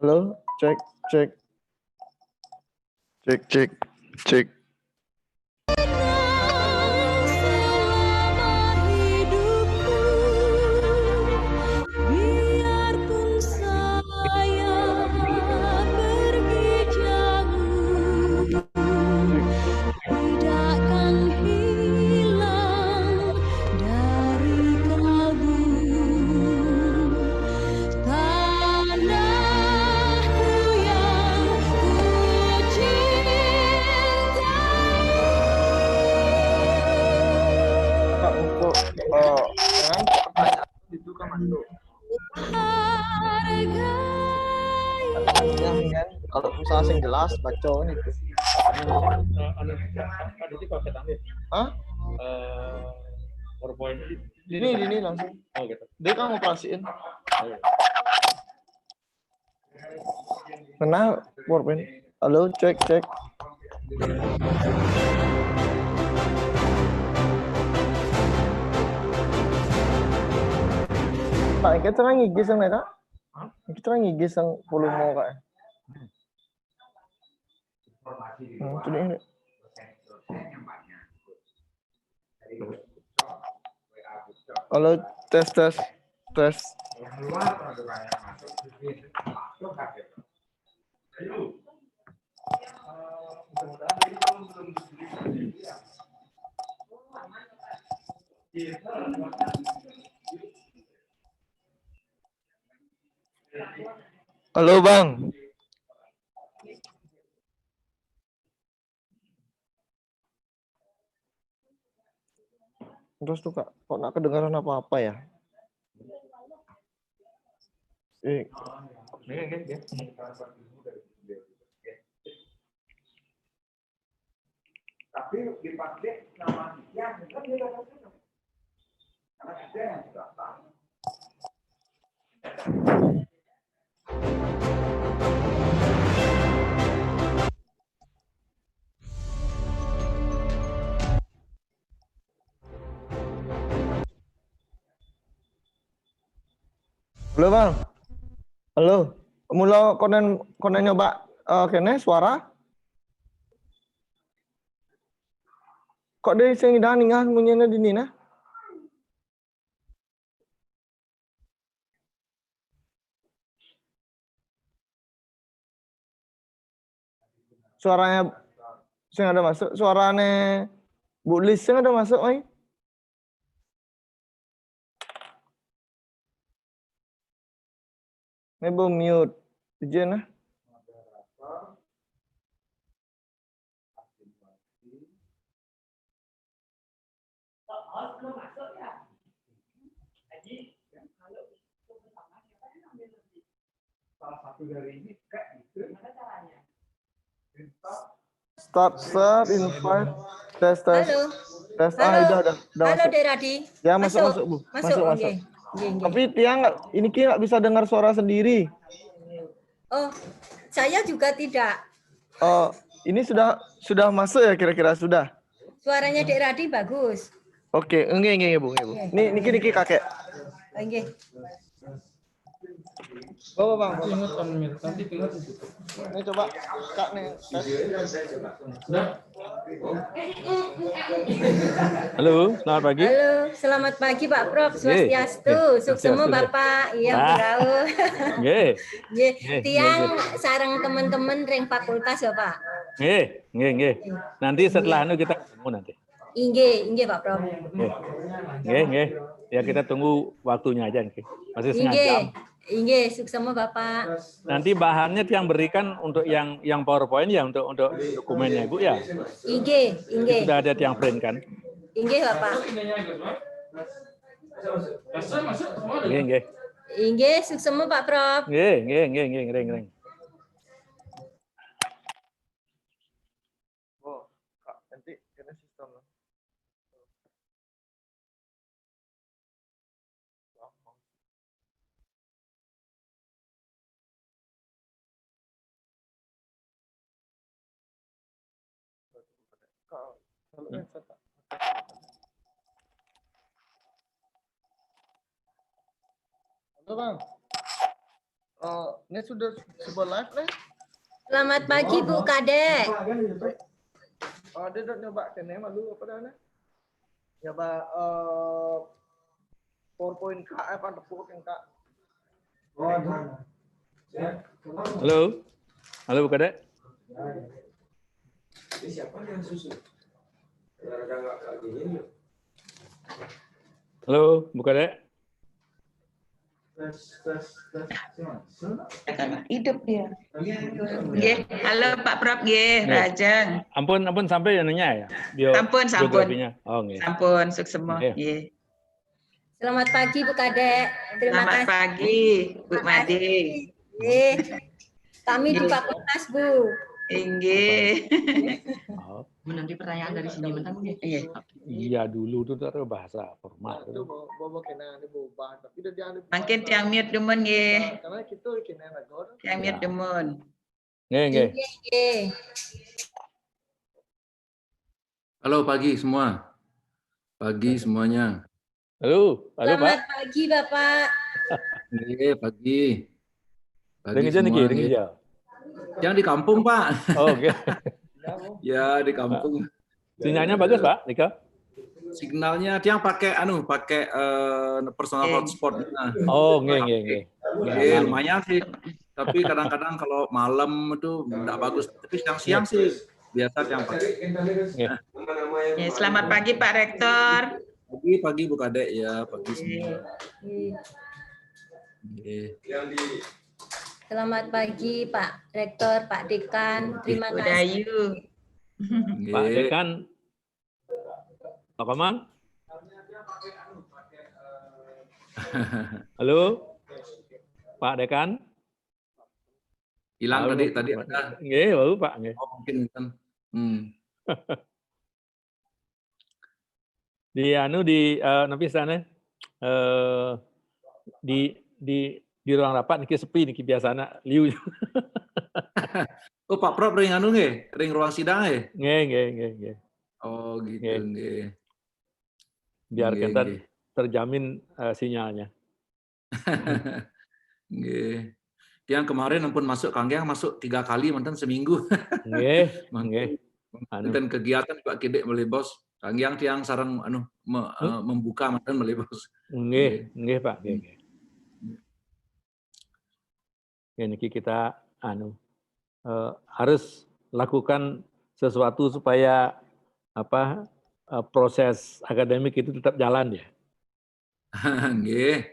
Halo, cek, cek, cek, cek, cek. Untuk dengan pertanyaan itu kan masuk. Kan kalau misalnya sing jelas baca itu. Hah? PowerPoint ini langsung. Oh gitu. Dia kan ngoperasiin. Kenal PowerPoint. Halo, cek, cek. Pak, kita terang ngigis yang mereka. Kita terang ngigis yang volume kak. Itu ini. Halo, tes, tes, tes. Halo Bang. Terus tuh kak, kok nggak kedengaran apa-apa ya? Tapi dipakai nama dia kan dia dapat karena dia yang sudah tahu. Halo Bang. Halo. Mula konen nyoba kene suara. Kok dia sing dah ningah munyene di nina? Suaranya sing ada masuk, suarane Bu Lis sing ada masuk, oi. Nebo mute. Ijen nah. Salah satu dari ini kayak gitu. Gimana caranya? Start invite tes. Halo. Tes. Halo. Udah Halo masuk. Deradi. Ya masuk Bu. Masuk. Okay. Tapi Tia ini nggak bisa dengar suara sendiri. Oh, saya juga tidak. Oh, ini sudah masuk ya kira-kira sudah. Suaranya Dek Radi bagus. Oke, enggak Bu. Niki kakek. Enggak. Bawa Bang. Nanti tinggal Ini coba Kak nih. Halo, selamat pagi. Halo, selamat pagi Pak Prof. Swastiastu. Suksema Bapak. Iya, Burau. Nggih. Tiang sarang teman-teman ring fakultas ya, Pak. Nggih. Nanti setelah itu kita ketemu nanti. Inggih Pak Prof. Nggih. Ya kita tunggu waktunya aja nggih. Masih setengah jam. Inggih, suksema Bapak. Nanti bahannya yang berikan untuk yang PowerPoint ya untuk dokumennya Ibu ya. Inggih. Sudah ada yang print kan? Inggih Bapak. Nggih. Inggih, suksema Pak Prof. Nggih. Ring. Oh, Kak, nanti kena sistem. Halo Bang. Ini sudah sebuah live nih. Selamat pagi Bu Kadek. Dia udah nyoba kene malu apa dah nih? Nyoba PowerPoint Kak apa tepuk yang Kak. Halo. Halo Bu Kadek. Siapa yang susu? Ada nggak lagi ini? Halo Bu Kadek. Hidup dia. Nggih, halo Pak Prof nggih, Rajeng. Ampun sampai ya nanya ya. Sampun. Biografinya. Oh nggih. Sampun sukses Iya. nggih. Selamat pagi Bu Kadek. Terima Selamat kasih. pagi Bu Made. Nggih. Kami di Fakultas Bu. Nggih. Oh, Nanti pertanyaan dari sini mentang nggih. Iya. iya dulu tuh taruh bahasa formal. Itu bawa kena ini bawa tapi udah jangan. Mungkin tiang mute demen nggih. Karena kita kena negor. Tiang mute demen. Nggih. Nggih. Halo pagi semua. Pagi semuanya. Halo Pak. Selamat pagi Bapak. Nggih, pagi. Dengar aja nih, dengar aja. Yang di kampung, Pak. Oh, oke. Ya, di kampung. Sinyalnya bagus, Pak, Nika? Signalnya dia pakai personal hotspot. Nah, Oh, nggih. lumayan sih. Tapi kadang-kadang kalau malam itu enggak bagus. Tapi siang-siang sih biasa yang pakai. Ya, selamat pagi Pak Rektor. Pagi Bu Kadek ya, pagi semua. Nggih. Selamat pagi Pak Rektor, Pak Dekan. Terima kasih. Udayu. Pak Nggih. Dekan. Pak Komang. Halo. Pak Dekan. Hilang Halo. tadi ada. Nggih, baru Pak, nggih. Oh, mungkin kan. Di napi sana di ruang rapat niki sepi niki biasana liu. Oh, Pak Prof ring nggih, ring ruang sidang nggih. Nggih. Oh, gitu Nggih. nggih. Biar Nggih, kita nggih. terjamin sinyalnya. Nggih. Yang kemarin ampun masuk Kanggiang masuk 3 kali mantan seminggu. Nggih. Dan kegiatan Pak Kidek boleh bos. Kanggiang tiang sarang membuka mantan boleh bos. Nggih, Pak. Nggih. Ya, niki kita harus lakukan sesuatu supaya proses akademik itu tetap jalan ya. Nggih.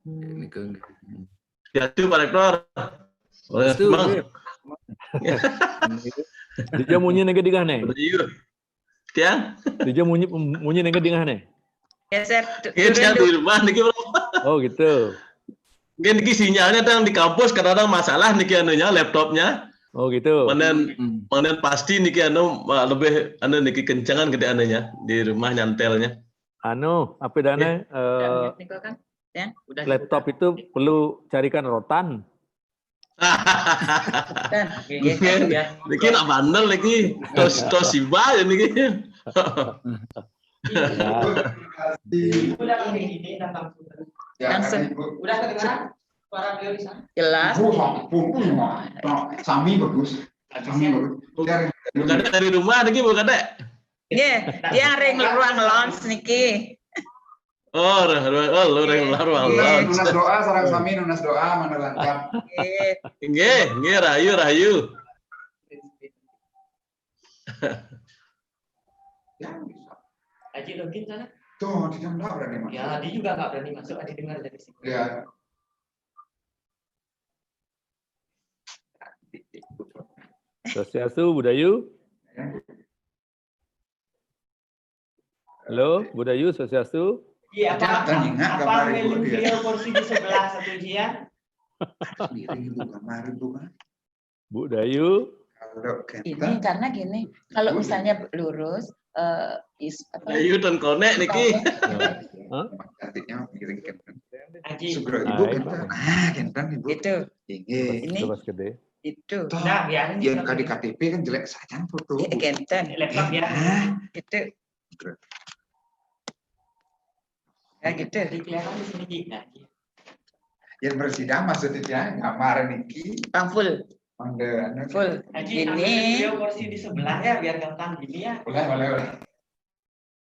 Ini ke Jatuh Pak Rektor. Oleh Itu, Bang. nggih. Dia munyi nege dingah nih. Tiang, Dia munyi nege dingah nih. Geser tiang di rumah niki bro. Oh gitu. Niki sinyalnya tang di kampus kadang-kadang masalah niki anunya laptopnya. Oh gitu. Menen pasti niki lebih niki kencangan gede anunya di rumah nyantelnya. Apa dana kan? Ya, Udah laptop itu perlu carikan rotan. Dan ya. Niki nak bandel niki tos siba ya niki. langsung Udah kedengaran suara beliau di sana? jelas. Sami bagus. Sami bagus. Bukan dari rumah niki bukan dek. Nggih, dia ring ruang lounge niki. Oh, lu ruang lounge. Nunas doa sarang sami nunas doa mana lancar. Nggih. Nggih, rayu. Aji login sana? Tuh, tidak berani mas. Ya, Adi juga nggak berani masuk. Adi dengar dari sini. Ya. Swastiastu Budayu. Halo, Budayu, Swastiastu. Iya, Jangan ingat apa gambar ibu melin dia. beliau kursi di sebelah satu dia? Sendiri ibu kamar ibu kan. Budayu. Kalau Ini karena gini, kalau misalnya lurus Rayu dan konek niki. artinya pikirin kan. Aji. Sugro ibu Hai, kan. Kan ibu. itu Tinggi. ini Coba gede. itu Nah, biarin Yang juga. di KTP kan jelek saja foto. genten Laptop ya. itu ya gitu. Jadi kelihatan di sini Ji. Nah, Ji. Yang bersidang maksudnya ngamar niki Bang full. mangga Full. Haji, ambil Ini. beliau kursi di sebelah ya, biar gampang gini ya. boleh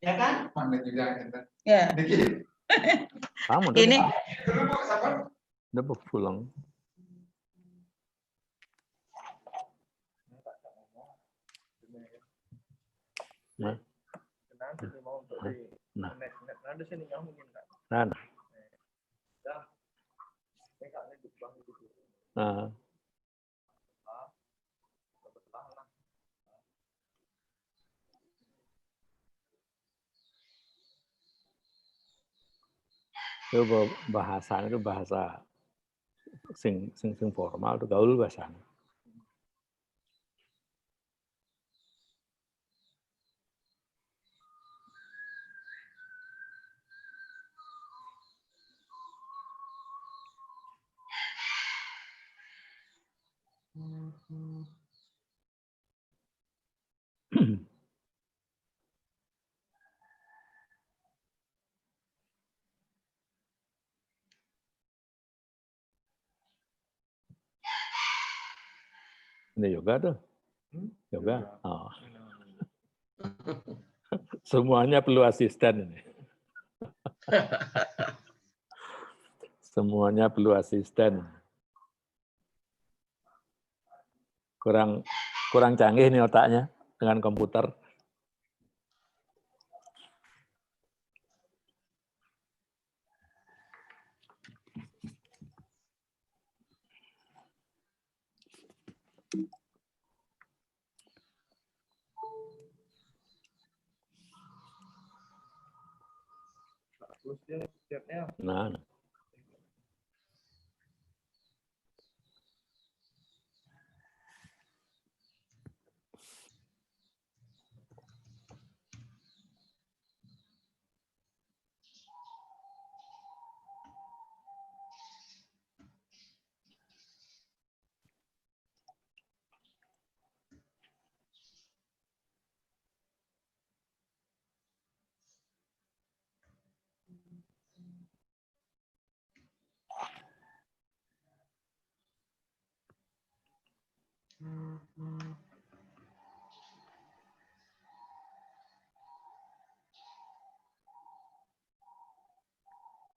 Ya kan? mangga juga kita Ya. niki Kamu Ini. dulu Bu sabar udah pulang. Nah, nah, nah, nah. Itu bahasa itu bahasa sing formal itu gaul bahasanya. Ini yoga tuh. Yoga. Oh. Semuanya perlu asisten ini. Semuanya perlu asisten. Kurang canggih nih otaknya dengan komputer. Nah.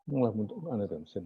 Malah untuk mana tuh mesin?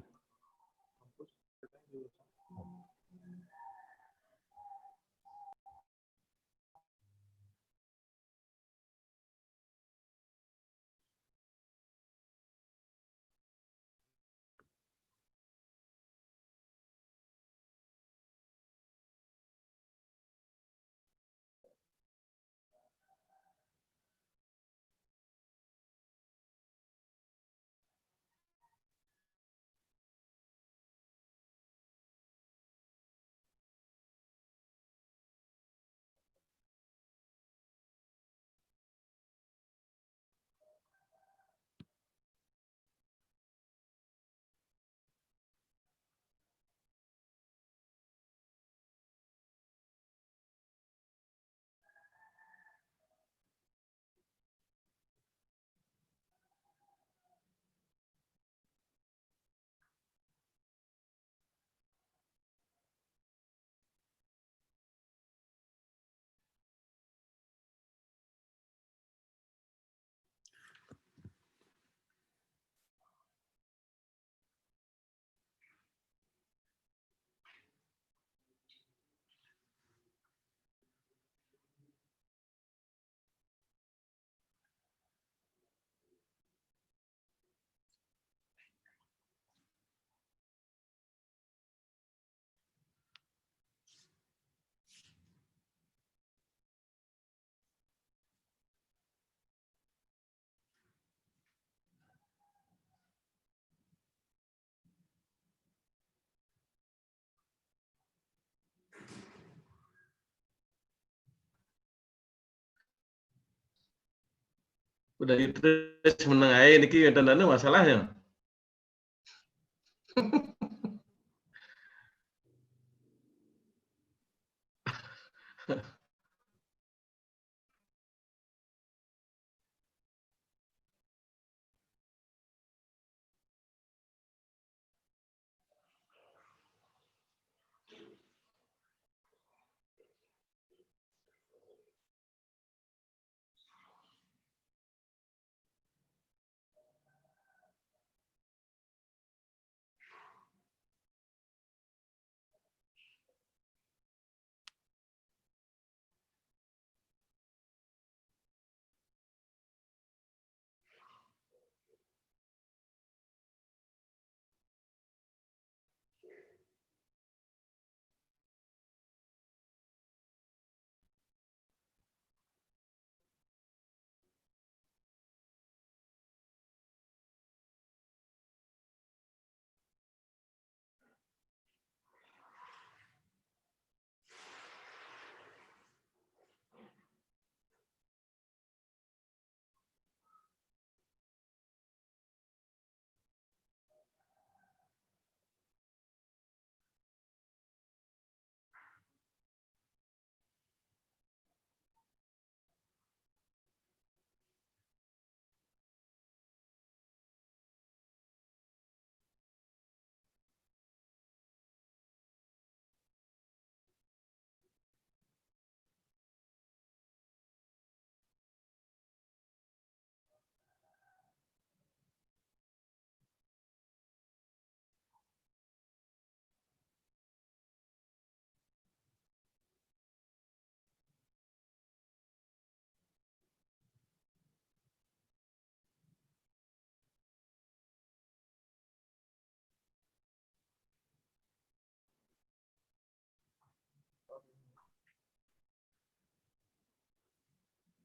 Udah dites menang aja niki tandanya masalahnya.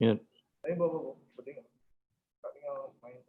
Ingat. Tapi bawa penting. Tak tinggal main.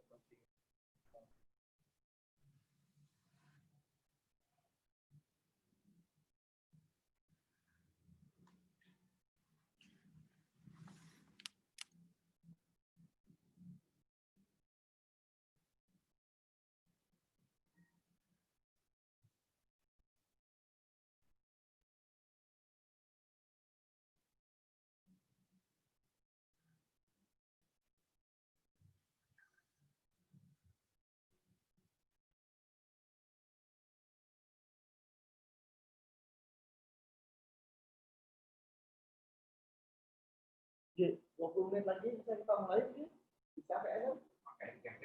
Oke, 20 menit lagi kita mulai sih. Bisa kayaknya.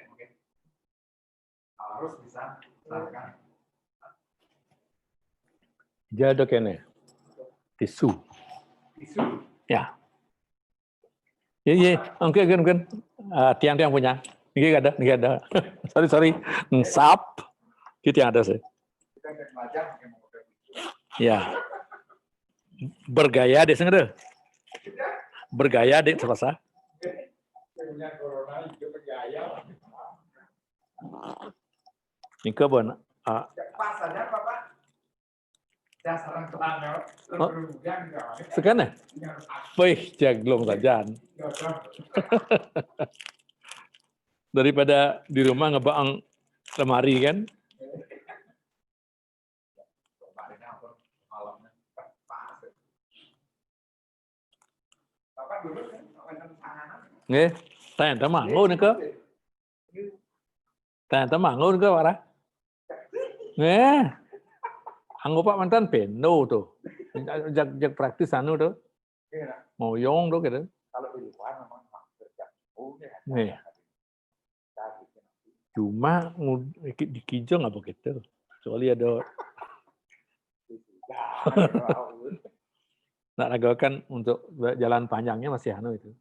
Oke. Harus bisa. Silakan. Jado kene. Tisu. Tisu. Ya. Iya. Oke, kan. Tiang-tiang punya. Ini ada. sorry. Sap. Itu yang ada sih. Kita belajar pakai menggunakan tisu. Ya. Bergaya deh, sengaja. Bergaya deh, selesai. Punya corona itu bergaya. Ini kebun. Pas saja Bapak. Dasar terang berhujan enggak. Sekarang ya? Wih, jaglong saja. Daripada di rumah ngebaang lemari kan. Nggih, tanya mangun ke? Tanya mangun ke Pak? Nggih. Anggo Pak mantan peno tuh. Jak praktis anu tuh. Ngoyong tuh gitu. Kalau di luar memang kerja. Nih. Cuma di Kijong nggak begitu. Soalnya ada nak ragakan untuk jalan panjangnya masih anu itu.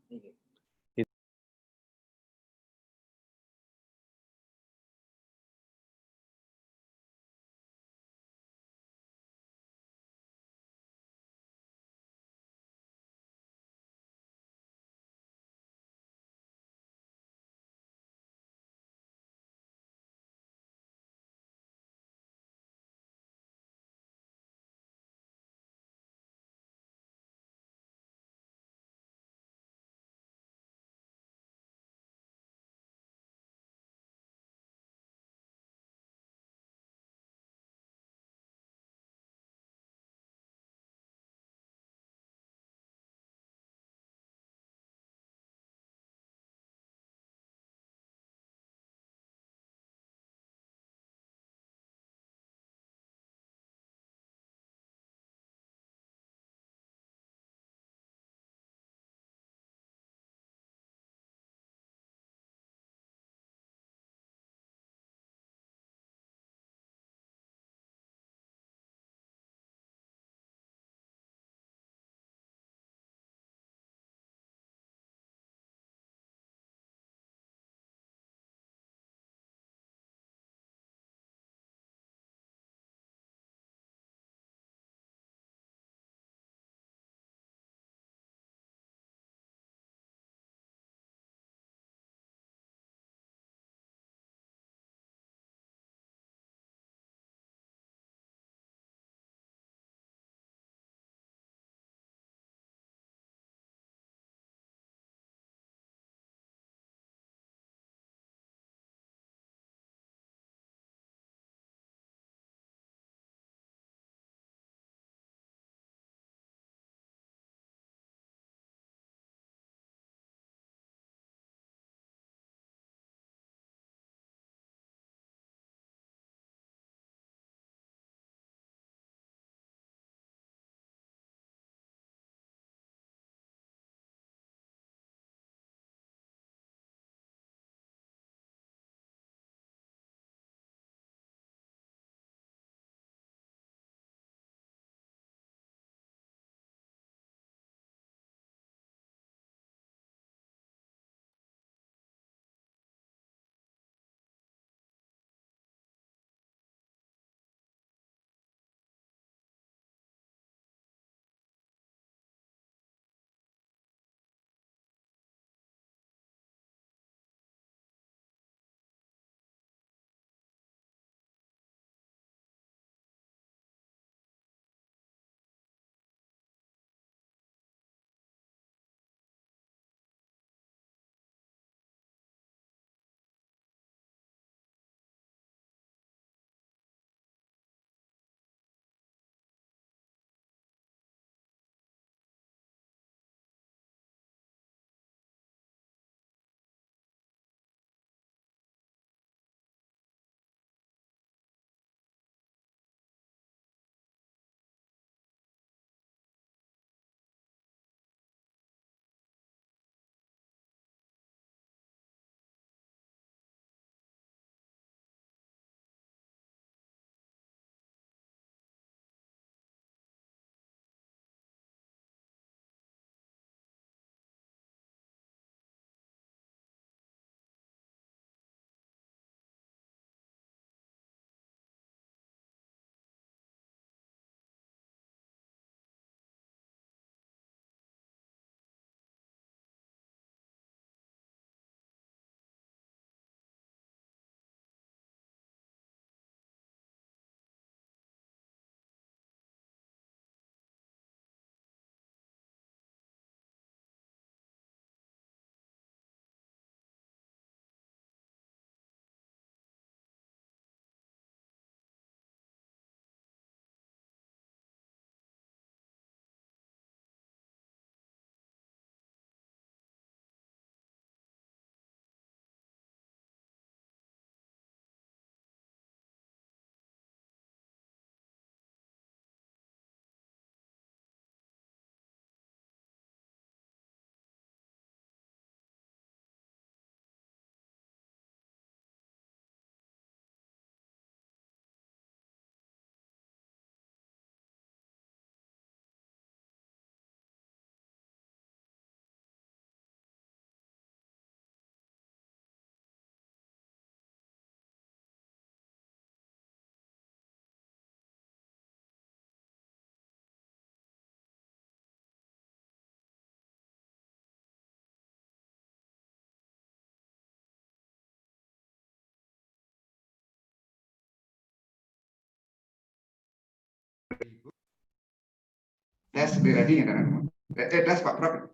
Tes Deradi ya kan? Tes Pak Prof.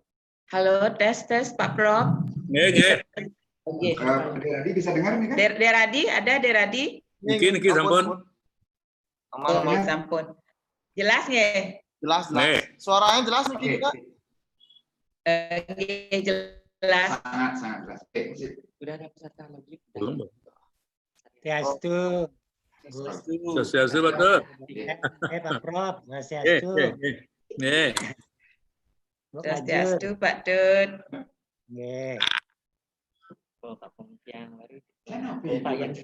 Halo, tes Pak Prof. Nggih. Nggih. Deradi bisa dengar nih kan? Deradi, ada Deradi? Niki sampun. Oh, sampun. Jelas nggih? Jelas, Nih. Suaranya jelas nih Oke, kita. Nggih, jelas. sangat jelas. Oke, sip. Udah ada peserta lagi. Belum. Swastiastu. Sosialisasi betul. Pak Prof, Nggih, Swastiastu. nggih. Bu Swastiastu, Kajur. Pak Tut. Nggih. Oh, Pak Pemutian baru. Kenapa Oh, Pak yang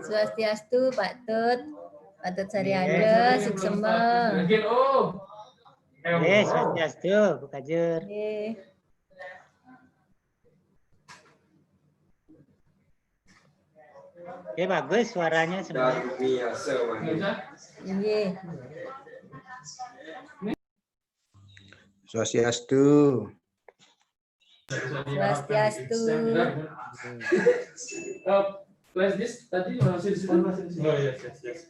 Swastiastu, Pak Tut. Pak Tut Saryada, suksema. Nggih, Swastiastu, Bu Kajur. Nggih. Oke, bagus suaranya semua. Nggih. Swastiastu. Swastiastu. Flash disk tadi masih disimpan masih disimpan. Oh yes, yes, yes.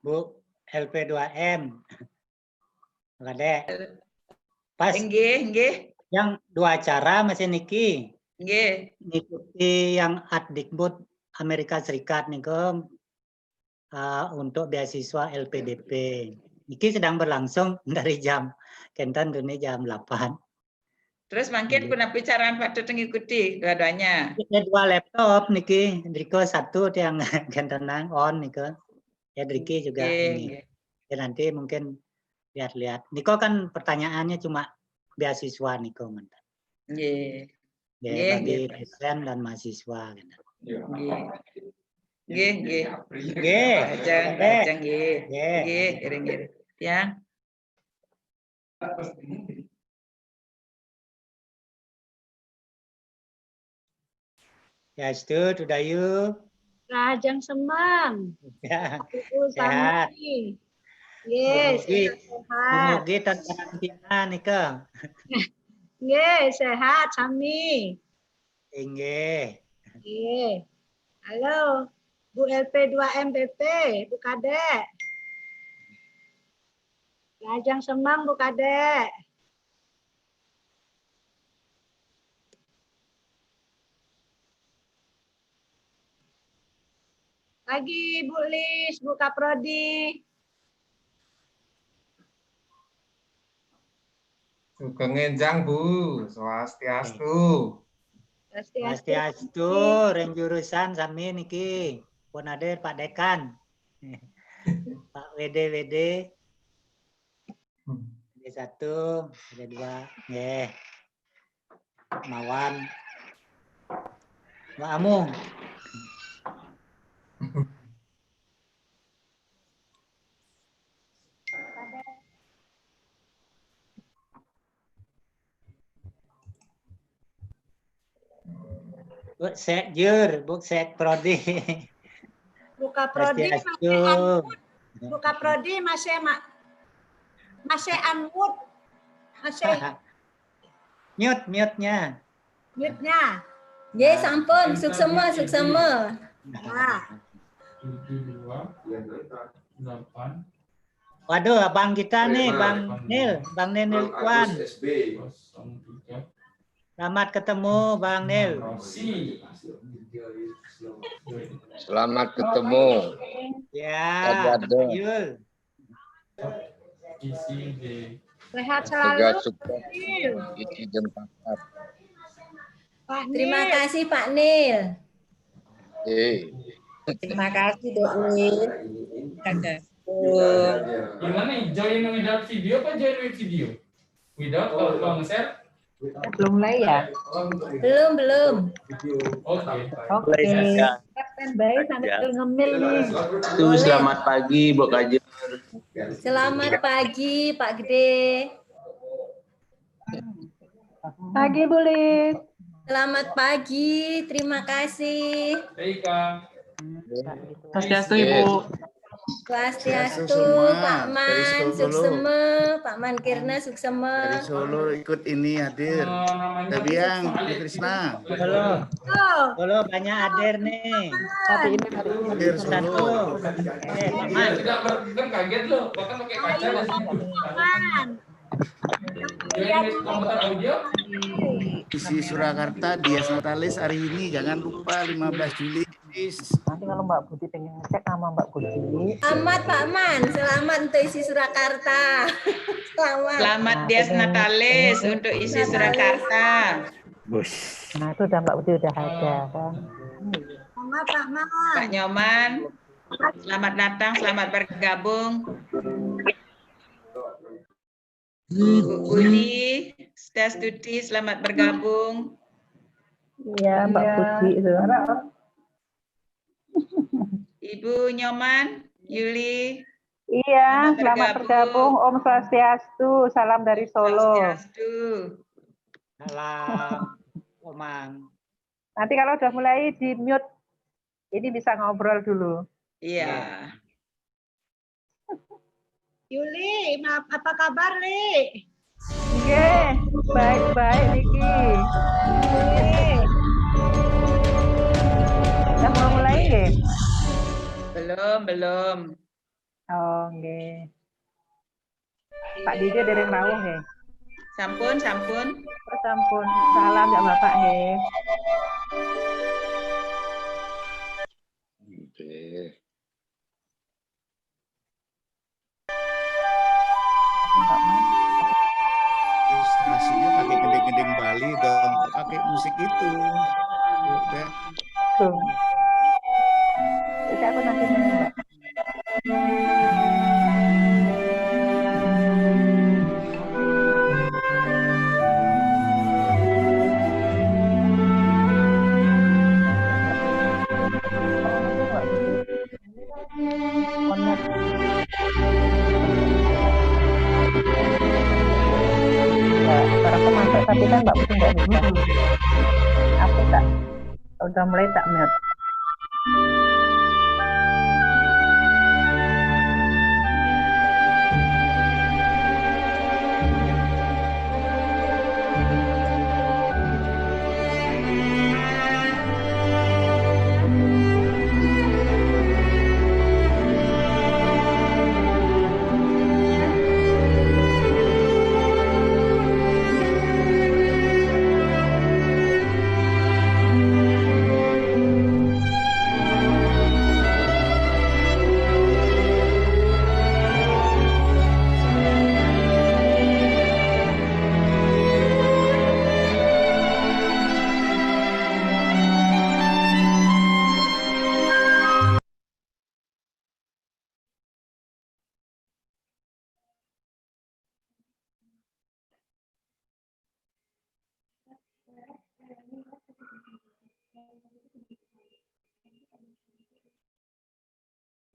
Bu, LP2M. Kadek. Pas Nggih. yang dua cara masih niki. Nggih. Ngikuti yang Adikbud Amerika Serikat niku untuk beasiswa LPDP. Niki sedang berlangsung dari jam kenten dunia jam 8. Terus mungkin kuna bicaraan Pak Tut ngikuti dua-duanya. Ada dua laptop niki, Driko satu yang kentenang on niku. Ya Driki juga ini. Ya nanti mungkin lihat-lihat. Niko kan pertanyaannya cuma beasiswa Niko mantan. Nggih. Ya, bagi dosen dan mahasiswa. Nggih. Nggih. Ajeng nggih. Nggih, iring-iring. Ya. Ya, sudah yuk. Rajang Semang. Ya. Sehat. Yes, sehat. Mugi karantina Niko. Nggih, sehat sami. Nggih. Nggih. Halo, Bu LP2MPP, Bu Kadek. Rajang Semang, Bu Kadek. Pagi Bu Lis, Bu Kaprodi. Sugeng enjang Bu, Swastiastu. Swastiastu, reng jurusan sami niki. Pun ada Pak Dekan. Pak WD. Ada 1, ada 2. Nggih. Mawan. Mbak Amung. Bu Sek Jur, Bu Sek Prodi. Buka Prodi masih Anwood. Buka Prodi masih Anwood. Masih mute-nya. Mute-nya. Nggih, sampun, suksema. Nah. 7, 2, 8. Waduh, abang kita nih, Bang Nil Kwan. Selamat ketemu, Bang Nil. Selamat ketemu. Ya, Yul. Sehat Semoga selalu. sukses isi dan pakat. Terima kasih Pak Nil. Terima kasih Dek Nil. Gimana nih? Join without video apa join with video? Without kalau nge-share? Belum mulai ya? Belum. Oke. Standby sambil ngemil nih. Selamat pagi Bu Kajer. Selamat pagi Pak Gede. Pagi Bu Lis. Selamat pagi, terima kasih. Swastiastu Ibu. Swastiastu, Pak Man, suksema, Pak Man Kirna suksema. Dari Solo ikut ini hadir. Dabiang, Krishna. Solo banyak hadir nih. Tapi ini hari ini hadir Solo. Pak Man. Tidak kaget loh, bahkan pakai kaca di sini. Join komputer audio. Isi Surakarta, Dias Natalis hari ini. Jangan lupa 15 Juli. Nanti kalau Mbak Budi pengen ngecek nama Mbak Budi. Selamat Pak Man, selamat untuk isi Surakarta. Selamat Dias Natalis untuk isi Surakarta. Nah itu udah Mbak Budi udah ada kan. Selamat Pak Man. Pak Nyoman, selamat datang, selamat bergabung. Bu Budi, Swastiastu, selamat bergabung. Iya Mbak Budi itu. Ibu Nyoman, Yuli. Iya, selamat bergabung. Om Swastiastu, salam dari Solo. Swastiastu. Salam, Omang. Nanti kalau udah mulai di mute, ini bisa ngobrol dulu. Iya. Yuli, apa kabar, Li? Oke, baik-baik, Niki. Udah mau mulai ya? Belum. Oh, nggih. Pak Didi dereng rawuh ya? Sampun. Oh, sampun. Salam ya Bapak ya. Ilustrasinya pakai gending-gending Bali dong, pakai musik itu. Udah. Tuh. Jadi aku nanti nyanyi, Mbak. Aku masuk tapi kan Mbak Putih nggak bisa. Aku tak udah mulai tak mute.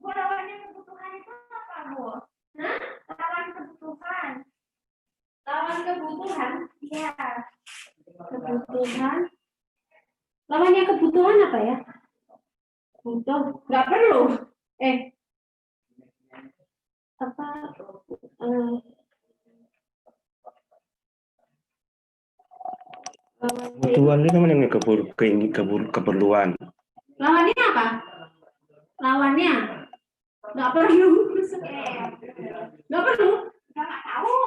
Bu, lawannya kebutuhan itu apa, Bu? Hah? Lawan kebutuhan. Lawan kebutuhan? Iya. Kebutuhan. Lawannya kebutuhan apa ya? Butuh. Nggak perlu. Apa? Kebutuhan itu namanya keperluan. Lawannya apa? Lawannya? Nggak perlu. Nggak perlu. Nggak tahu.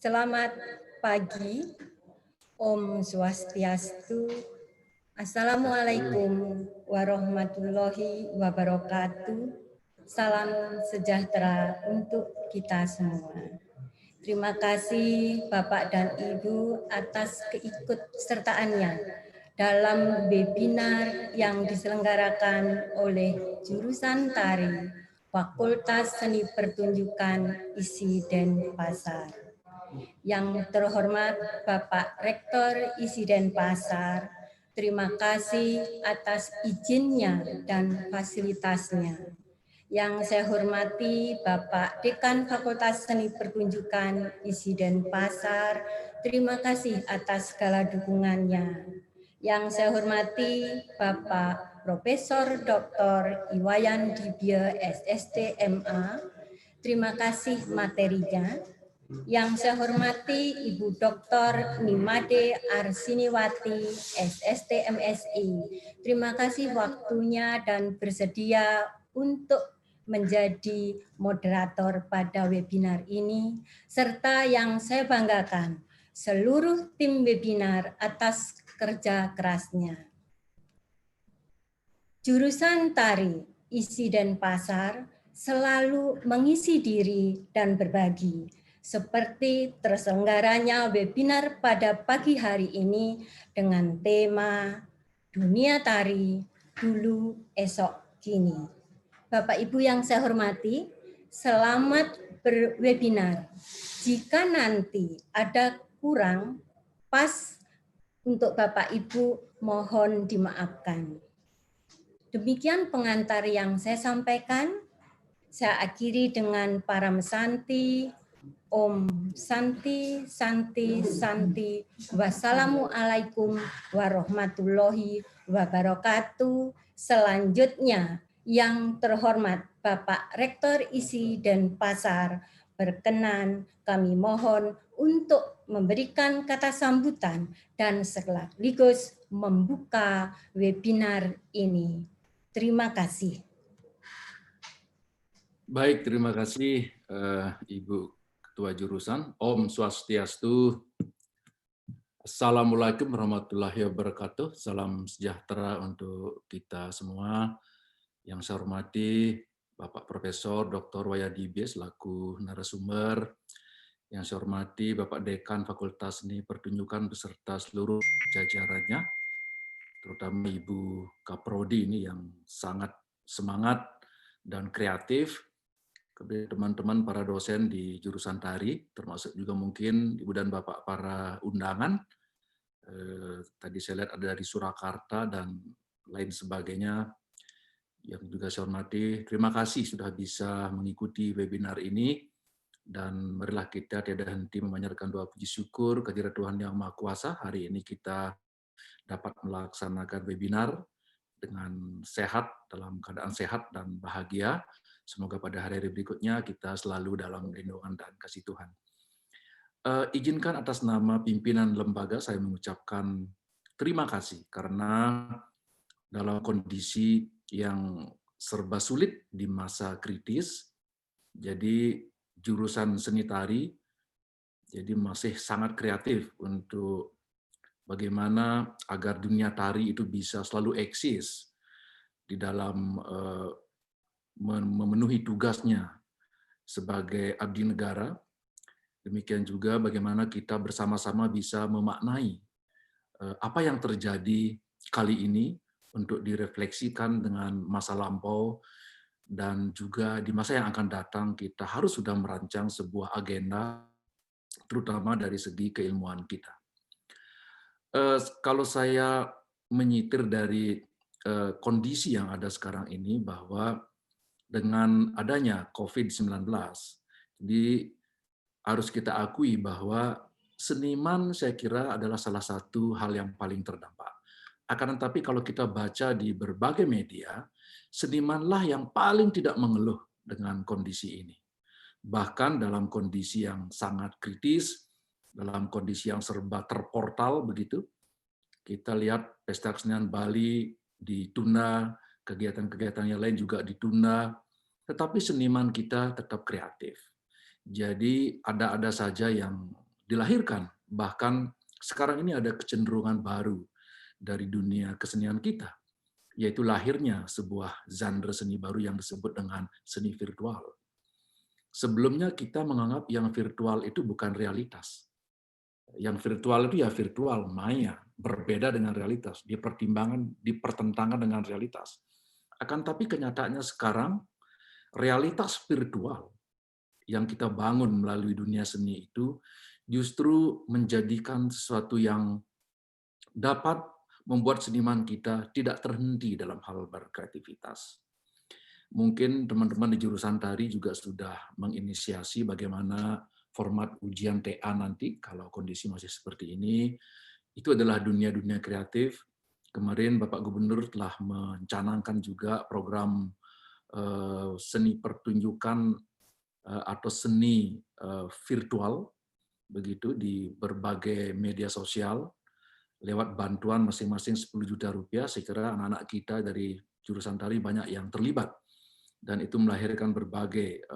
Selamat pagi, Om Swastiastu, Assalamualaikum warahmatullahi wabarakatuh. Salam sejahtera untuk kita semua. Terima kasih Bapak dan Ibu atas keikutsertaannya dalam webinar yang diselenggarakan oleh jurusan Tari, Fakultas Seni Pertunjukan ISI Denpasar. Yang terhormat Bapak Rektor ISI Denpasar, terima kasih atas izinnya dan fasilitasnya. Yang saya hormati Bapak Dekan Fakultas Seni Pertunjukan ISI Denpasar, terima kasih atas segala dukungannya. Yang saya hormati Bapak Profesor Dr. Iwayan Dibye SST MA, terima kasih materinya. Yang saya hormati Ibu Dr. Nimade Arsiniwati, SST MSI. Terima kasih waktunya dan bersedia untuk menjadi moderator pada webinar ini. Serta yang saya banggakan, seluruh tim webinar atas kerja kerasnya. Jurusan Tari ISI Denpasar selalu mengisi diri dan berbagi. Seperti terselenggaranya webinar pada pagi hari ini dengan tema Dunia Tari Dulu Esok Kini. Bapak Ibu yang saya hormati, selamat berwebinar. Jika nanti ada kurang pas untuk Bapak Ibu, mohon dimaafkan. Demikian pengantar yang saya sampaikan. Saya akhiri dengan para mesanti. Om Santi, Santi, Santi. Wassalamualaikum warahmatullahi wabarakatuh. Selanjutnya, yang terhormat Bapak Rektor ISI Denpasar, berkenan kami mohon untuk memberikan kata sambutan dan sekaligus membuka webinar ini. Terima kasih. Baik, terima kasih Ibu Ketua Jurusan. Om Swastiastu. Assalamualaikum warahmatullahi wabarakatuh. Salam sejahtera untuk kita semua. Yang saya hormati Bapak Profesor Dr. Iwayan Dibye selaku narasumber. Yang saya hormati Bapak Dekan Fakultas Seni Pertunjukan beserta seluruh jajarannya, terutama Ibu Kaprodi ini yang sangat semangat dan kreatif. Kemudian teman-teman para dosen di jurusan tari, termasuk juga mungkin Ibu dan Bapak para undangan. Tadi saya lihat ada dari Surakarta dan lain sebagainya. Yang juga saya hormati, terima kasih sudah bisa mengikuti webinar ini. Dan marilah kita tiada henti memanjatkan doa puji syukur kehadirat Tuhan Yang Maha Kuasa. Hari ini kita dapat melaksanakan webinar dengan sehat, dalam keadaan sehat dan bahagia. Semoga pada hari-hari berikutnya kita selalu dalam lindungan dan kasih Tuhan. Izinkan atas nama pimpinan lembaga saya mengucapkan terima kasih karena dalam kondisi yang serba sulit di masa kritis, jadi jurusan seni tari jadi masih sangat kreatif untuk bagaimana agar dunia tari itu bisa selalu eksis di dalam memenuhi tugasnya sebagai abdi negara. Demikian juga bagaimana kita bersama-sama bisa memaknai apa yang terjadi kali ini untuk direfleksikan dengan masa lampau, dan juga di masa yang akan datang kita harus sudah merancang sebuah agenda, terutama dari segi keilmuan kita. Kalau saya menyitir dari kondisi yang ada sekarang ini, bahwa dengan adanya COVID-19, jadi harus kita akui bahwa seniman saya kira adalah salah satu hal yang paling terdampak. Akan tetapi kalau kita baca di berbagai media, senimanlah yang paling tidak mengeluh dengan kondisi ini. Bahkan dalam kondisi yang sangat kritis, dalam kondisi yang serba terportal begitu, kita lihat Pesta Kesenian Bali ditunda, kegiatan-kegiatan yang lain juga ditunda, tetapi seniman kita tetap kreatif. Jadi ada-ada saja yang dilahirkan. Bahkan sekarang ini ada kecenderungan baru dari dunia kesenian kita, yaitu lahirnya sebuah genre seni baru yang disebut dengan seni virtual. Sebelumnya kita menganggap yang virtual itu bukan realitas. Yang virtual itu ya virtual, maya, berbeda dengan realitas, dipertentangkan dengan realitas. Akan tapi kenyataannya sekarang, realitas virtual yang kita bangun melalui dunia seni itu justru menjadikan sesuatu yang dapat membuat seniman kita tidak terhenti dalam hal berkreativitas. Mungkin teman-teman di jurusan tari juga sudah menginisiasi bagaimana format ujian TA nanti, kalau kondisi masih seperti ini. Itu adalah dunia-dunia kreatif. Kemarin Bapak Gubernur telah mencanangkan juga program seni pertunjukan atau seni virtual, begitu, di berbagai media sosial, lewat bantuan masing-masing 10 juta rupiah. Saya kira anak-anak kita dari jurusan tari banyak yang terlibat, dan itu melahirkan berbagai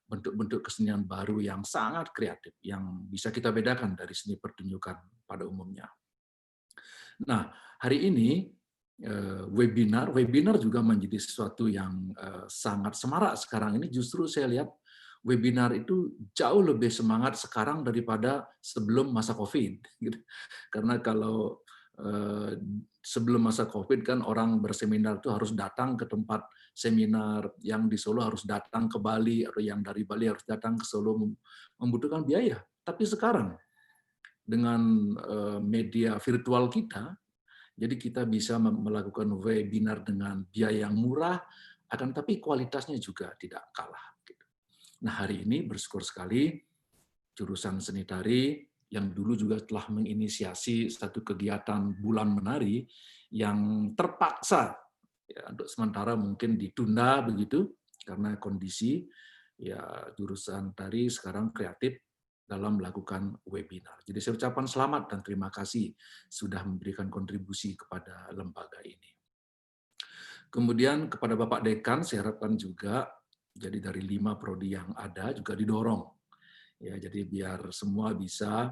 bentuk-bentuk kesenian baru yang sangat kreatif, yang bisa kita bedakan dari seni pertunjukan pada umumnya. Nah, hari ini webinar juga menjadi sesuatu yang sangat semarak sekarang ini. Justru saya lihat webinar itu jauh lebih semangat sekarang daripada sebelum masa COVID. Karena kalau sebelum masa COVID kan orang berseminar itu harus datang ke tempat seminar, yang di Solo harus datang ke Bali, atau yang dari Bali harus datang ke Solo, membutuhkan biaya. Tapi sekarang dengan media virtual kita, jadi kita bisa melakukan webinar dengan biaya yang murah, akan tapi kualitasnya juga tidak kalah. Nah, hari ini bersyukur sekali jurusan seni tari yang dulu juga telah menginisiasi satu kegiatan bulan menari yang terpaksa ya, untuk sementara mungkin ditunda begitu karena kondisi ya jurusan tari sekarang kreatif dalam melakukan webinar. Jadi saya ucapkan selamat dan terima kasih sudah memberikan kontribusi kepada lembaga ini. Kemudian kepada Bapak Dekan saya harapkan juga jadi dari 5 prodi yang ada juga didorong. Ya, jadi biar semua bisa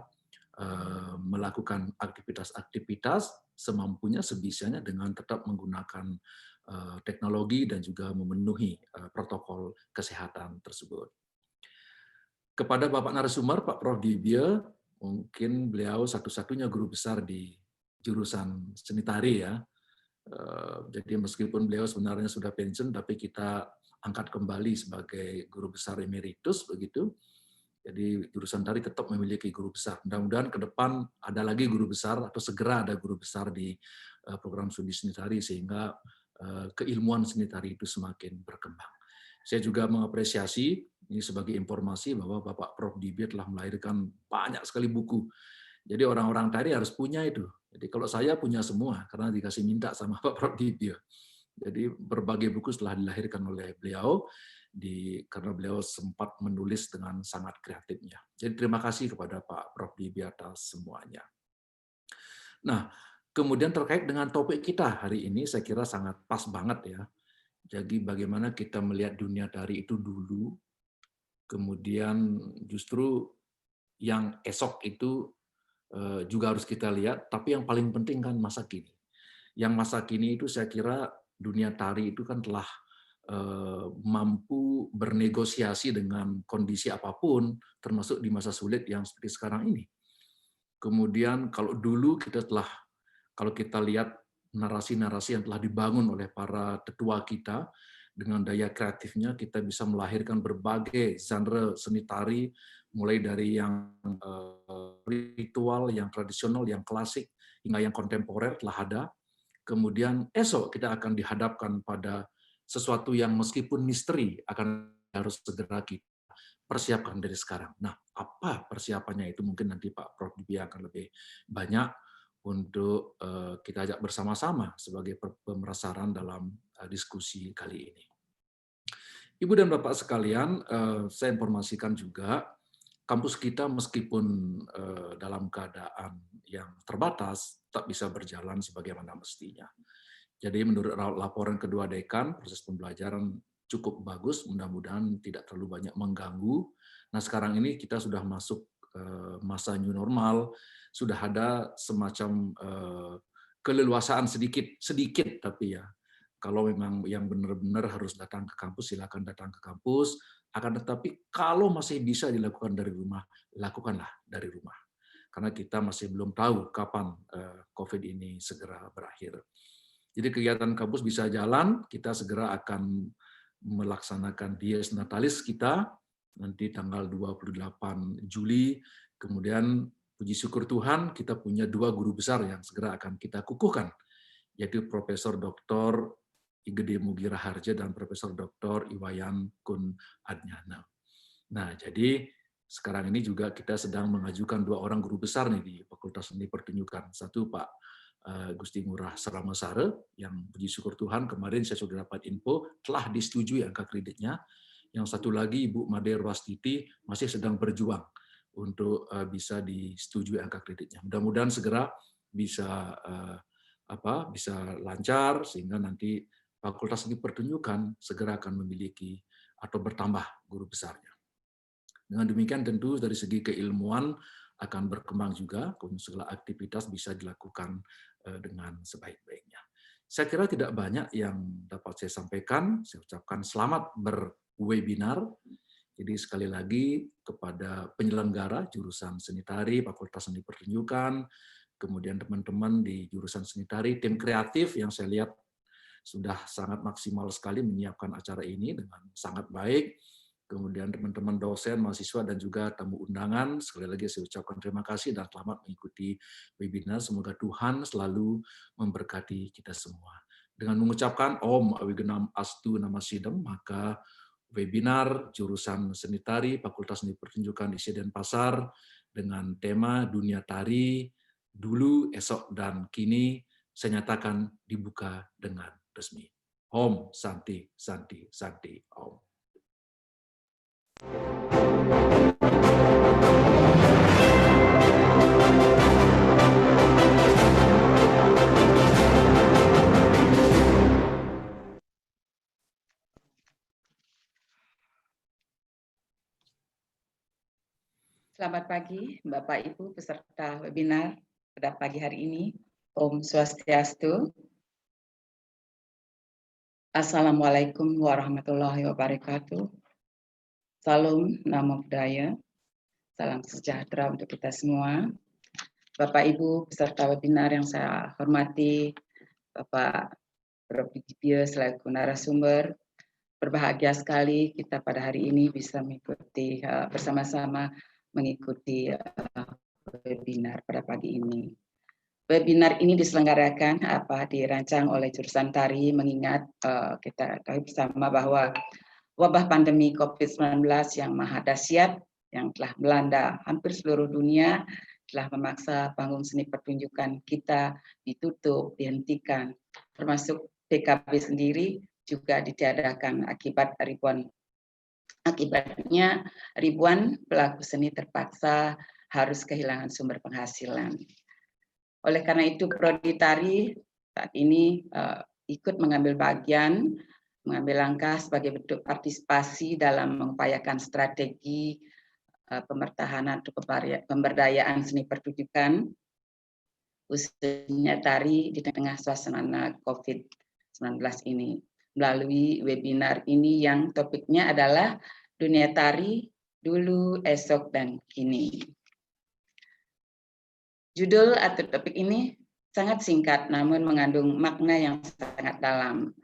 melakukan aktivitas-aktivitas semampunya, sebisanya dengan tetap menggunakan teknologi dan juga memenuhi protokol kesehatan tersebut. Kepada Bapak narasumber, Pak Prof. Dibye, mungkin beliau satu-satunya guru besar di jurusan seni tari ya. Jadi meskipun beliau sebenarnya sudah pensiun, tapi kita angkat kembali sebagai guru besar emeritus begitu. Jadi jurusan tari tetap memiliki guru besar. Mudah-mudahan ke depan ada lagi guru besar atau segera ada guru besar di program studi seni tari sehingga keilmuan seni tari itu semakin berkembang. Saya juga mengapresiasi ini sebagai informasi bahwa Bapak Prof. Dibye telah melahirkan banyak sekali buku. Jadi orang-orang tari harus punya itu. Jadi kalau saya punya semua karena dikasih minta sama Pak Prof. Dibye. Jadi berbagai buku telah dilahirkan oleh beliau karena beliau sempat menulis dengan sangat kreatifnya. Jadi terima kasih kepada Pak Prof. Dibye atas semuanya. Nah, kemudian terkait dengan topik kita hari ini saya kira sangat pas banget ya. Jadi bagaimana kita melihat dunia tari itu dulu, kemudian justru yang esok itu juga harus kita lihat, tapi yang paling penting kan masa kini. Yang masa kini itu saya kira dunia tari itu kan telah mampu bernegosiasi dengan kondisi apapun, termasuk di masa sulit yang seperti sekarang ini. Kemudian kalau dulu kalau kita lihat narasi-narasi yang telah dibangun oleh para tetua kita, dengan daya kreatifnya kita bisa melahirkan berbagai genre seni tari, mulai dari yang ritual, yang tradisional, yang klasik, hingga yang kontemporer telah ada. Kemudian esok kita akan dihadapkan pada sesuatu yang meskipun misteri harus segera kita persiapkan dari sekarang. Nah, apa persiapannya itu mungkin nanti Pak Prof. Dibye akan lebih banyak untuk kita ajak bersama-sama sebagai pemerasaran dalam diskusi kali ini. Ibu dan Bapak sekalian, saya informasikan juga kampus kita meskipun dalam keadaan yang terbatas, tak bisa berjalan sebagaimana mestinya. Jadi menurut laporan kedua dekan, proses pembelajaran cukup bagus, mudah-mudahan tidak terlalu banyak mengganggu. Nah sekarang ini kita sudah masuk masa new normal, sudah ada semacam keleluasaan sedikit tapi ya. Kalau memang yang benar-benar harus datang ke kampus, silakan datang ke kampus. Akan tetapi kalau masih bisa dilakukan dari rumah, lakukanlah dari rumah. Karena kita masih belum tahu kapan COVID ini segera berakhir. Jadi kegiatan kampus bisa jalan, kita segera akan melaksanakan Dies Natalis kita, nanti tanggal 28 Juli, kemudian puji syukur Tuhan kita punya 2 guru besar yang segera akan kita kukuhkan, yaitu Profesor Dr. Igede Mugira Harja dan Profesor Dr. Iwayan Kun Adnyana. Nah, jadi sekarang ini juga kita sedang mengajukan 2 orang guru besar nih di Fakultas Seni Pertunjukan. Satu Pak Gusti Ngurah Saramasare, yang puji syukur Tuhan kemarin saya sudah dapat info telah disetujui angka kreditnya. Yang satu lagi Ibu Made Rwastiti masih sedang berjuang untuk bisa disetujui angka kreditnya. Mudah-mudahan segera bisa bisa lancar sehingga nanti Fakultas Seni Pertunjukan segera akan memiliki atau bertambah guru besarnya. Dengan demikian tentu dari segi keilmuan akan berkembang juga, segala aktivitas bisa dilakukan dengan sebaik-baiknya. Saya kira tidak banyak yang dapat saya sampaikan. Saya ucapkan selamat berwebinar. Jadi sekali lagi kepada penyelenggara jurusan seni tari, Fakultas Seni Pertunjukan, kemudian teman-teman di jurusan seni tari, tim kreatif yang saya lihat sudah sangat maksimal sekali menyiapkan acara ini dengan sangat baik. Kemudian teman-teman dosen, mahasiswa, dan juga tamu undangan, sekali lagi saya ucapkan terima kasih dan selamat mengikuti webinar. Semoga Tuhan selalu memberkati kita semua. Dengan mengucapkan Om Awigenam Astu Namasidam, maka webinar jurusan seni tari Fakultas Seni Pertunjukan ISI Denpasar dengan tema Dunia Tari, Dulu, Esok, dan Kini, saya nyatakan dibuka dengan resmi. Om Santi, Santi, Santi, Om. Selamat pagi, Bapak Ibu peserta webinar pada pagi hari ini. Om Swastiastu. Assalamualaikum warahmatullahi wabarakatuh. Salam Namo Buddhaya. Salam sejahtera untuk kita semua. Bapak Ibu peserta webinar yang saya hormati, Bapak Prof. Dibia selaku narasumber, berbahagia sekali kita pada hari ini bisa mengikuti bersama-sama mengikuti webinar pada pagi ini. Webinar ini diselenggarakan dirancang oleh jurusan tari mengingat kita tahu bersama bahwa wabah pandemi COVID-19 yang maha dahsyat yang telah melanda hampir seluruh dunia telah memaksa panggung seni pertunjukan kita ditutup, dihentikan, termasuk PKB sendiri juga ditiadakan akibatnya ribuan pelaku seni terpaksa harus kehilangan sumber penghasilan. Oleh karena itu Prodi Tari saat ini ikut mengambil langkah sebagai bentuk partisipasi dalam mengupayakan strategi pemertahanan atau pemberdayaan seni pertunjukan, khususnya tari di tengah suasana COVID-19 ini. Melalui webinar ini yang topiknya adalah Dunia Tari, Dulu, Esok, dan Kini. Judul atau topik ini sangat singkat namun mengandung makna yang sangat dalam.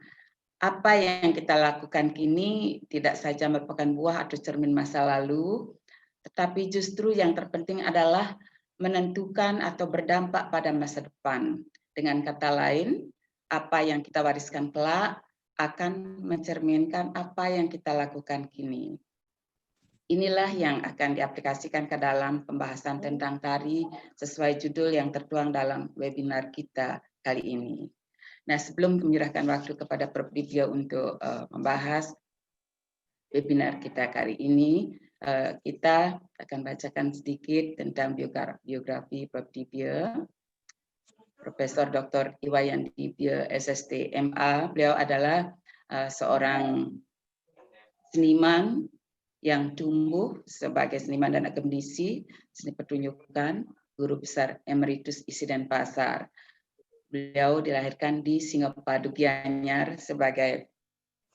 Apa yang kita lakukan kini tidak saja merupakan buah atau cermin masa lalu, tetapi justru yang terpenting adalah menentukan atau berdampak pada masa depan. Dengan kata lain, apa yang kita wariskan kelak akan mencerminkan apa yang kita lakukan kini. Inilah yang akan diaplikasikan ke dalam pembahasan tentang tari sesuai judul yang tertuang dalam webinar kita kali ini. Nah, sebelum menyerahkan waktu kepada Prof. Dibia untuk membahas webinar kita kali ini, kita akan bacakan sedikit tentang biografi Prof. Dibia. Profesor Dr. Iwayan Dibia, SST, MA. Beliau adalah seorang seniman, yang tumbuh sebagai seniman dan akademisi, seni pertunjukan, guru besar emeritus isi Denpasar. Beliau dilahirkan di Singapadu Gianyar sebagai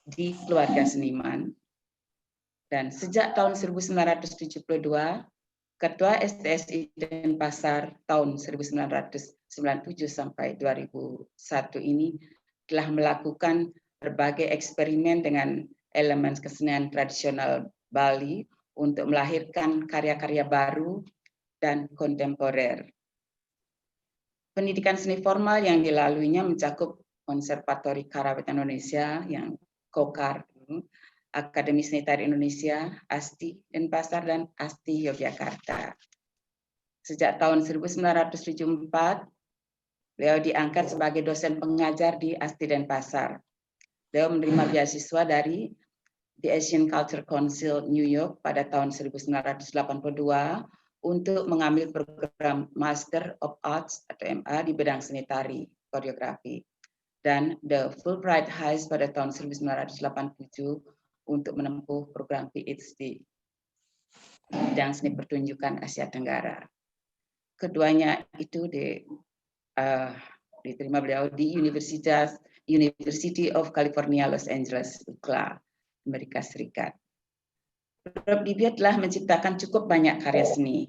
di keluarga seniman. Dan sejak tahun 1972, Ketua STSI Denpasar tahun 1997 sampai 2001 ini telah melakukan berbagai eksperimen dengan elemen kesenian tradisional Bali untuk melahirkan karya-karya baru dan kontemporer. Pendidikan seni formal yang dilaluinya mencakup Konservatori Karawitan Indonesia yang KOKAR, Akademi Seni Tari Indonesia, ASTI Denpasar, dan ASTI Yogyakarta. Sejak tahun 1974, beliau diangkat sebagai dosen pengajar di ASTI Denpasar. Beliau menerima beasiswa dari The Asian Culture Council New York pada tahun 1982 untuk mengambil program Master of Arts atau MA di bidang seni tari, koreografi, dan The Fulbright Heights pada tahun 1987 untuk menempuh program PhD di bidang seni pertunjukan Asia Tenggara. Keduanya itu diterima beliau di University of California, Los Angeles, UCLA, Amerika Serikat. Prof. Dibia telah menciptakan cukup banyak karya seni,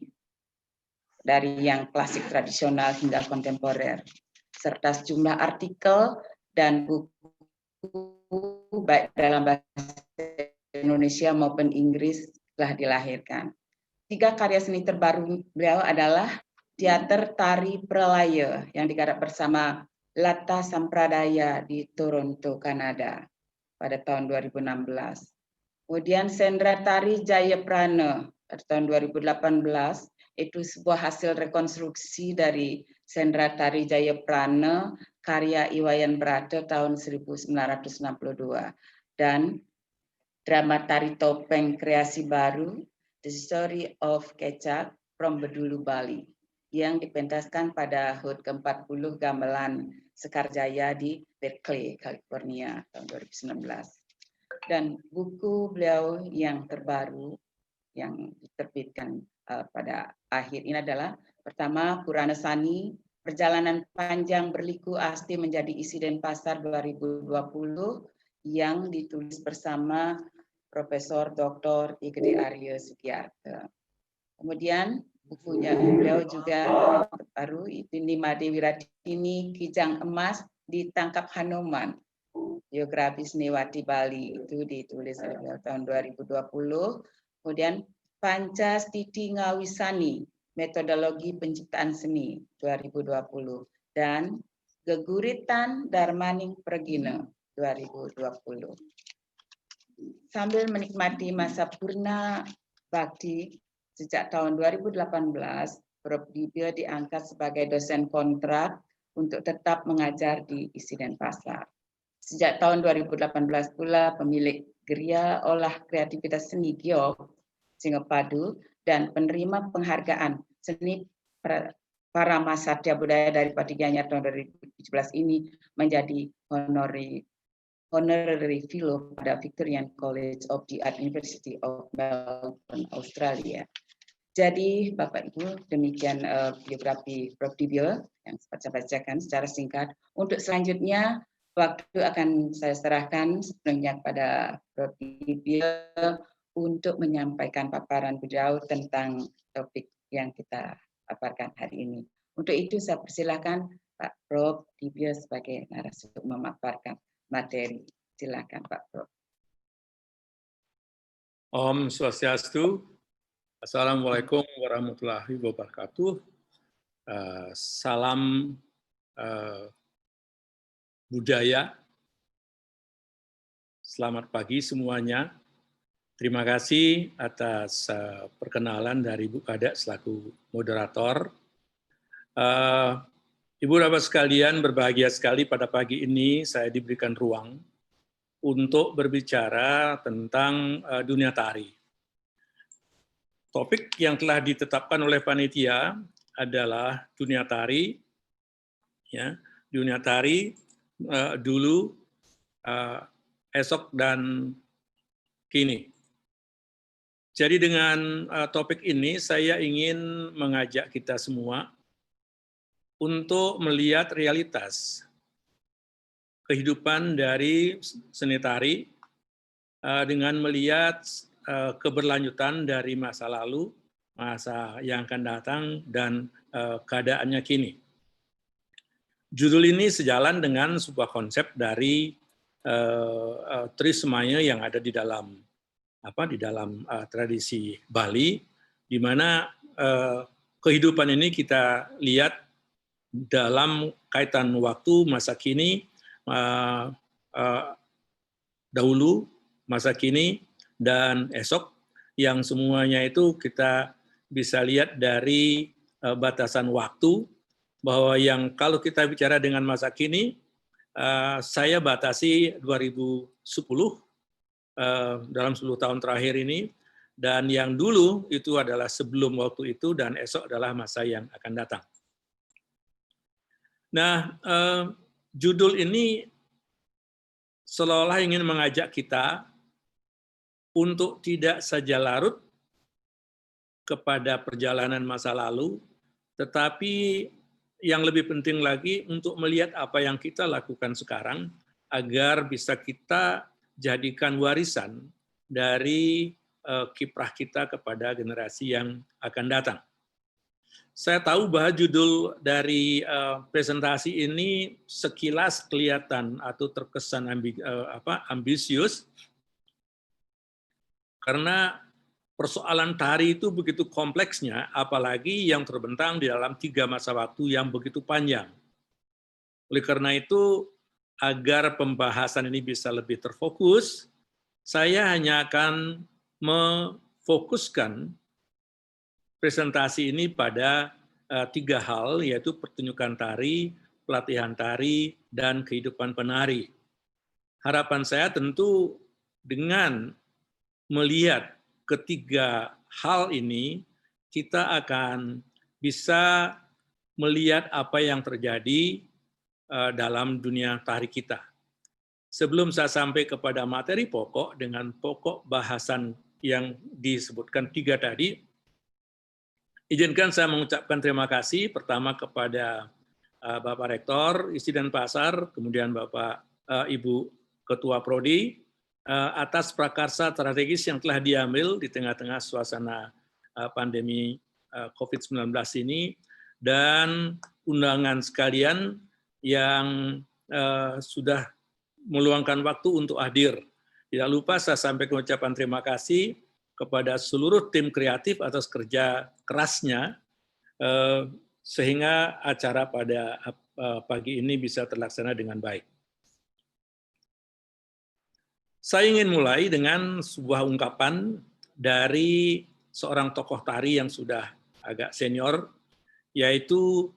dari yang klasik tradisional hingga kontemporer, serta sejumlah artikel dan buku baik dalam bahasa Indonesia maupun Inggris telah dilahirkan. 3 karya seni terbaru beliau adalah Teater Tari Pralaya yang digarap bersama Lata Sampradaya di Toronto, Kanada pada tahun 2016. Kemudian Sendra Tari Jayaprana pada tahun 2018, itu sebuah hasil rekonstruksi dari Sendra Tari Jayaprana karya Iwayan Brata tahun 1962, dan drama tari topeng kreasi baru The Story of Kecak from Bedulu, Bali, yang dipentaskan pada HUT ke-40 Gamelan Sekarjaya di Berkeley, California tahun 2019. Dan buku beliau yang terbaru yang diterbitkan pada akhir ini adalah pertama Purana Sani, Perjalanan Panjang Berliku Asti Menjadi Isi Denpasar 2020 yang ditulis bersama Profesor Dr. Igede Aryo Sugiarto. Kemudian bukunya beliau juga baru itu Nimade Wiratini Kijang Emas Ditangkap Hanuman, biografi Seniwati Bali, itu ditulis oleh tahun 2020. Kemudian Pancastiti Ngawisani, Metodologi Penciptaan Seni 2020, dan Geguritan Darmaning Pregina 2020. Sambil menikmati masa purna bakti sejak tahun 2018, Prof. Dibia diangkat sebagai dosen kontrak untuk tetap mengajar di ISI Denpasar. Sejak tahun 2018 pula pemilik Geria Olah Kreativitas Seni Giok Singapadu dan penerima penghargaan seni Paramasatya Budaya dari Pati Gianyar tahun 2017 ini menjadi honorary fellow pada Victorian College of the Art University of Melbourne, Australia. Jadi Bapak Ibu, demikian biografi Prof. Dibia yang sempat saya bacakan secara singkat. Untuk selanjutnya waktu akan saya serahkan sepenuhnya kepada Prof. Dibia untuk menyampaikan paparan beliau tentang topik yang kita paparkan hari ini. Untuk itu saya persilakan Pak Prof. Dibia sebagai narasumber memaparkan materi. Silakan Pak Prof. Om Swastiastu. Assalamualaikum warahmatullahi wabarakatuh. Salam budaya. Selamat pagi semuanya. Terima kasih atas perkenalan dari Bu Kadek selaku moderator. Ibu Bapak sekalian, berbahagia sekali pada pagi ini saya diberikan ruang untuk berbicara tentang dunia tari. Topik yang telah ditetapkan oleh panitia adalah dunia tari, ya, dunia tari dulu, esok dan kini. Jadi dengan topik ini saya ingin mengajak kita semua untuk melihat realitas kehidupan dari seni tari dengan melihat keberlanjutan dari masa lalu, masa yang akan datang, dan keadaannya kini. Judul ini sejalan dengan sebuah konsep dari Trismaya yang ada di dalam tradisi Bali, di mana kehidupan ini kita lihat dalam kaitan waktu, masa kini, dahulu, masa kini, dan esok, yang semuanya itu kita bisa lihat dari batasan waktu, bahwa yang kalau kita bicara dengan masa kini, saya batasi 2010, dalam 10 tahun terakhir ini, dan yang dulu itu adalah sebelum waktu itu, dan esok adalah masa yang akan datang. Nah, judul ini seolah-olah ingin mengajak kita untuk tidak saja larut kepada perjalanan masa lalu, tetapi yang lebih penting lagi untuk melihat apa yang kita lakukan sekarang, agar bisa kita jadikan warisan dari kiprah kita kepada generasi yang akan datang. Saya tahu bahwa judul dari presentasi ini sekilas kelihatan atau terkesan ambisius, karena persoalan tari itu begitu kompleksnya, apalagi yang terbentang di dalam 3 masa waktu yang begitu panjang. Oleh karena itu, agar pembahasan ini bisa lebih terfokus, saya hanya akan memfokuskan presentasi ini pada 3 hal, yaitu pertunjukan tari, pelatihan tari, dan kehidupan penari. Harapan saya tentu dengan melihat ketiga hal ini, kita akan bisa melihat apa yang terjadi dalam dunia tari kita. Sebelum saya sampai kepada materi pokok dengan pokok bahasan yang disebutkan 3 tadi, izinkan saya mengucapkan terima kasih pertama kepada Bapak Rektor, Isi dan Pasar, kemudian Bapak Ibu Ketua Prodi, atas prakarsa strategis yang telah diambil di tengah-tengah suasana pandemi COVID-19 ini, dan undangan sekalian yang sudah meluangkan waktu untuk hadir. Tidak lupa saya sampaikan ucapan terima kasih kepada seluruh tim kreatif atas kerja kerasnya, sehingga acara pada pagi ini bisa terlaksana dengan baik. Saya ingin mulai dengan sebuah ungkapan dari seorang tokoh tari yang sudah agak senior, yaitu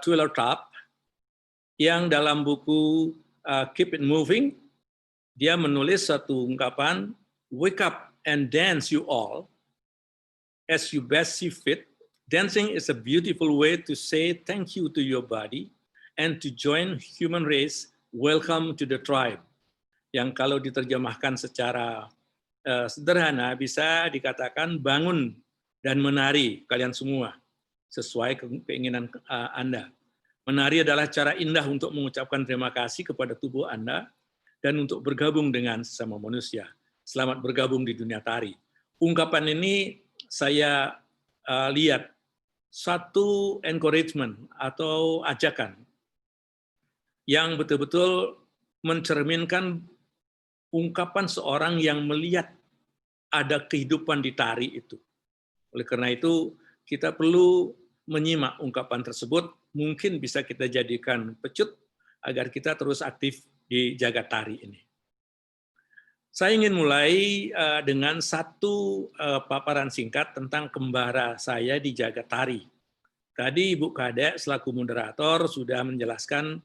Twiller Tapp, yang dalam buku Keep It Moving, dia menulis satu ungkapan, "Wake up and dance you all, as you best see fit. Dancing is a beautiful way to say thank you to your body and to join human race. Welcome to the tribe." Yang kalau diterjemahkan secara sederhana bisa dikatakan bangun dan menari kalian semua sesuai keinginan Anda. Menari adalah cara indah untuk mengucapkan terima kasih kepada tubuh Anda dan untuk bergabung dengan sesama manusia. Selamat bergabung di dunia tari. Ungkapan ini saya lihat satu encouragement atau ajakan yang betul-betul mencerminkan ungkapan seorang yang melihat ada kehidupan di tari itu. Oleh karena itu, kita perlu menyimak ungkapan tersebut, mungkin bisa kita jadikan pecut agar kita terus aktif di jagat tari ini. Saya ingin mulai dengan satu paparan singkat tentang kembara saya di jagat tari. Tadi Ibu Kadek selaku moderator sudah menjelaskan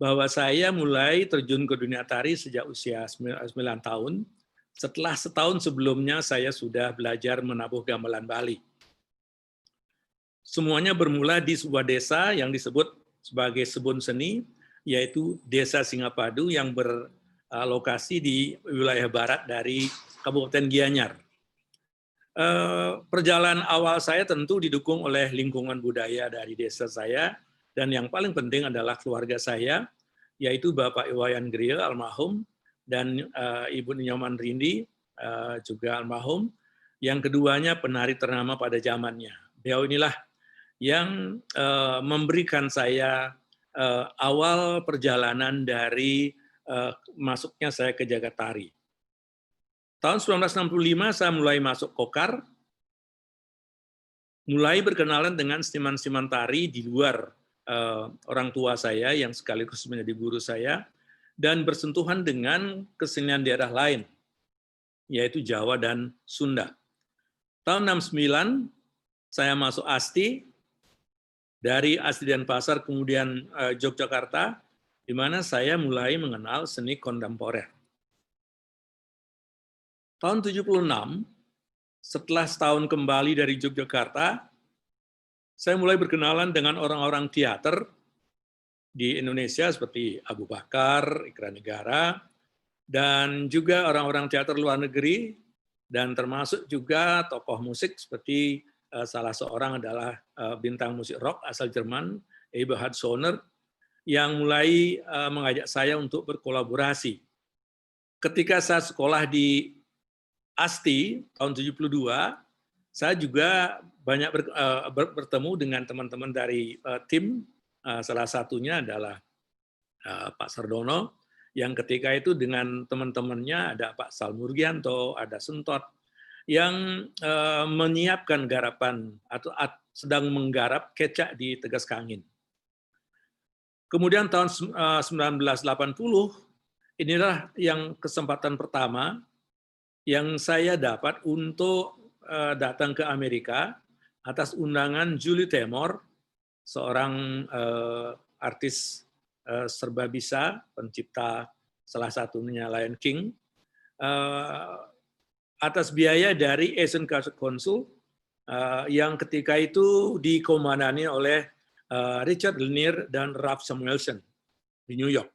bahwa saya mulai terjun ke dunia tari sejak usia 9 tahun. Setelah setahun sebelumnya saya sudah belajar menabuh gamelan Bali. Semuanya bermula di sebuah desa yang disebut sebagai Sebun Seni, yaitu Desa Singapadu yang berlokasi di wilayah barat dari Kabupaten Gianyar. Perjalanan awal saya tentu didukung oleh lingkungan budaya dari desa saya, dan yang paling penting adalah keluarga saya, yaitu Bapak Iwayan Griya almarhum, dan Ibu Nyoman Rindi juga almarhum. Yang keduanya penari ternama pada zamannya. Beliau inilah yang memberikan saya awal perjalanan dari masuknya saya ke jagat tari. Tahun 1965 saya mulai masuk Kokar, mulai berkenalan dengan seniman-seniman tari di luar orang tua saya yang sekaligus menjadi guru saya, dan bersentuhan dengan kesenian daerah lain, yaitu Jawa dan Sunda. Tahun 69 saya masuk ASTI, dari ASTI Denpasar kemudian Yogyakarta, di mana saya mulai mengenal seni kontemporer. Tahun 76, setelah setahun kembali dari Yogyakarta, saya mulai berkenalan dengan orang-orang teater di Indonesia seperti Abu Bakar, Ikra Negara, dan juga orang-orang teater luar negeri, dan termasuk juga tokoh musik seperti salah seorang adalah bintang musik rock asal Jerman, Eberhard Sohner, yang mulai mengajak saya untuk berkolaborasi. Ketika saya sekolah di ASTI tahun 72, saya juga banyak bertemu dengan teman-teman dari tim, salah satunya adalah Pak Sardono, yang ketika itu dengan teman-temannya ada Pak Salmurgianto, ada Sentot, yang menyiapkan garapan atau sedang menggarap kecak di Tegas Kangin. Kemudian tahun 1980, inilah yang kesempatan pertama yang saya dapat untuk datang ke Amerika atas undangan Julie Taymor, seorang artis serba bisa, pencipta salah satunya Lion King, atas biaya dari Asian Culture Council yang ketika itu dikomandani oleh Richard Lanier dan Ralph Samuelson di New York.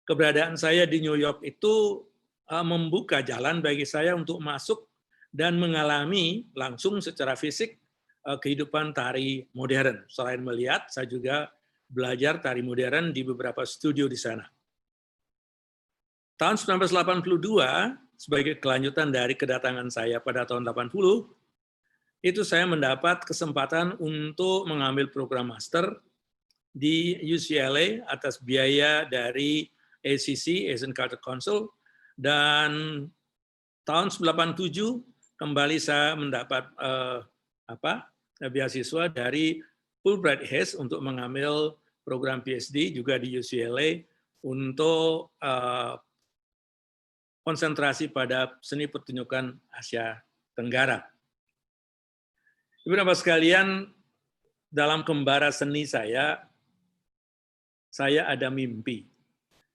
Keberadaan saya di New York itu membuka jalan bagi saya untuk masuk dan mengalami langsung secara fisik kehidupan tari modern. Selain melihat, saya juga belajar tari modern di beberapa studio di sana. Tahun 1982, sebagai kelanjutan dari kedatangan saya pada tahun 80, itu saya mendapat kesempatan untuk mengambil program master di UCLA atas biaya dari ACC, Asian Culture Council, dan tahun 1987 kembali saya mendapat beasiswa dari Fulbright Hays untuk mengambil program PhD juga di UCLA untuk konsentrasi pada seni pertunjukan Asia Tenggara. Ibu Bapak sekalian, dalam kembara seni saya ada mimpi.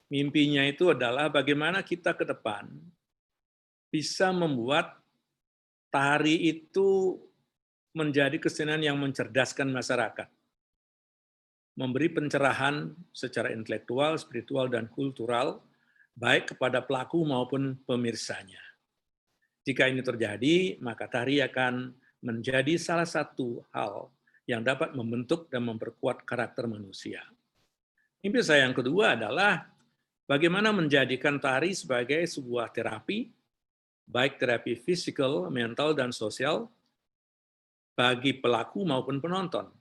Mimpinya itu adalah bagaimana kita ke depan bisa membuat tari itu menjadi kesenian yang mencerdaskan masyarakat, memberi pencerahan secara intelektual, spiritual, dan kultural, baik kepada pelaku maupun pemirsanya. Jika ini terjadi, maka tari akan menjadi salah satu hal yang dapat membentuk dan memperkuat karakter manusia. Mimpi saya yang kedua adalah bagaimana menjadikan tari sebagai sebuah terapi, baik terapi fisikal, mental, dan sosial, bagi pelaku maupun penonton.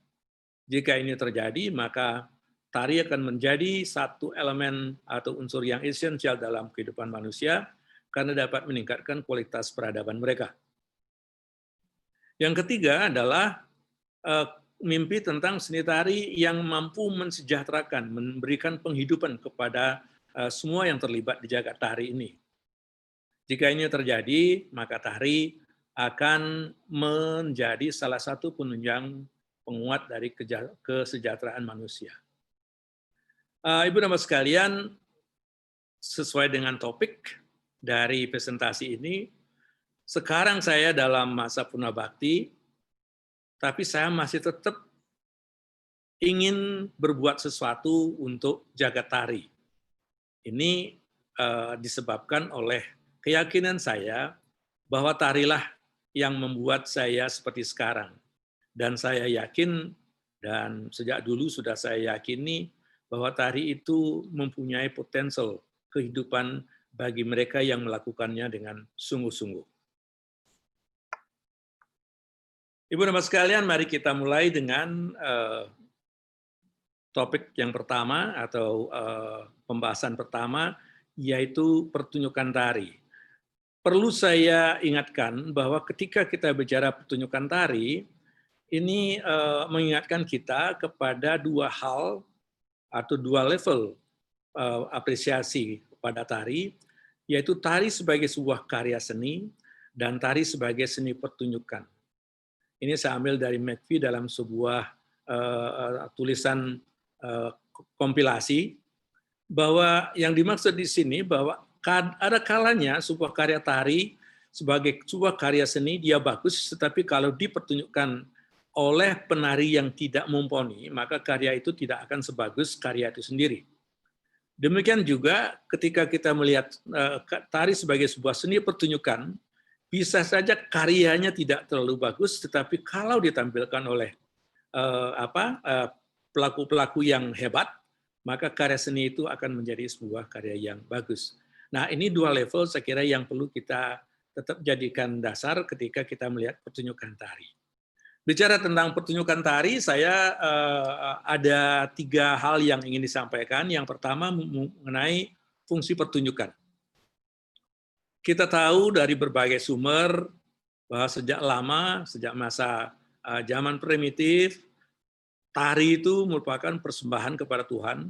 Jika ini terjadi, maka tari akan menjadi satu elemen atau unsur yang esensial dalam kehidupan manusia, karena dapat meningkatkan kualitas peradaban mereka. Yang ketiga adalah mimpi tentang seni tari yang mampu mensejahterakan, memberikan penghidupan kepada semua yang terlibat di jagat tari ini. Jika ini terjadi, maka tari akan menjadi salah satu penunjang penguat dari kesejahteraan manusia. Ibu dan Bapak sekalian, sesuai dengan topik dari presentasi ini, sekarang saya dalam masa Purnabakti, tapi saya masih tetap ingin berbuat sesuatu untuk jagat tari. Ini disebabkan oleh keyakinan saya bahwa tarilah yang membuat saya seperti sekarang. Dan saya yakin, dan sejak dulu sudah saya yakini, bahwa tari itu mempunyai potensial kehidupan bagi mereka yang melakukannya dengan sungguh-sungguh. Ibu dan Bapak sekalian, mari kita mulai dengan topik yang pertama atau pembahasan pertama, yaitu pertunjukan tari. Perlu saya ingatkan bahwa ketika kita bicara pertunjukan tari, ini mengingatkan kita kepada dua hal atau dua level apresiasi pada tari, yaitu tari sebagai sebuah karya seni dan tari sebagai seni pertunjukan. Ini saya ambil dari McVie dalam sebuah tulisan kompilasi, bahwa yang dimaksud di sini bahwa ada kalanya sebuah karya tari sebagai sebuah karya seni dia bagus, tetapi kalau dipertunjukkan oleh penari yang tidak mumpuni, maka karya itu tidak akan sebagus karya itu sendiri. Demikian juga ketika kita melihat tari sebagai sebuah seni pertunjukan, bisa saja karyanya tidak terlalu bagus, tetapi kalau ditampilkan oleh pelaku-pelaku yang hebat, maka karya seni itu akan menjadi sebuah karya yang bagus. Nah, ini dua level saya kira yang perlu kita tetap jadikan dasar ketika kita melihat pertunjukan tari. Bicara tentang pertunjukan tari, saya ada 3 hal yang ingin disampaikan. Yang pertama mengenai fungsi pertunjukan. Kita tahu dari berbagai sumber bahwa sejak lama, sejak masa zaman primitif, tari itu merupakan persembahan kepada Tuhan,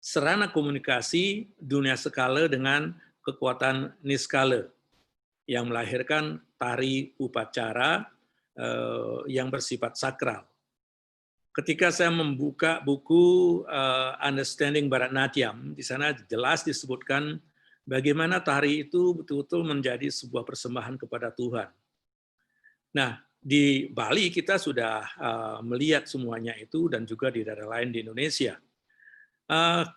sarana komunikasi dunia skala dengan kekuatan niskala yang melahirkan tari upacara yang bersifat sakral. Ketika saya membuka buku Understanding Bharatanatyam, di sana jelas disebutkan bagaimana tari itu betul-betul menjadi sebuah persembahan kepada Tuhan. Nah, di Bali kita sudah melihat semuanya itu dan juga di daerah lain di Indonesia.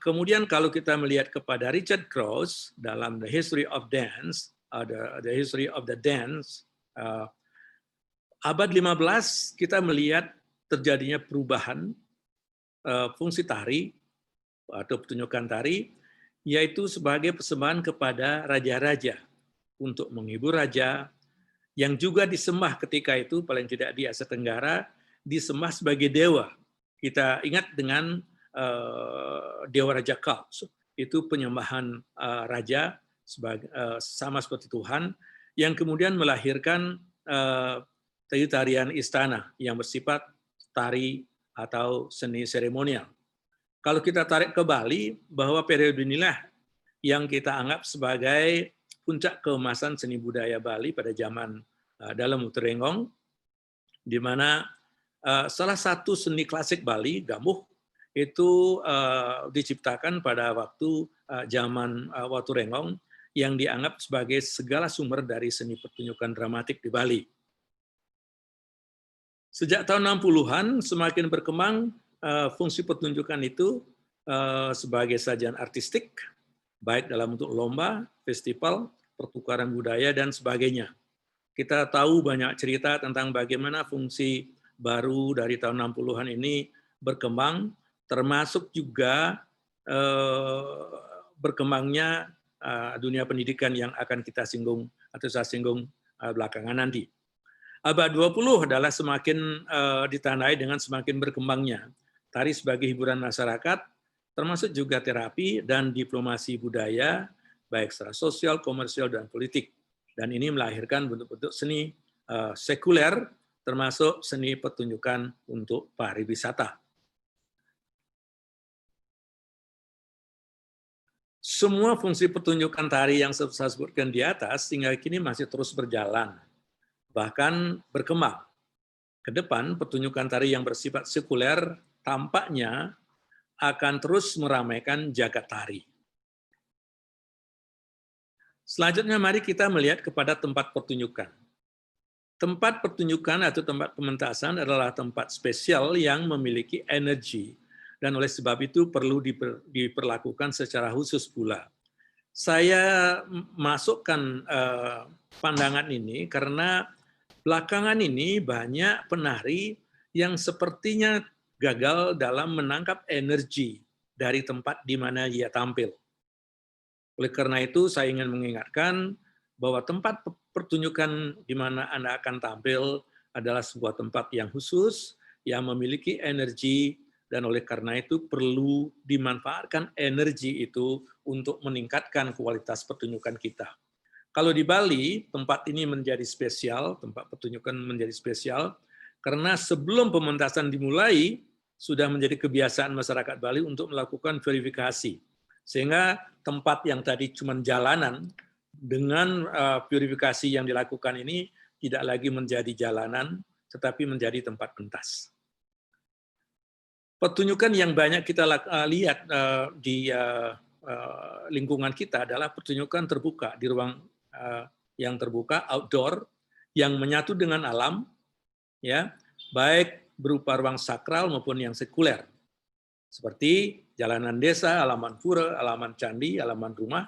Kemudian kalau kita melihat kepada Richard Krauss dalam The History of Dance, The History of the Dance, abad 15 kita melihat terjadinya perubahan fungsi tari atau pertunjukan tari, yaitu sebagai persembahan kepada raja-raja untuk menghibur raja, yang juga disembah ketika itu, paling tidak di Asia Tenggara, disembah sebagai dewa. Kita ingat dengan Dewa Raja Kals, itu penyembahan raja sama seperti Tuhan, yang kemudian melahirkan tari-tarian istana yang bersifat tari atau seni seremonial. Kalau kita tarik ke Bali, bahwa periode inilah yang kita anggap sebagai puncak keemasan seni budaya Bali pada zaman dalam Uturenggong, di mana salah satu seni klasik Bali, gamuh, itu diciptakan pada waktu zaman Waturenggong, yang dianggap sebagai segala sumber dari seni pertunjukan dramatik di Bali. Sejak tahun 60-an semakin berkembang fungsi pertunjukan itu sebagai sajian artistik, baik dalam bentuk lomba, festival, pertukaran budaya, dan sebagainya. Kita tahu banyak cerita tentang bagaimana fungsi baru dari tahun 60-an ini berkembang, termasuk juga berkembangnya dunia pendidikan yang akan kita singgung atau saya singgung belakangan nanti. Abad 20 adalah semakin ditandai dengan semakin berkembangnya tari sebagai hiburan masyarakat, termasuk juga terapi dan diplomasi budaya, baik secara sosial, komersial, dan politik. Dan ini melahirkan bentuk-bentuk seni sekuler, termasuk seni pertunjukan untuk pariwisata. Semua fungsi pertunjukan tari yang saya sebutkan di atas hingga kini masih terus berjalan, bahkan berkembang. Ke depan, pertunjukan tari yang bersifat sekuler tampaknya akan terus meramaikan jagat tari. Selanjutnya, mari kita melihat kepada tempat pertunjukan. Tempat pertunjukan atau tempat pementasan adalah tempat spesial yang memiliki energi, dan oleh sebab itu perlu diperlakukan secara khusus pula. Saya masukkan pandangan ini karena belakangan ini banyak penari yang sepertinya gagal dalam menangkap energi dari tempat di mana ia tampil. Oleh karena itu, saya ingin mengingatkan bahwa tempat pertunjukan di mana Anda akan tampil adalah sebuah tempat yang khusus, yang memiliki energi, dan oleh karena itu perlu dimanfaatkan energi itu untuk meningkatkan kualitas pertunjukan kita. Kalau di Bali, tempat ini menjadi spesial, tempat pertunjukan menjadi spesial, karena sebelum pementasan dimulai, sudah menjadi kebiasaan masyarakat Bali untuk melakukan verifikasi. Sehingga tempat yang tadi cuma jalanan, dengan purifikasi yang dilakukan ini tidak lagi menjadi jalanan, tetapi menjadi tempat pentas. Pertunjukan yang banyak kita lihat di lingkungan kita adalah pertunjukan terbuka, di ruang yang terbuka, outdoor, yang menyatu dengan alam, ya, baik berupa ruang sakral maupun yang sekuler, seperti jalanan desa, halaman pura, halaman candi, halaman rumah,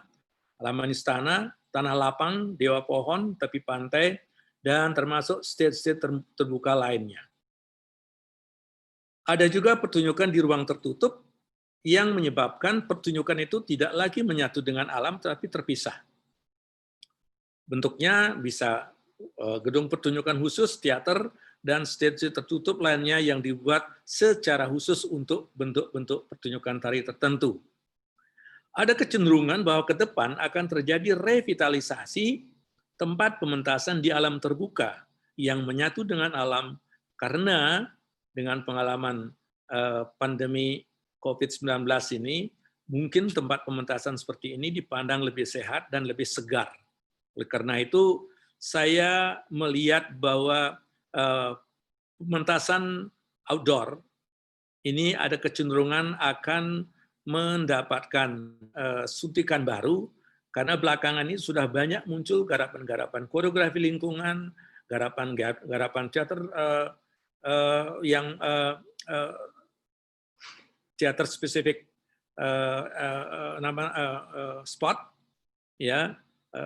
halaman istana, tanah lapang, dewa pohon, tepi pantai, dan termasuk stage-stage terbuka lainnya. Ada juga pertunjukan di ruang tertutup yang menyebabkan pertunjukan itu tidak lagi menyatu dengan alam, tetapi terpisah. Bentuknya bisa gedung pertunjukan khusus, teater, dan stage tertutup lainnya yang dibuat secara khusus untuk bentuk-bentuk pertunjukan tari tertentu. Ada kecenderungan bahwa ke depan akan terjadi revitalisasi tempat pementasan di alam terbuka yang menyatu dengan alam, karena dengan pengalaman pandemi COVID-19 ini, mungkin tempat pementasan seperti ini dipandang lebih sehat dan lebih segar. Oleh karena itu, saya melihat bahwa pementasan outdoor ini ada kecenderungan akan mendapatkan suntikan baru, karena belakangan ini sudah banyak muncul garapan-garapan koreografi lingkungan, garapan teater yang teater spesifik spot, ya,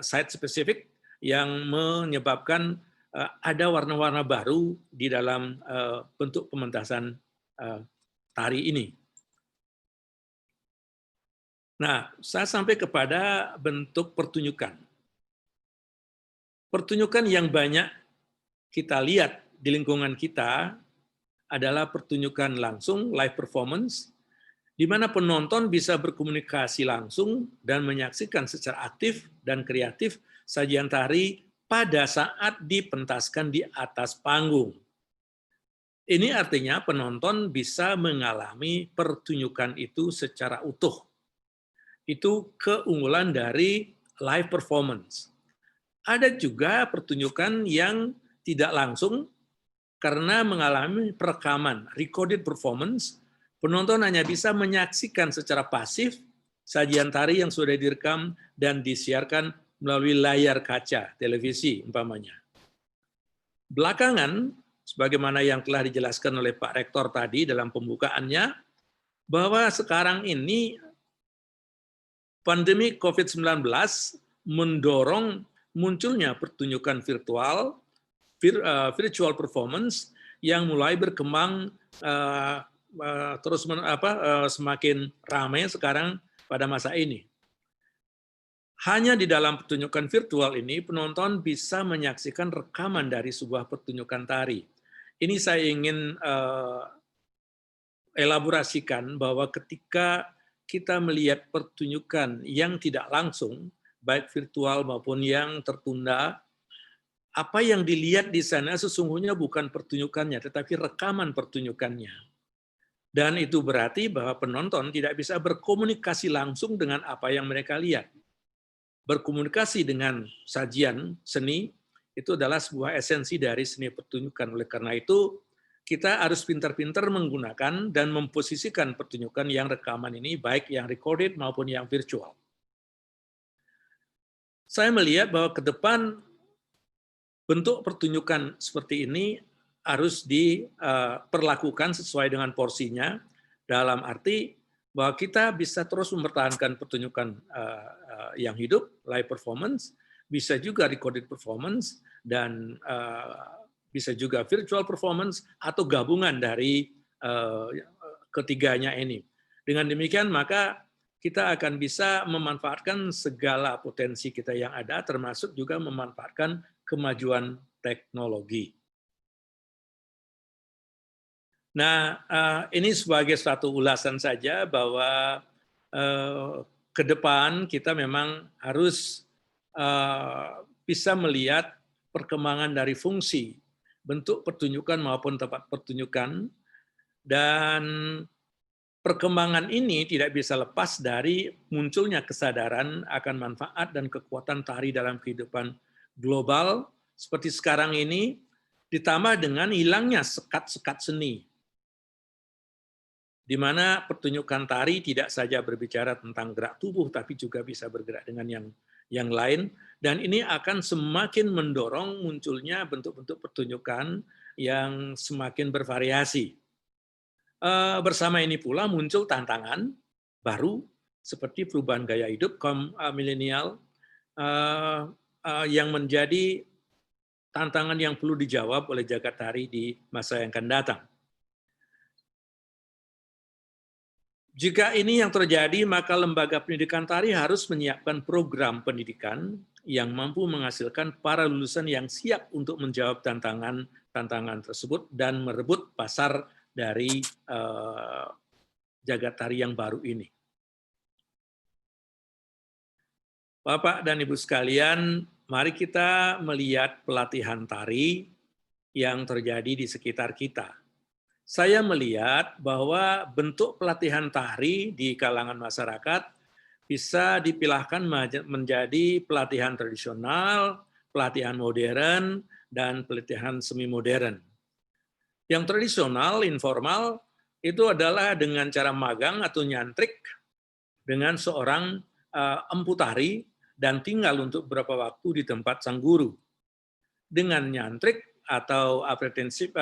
site spesifik, yang menyebabkan ada warna-warna baru di dalam bentuk pementasan tari ini. Nah, saya sampai kepada bentuk pertunjukan. Pertunjukan yang banyak kita lihat di lingkungan kita adalah pertunjukan langsung, live performance, di mana penonton bisa berkomunikasi langsung dan menyaksikan secara aktif dan kreatif sajian tari pada saat dipentaskan di atas panggung. Ini artinya penonton bisa mengalami pertunjukan itu secara utuh. Itu keunggulan dari live performance. Ada juga pertunjukan yang tidak langsung karena mengalami perekaman, recorded performance. Penonton hanya bisa menyaksikan secara pasif sajian tari yang sudah direkam dan disiarkan melalui layar kaca televisi umpamanya. Belakangan, sebagaimana yang telah dijelaskan oleh Pak Rektor tadi dalam pembukaannya, bahwa sekarang ini pandemi COVID-19 mendorong munculnya pertunjukan virtual, virtual performance yang mulai berkembang semakin ramai sekarang pada masa ini. Hanya di dalam pertunjukan virtual ini, penonton bisa menyaksikan rekaman dari sebuah pertunjukan tari. Ini saya ingin elaborasikan bahwa ketika kita melihat pertunjukan yang tidak langsung, baik virtual maupun yang tertunda, apa yang dilihat di sana sesungguhnya bukan pertunjukannya, tetapi rekaman pertunjukannya. Dan itu berarti bahwa penonton tidak bisa berkomunikasi langsung dengan apa yang mereka lihat. Berkomunikasi dengan sajian seni itu adalah sebuah esensi dari seni pertunjukan. Oleh karena itu, kita harus pintar-pintar menggunakan dan memposisikan pertunjukan yang rekaman ini, baik yang recorded maupun yang virtual. Saya melihat bahwa ke depan bentuk pertunjukan seperti ini harus diperlakukan sesuai dengan porsinya, dalam arti bahwa kita bisa terus mempertahankan pertunjukan yang hidup, live performance, bisa juga recorded performance, dan bisa juga virtual performance, atau gabungan dari ketiganya ini. Dengan demikian, maka kita akan bisa memanfaatkan segala potensi kita yang ada, termasuk juga memanfaatkan kemajuan teknologi. Nah, ini sebagai suatu ulasan saja bahwa ke depan kita memang harus bisa melihat perkembangan dari fungsi, bentuk pertunjukan maupun tempat pertunjukan, dan perkembangan ini tidak bisa lepas dari munculnya kesadaran akan manfaat dan kekuatan tari dalam kehidupan global seperti sekarang ini, ditambah dengan hilangnya sekat-sekat seni, di mana pertunjukan tari tidak saja berbicara tentang gerak tubuh, tapi juga bisa bergerak dengan yang lain, dan ini akan semakin mendorong munculnya bentuk-bentuk pertunjukan yang semakin bervariasi. Bersama ini pula muncul tantangan baru seperti perubahan gaya hidup kaum milenial yang menjadi tantangan yang perlu dijawab oleh jagat tari di masa yang akan datang. Jika ini yang terjadi, maka lembaga pendidikan tari harus menyiapkan program pendidikan yang mampu menghasilkan para lulusan yang siap untuk menjawab tantangan tersebut dan merebut pasar dari jagat tari yang baru ini. Bapak dan Ibu sekalian, mari kita melihat pelatihan tari yang terjadi di sekitar kita. Saya melihat bahwa bentuk pelatihan tari di kalangan masyarakat bisa dipilahkan menjadi pelatihan tradisional, pelatihan modern, dan pelatihan semi modern. Yang tradisional, informal, itu adalah dengan cara magang atau nyantrik dengan seorang empu tari dan tinggal untuk beberapa waktu di tempat sang guru. Dengan nyantrik atau apprenticeship,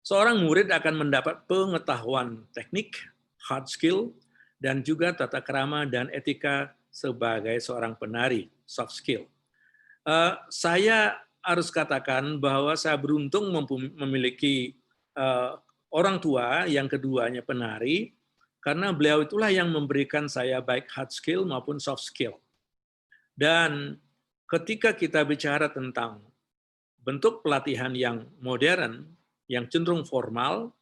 seorang murid akan mendapat pengetahuan teknik, hard skill, dan juga tata krama dan etika sebagai seorang penari, soft skill. Saya harus katakan bahwa saya beruntung memiliki orang tua yang keduanya penari, karena beliau itulah yang memberikan saya baik hard skill maupun soft skill. Dan ketika kita bicara tentang bentuk pelatihan yang modern, yang cenderung formal,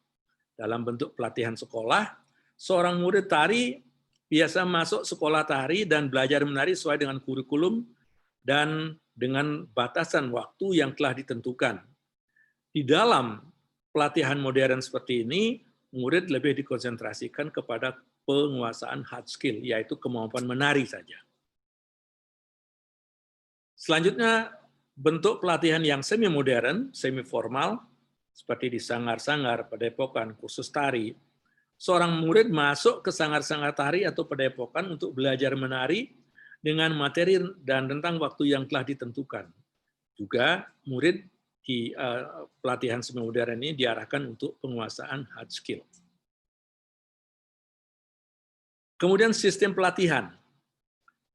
dalam bentuk pelatihan sekolah, seorang murid tari biasa masuk sekolah tari dan belajar menari sesuai dengan kurikulum dan dengan batasan waktu yang telah ditentukan. Di dalam pelatihan modern seperti ini, murid lebih dikonsentrasikan kepada penguasaan hard skill, yaitu kemampuan menari saja. Selanjutnya, bentuk pelatihan yang semi modern, semi formal, seperti di sanggar-sanggar, padepokan, kursus tari. Seorang murid masuk ke sanggar-sanggar tari atau padepokan untuk belajar menari dengan materi dan rentang waktu yang telah ditentukan. Juga murid di pelatihan semi modern ini diarahkan untuk penguasaan hard skill. Kemudian sistem pelatihan.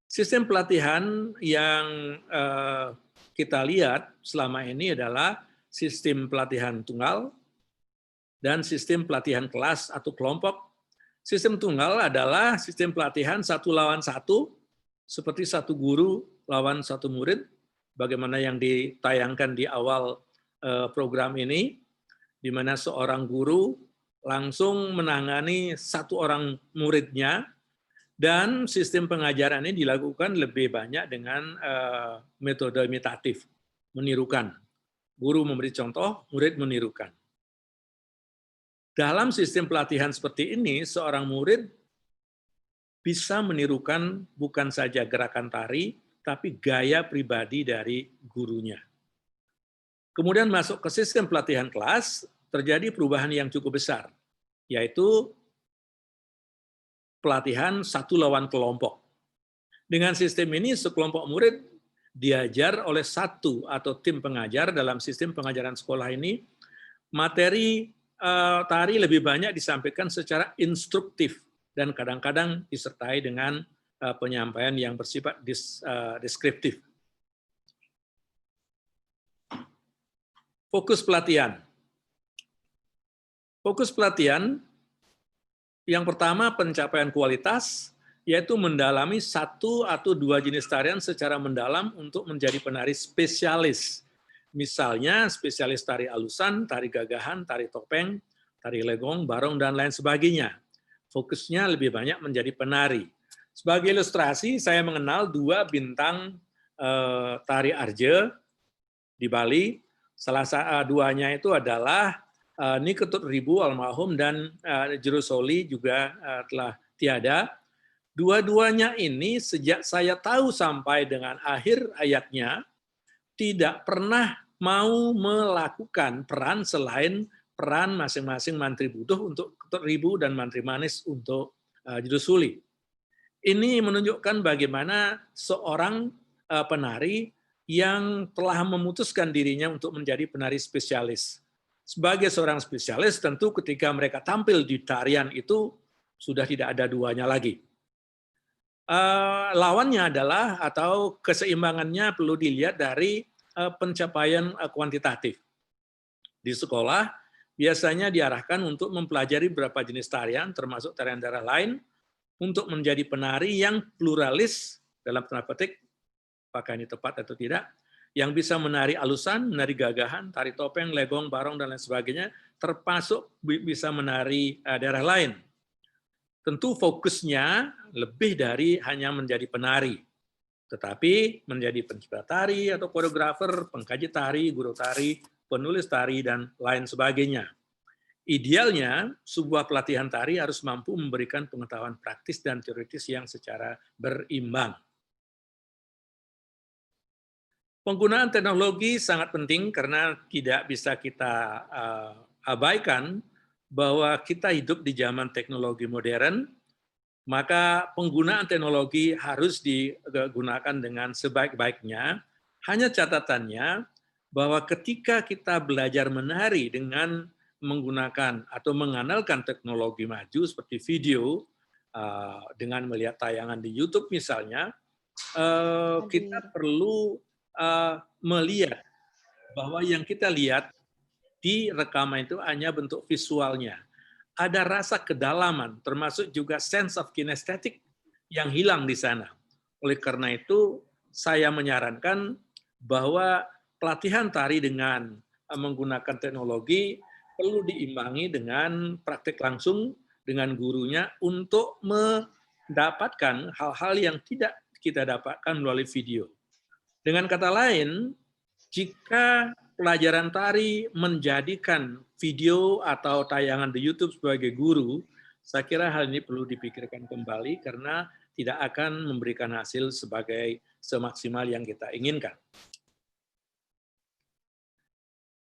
Sistem pelatihan yang kita lihat selama ini adalah sistem pelatihan tunggal dan sistem pelatihan kelas atau kelompok. Sistem tunggal adalah sistem pelatihan 1 lawan 1, seperti satu guru lawan satu murid, bagaimana yang ditayangkan di awal program ini, di mana seorang guru langsung menangani satu orang muridnya, dan sistem pengajaran ini dilakukan lebih banyak dengan metode imitatif, menirukan. Guru memberi contoh, murid menirukan. Dalam sistem pelatihan seperti ini, seorang murid bisa menirukan bukan saja gerakan tari, tapi gaya pribadi dari gurunya. Kemudian masuk ke sistem pelatihan kelas, terjadi perubahan yang cukup besar, yaitu pelatihan 1 lawan kelompok. Dengan sistem ini, sekelompok murid diajar oleh satu atau tim pengajar. Dalam sistem pengajaran sekolah ini, materi tari lebih banyak disampaikan secara instruktif, dan kadang-kadang disertai dengan penyampaian yang bersifat deskriptif. Fokus pelatihan. Fokus pelatihan yang pertama pencapaian kualitas, yaitu mendalami 1 atau 2 jenis tarian secara mendalam untuk menjadi penari spesialis. Misalnya spesialis tari alusan, tari gagahan, tari topeng, tari legong, barong, dan lain sebagainya. Fokusnya lebih banyak menjadi penari. Sebagai ilustrasi, saya mengenal 2 bintang tari Arje di Bali. Salah duanya itu adalah Ni Ketut Ribu almarhum dan Jerusoli juga telah tiada. Dua-duanya ini sejak saya tahu sampai dengan akhir hayatnya tidak pernah mau melakukan peran selain peran masing-masing Mantri Butuh untuk Ketut Ribu dan Mantri Manis untuk Jerusoli. Ini menunjukkan bagaimana seorang penari yang telah memutuskan dirinya untuk menjadi penari spesialis. Sebagai seorang spesialis, tentu ketika mereka tampil di tarian itu sudah tidak ada duanya lagi. Lawannya adalah, atau keseimbangannya perlu dilihat dari pencapaian kuantitatif. Di sekolah, biasanya diarahkan untuk mempelajari beberapa jenis tarian, termasuk tarian daerah lain, untuk menjadi penari yang pluralis, dalam tanda petik, apakah ini tepat atau tidak, yang bisa menari alusan, menari gagahan, tari topeng, legong, barong, dan lain sebagainya, termasuk bisa menari daerah lain. Tentu fokusnya lebih dari hanya menjadi penari, tetapi menjadi pencipta tari atau koreografer, pengkaji tari, guru tari, penulis tari, dan lain sebagainya. Idealnya, sebuah pelatihan tari harus mampu memberikan pengetahuan praktis dan teoritis yang secara berimbang. Penggunaan teknologi sangat penting karena tidak bisa kita abaikan bahwa kita hidup di zaman teknologi modern, maka penggunaan teknologi harus digunakan dengan sebaik-baiknya. Hanya catatannya bahwa ketika kita belajar menari dengan menggunakan atau mengandalkan teknologi maju seperti video, dengan melihat tayangan di YouTube misalnya, kita perlu melihat bahwa yang kita lihat di rekaman itu hanya bentuk visualnya. Ada rasa kedalaman, termasuk juga sense of kinesthetic yang hilang di sana. Oleh karena itu, saya menyarankan bahwa pelatihan tari dengan menggunakan teknologi perlu diimbangi dengan praktik langsung dengan gurunya untuk mendapatkan hal-hal yang tidak kita dapatkan melalui video. Dengan kata lain, jika pelajaran tari menjadikan video atau tayangan di YouTube sebagai guru, saya kira hal ini perlu dipikirkan kembali karena tidak akan memberikan hasil sebagai semaksimal yang kita inginkan.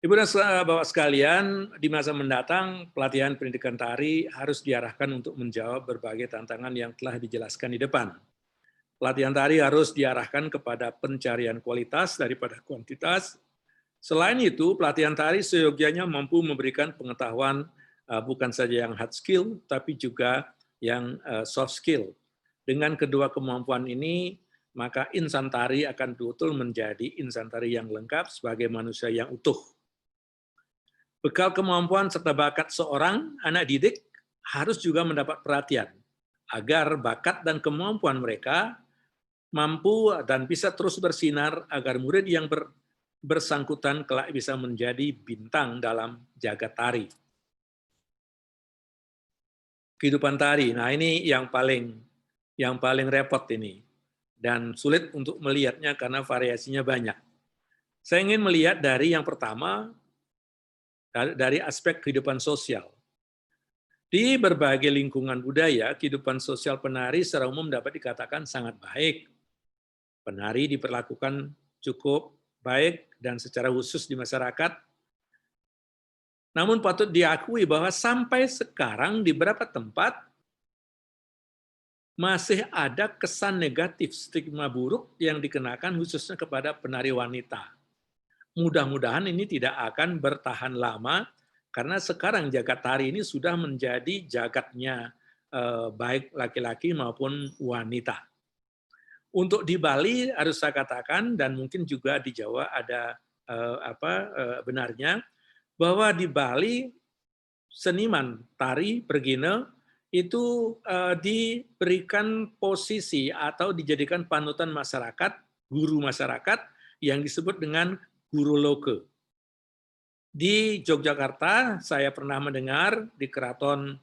Ibu dan Bapak sekalian, di masa mendatang pelatihan pendidikan tari harus diarahkan untuk menjawab berbagai tantangan yang telah dijelaskan di depan. Pelatihan tari harus diarahkan kepada pencarian kualitas daripada kuantitas. Selain itu, pelatihan tari seyogyanya mampu memberikan pengetahuan bukan saja yang hard skill, tapi juga yang soft skill. Dengan kedua kemampuan ini, maka insan tari akan betul menjadi insan tari yang lengkap sebagai manusia yang utuh. Bekal kemampuan serta bakat seorang anak didik harus juga mendapat perhatian, agar bakat dan kemampuan mereka mampu dan bisa terus bersinar agar murid yang bersangkutan kelak bisa menjadi bintang dalam jagat tari. Kehidupan tari, nah ini yang paling repot ini dan sulit untuk melihatnya karena variasinya banyak. Saya ingin melihat dari yang pertama dari aspek kehidupan sosial. Di berbagai lingkungan budaya, kehidupan sosial penari secara umum dapat dikatakan sangat baik. Penari diperlakukan cukup baik dan secara khusus di masyarakat. Namun patut diakui bahwa sampai sekarang di beberapa tempat masih ada kesan negatif, stigma buruk yang dikenakan khususnya kepada penari wanita. Mudah-mudahan ini tidak akan bertahan lama karena sekarang jagat tari ini sudah menjadi jagatnya baik laki-laki maupun wanita. Untuk di Bali harus saya katakan, dan mungkin juga di Jawa ada benarnya, bahwa di Bali seniman tari Pergine itu diberikan posisi atau dijadikan panutan masyarakat, guru masyarakat yang disebut dengan guru loke. Di Yogyakarta saya pernah mendengar, di Keraton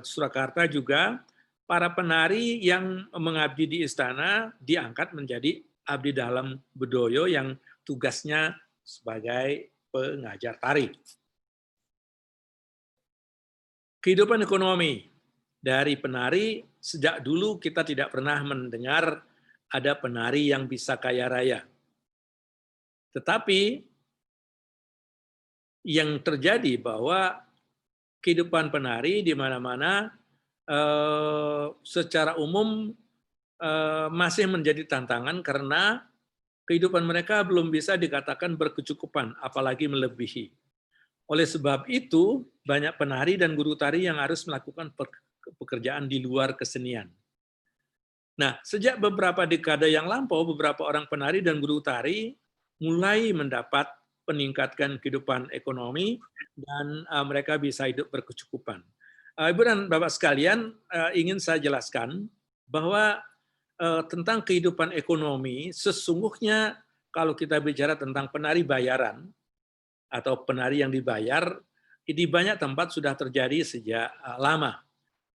Surakarta juga, para penari yang mengabdi di istana diangkat menjadi abdi dalam bedoyo yang tugasnya sebagai pengajar tari. Kehidupan ekonomi dari penari, sejak dulu kita tidak pernah mendengar ada penari yang bisa kaya raya. Tetapi yang terjadi bahwa kehidupan penari di mana-mana secara umum masih menjadi tantangan karena kehidupan mereka belum bisa dikatakan berkecukupan, apalagi melebihi. Oleh sebab itu, banyak penari dan guru tari yang harus melakukan pekerjaan di luar kesenian. Nah, sejak beberapa dekade yang lampau, beberapa orang penari dan guru tari mulai mendapat peningkatkan kehidupan ekonomi dan mereka bisa hidup berkecukupan. Ibu dan Bapak sekalian, ingin saya jelaskan bahwa tentang kehidupan ekonomi, sesungguhnya kalau kita bicara tentang penari bayaran atau penari yang dibayar, di banyak tempat sudah terjadi sejak lama.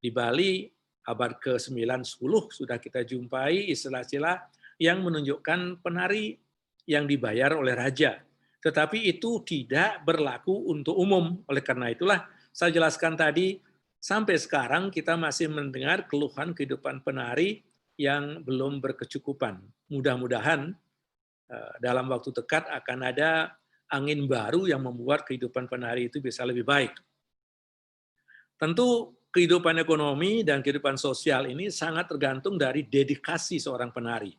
Di Bali, abad ke-9-10 sudah kita jumpai istilah-istilah yang menunjukkan penari yang dibayar oleh raja. Tetapi itu tidak berlaku untuk umum. Oleh karena itulah saya jelaskan tadi, sampai sekarang kita masih mendengar keluhan kehidupan penari yang belum berkecukupan. Mudah-mudahan dalam waktu dekat akan ada angin baru yang membuat kehidupan penari itu bisa lebih baik. Tentu kehidupan ekonomi dan kehidupan sosial ini sangat tergantung dari dedikasi seorang penari.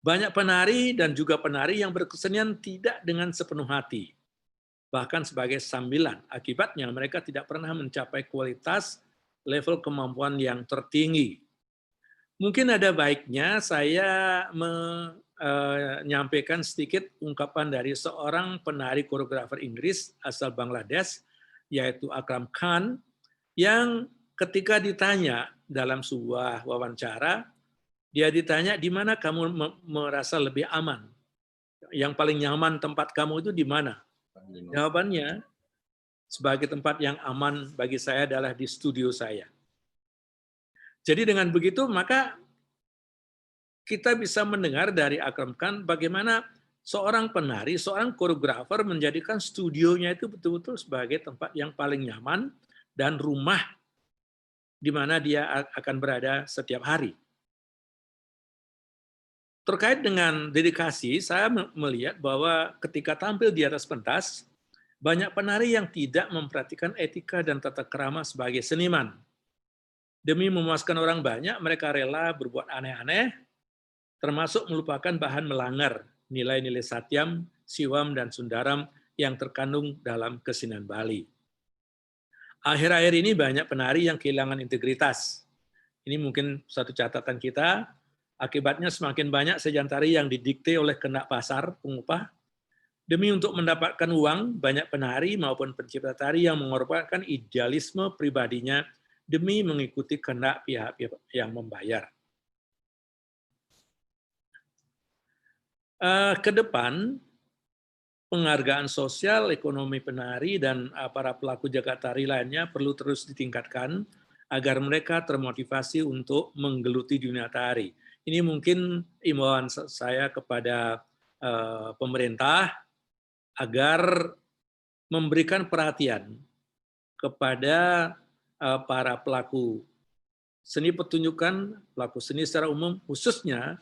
Banyak penari dan juga penari yang berkesenian tidak dengan sepenuh hati, bahkan sebagai sambilan. Akibatnya mereka tidak pernah mencapai kualitas level kemampuan yang tertinggi. Mungkin ada baiknya saya menyampaikan sedikit ungkapan dari seorang penari koreografer Inggris asal Bangladesh, yaitu Akram Khan, yang ketika ditanya dalam sebuah wawancara, dia ditanya, di mana kamu merasa lebih aman? Yang paling nyaman tempat kamu itu di mana? Jawabannya, sebagai tempat yang aman bagi saya adalah di studio saya. Jadi dengan begitu, maka kita bisa mendengar dari Akram Khan bagaimana seorang penari, seorang koreografer menjadikan studionya itu betul-betul sebagai tempat yang paling nyaman dan rumah di mana dia akan berada setiap hari. Terkait dengan dedikasi, saya melihat bahwa ketika tampil di atas pentas, banyak penari yang tidak memperhatikan etika dan tata krama sebagai seniman. Demi memuaskan orang banyak, mereka rela berbuat aneh-aneh, termasuk melupakan bahan melanggar nilai-nilai Satyam, Siwam, dan Sundaram yang terkandung dalam kesenian Bali. Akhir-akhir ini banyak penari yang kehilangan integritas. Ini mungkin satu catatan kita. Akibatnya semakin banyak sajian tari yang didikte oleh kehendak pasar pengupah. Demi untuk mendapatkan uang, banyak penari maupun pencipta tari yang mengorbankan idealisme pribadinya demi mengikuti kehendak pihak-pihak yang membayar. Ke depan, penghargaan sosial, ekonomi penari, dan para pelaku jagat tari lainnya perlu terus ditingkatkan agar mereka termotivasi untuk menggeluti dunia tari. Ini mungkin imbauan saya kepada pemerintah agar memberikan perhatian kepada para pelaku seni pertunjukan, pelaku seni secara umum, khususnya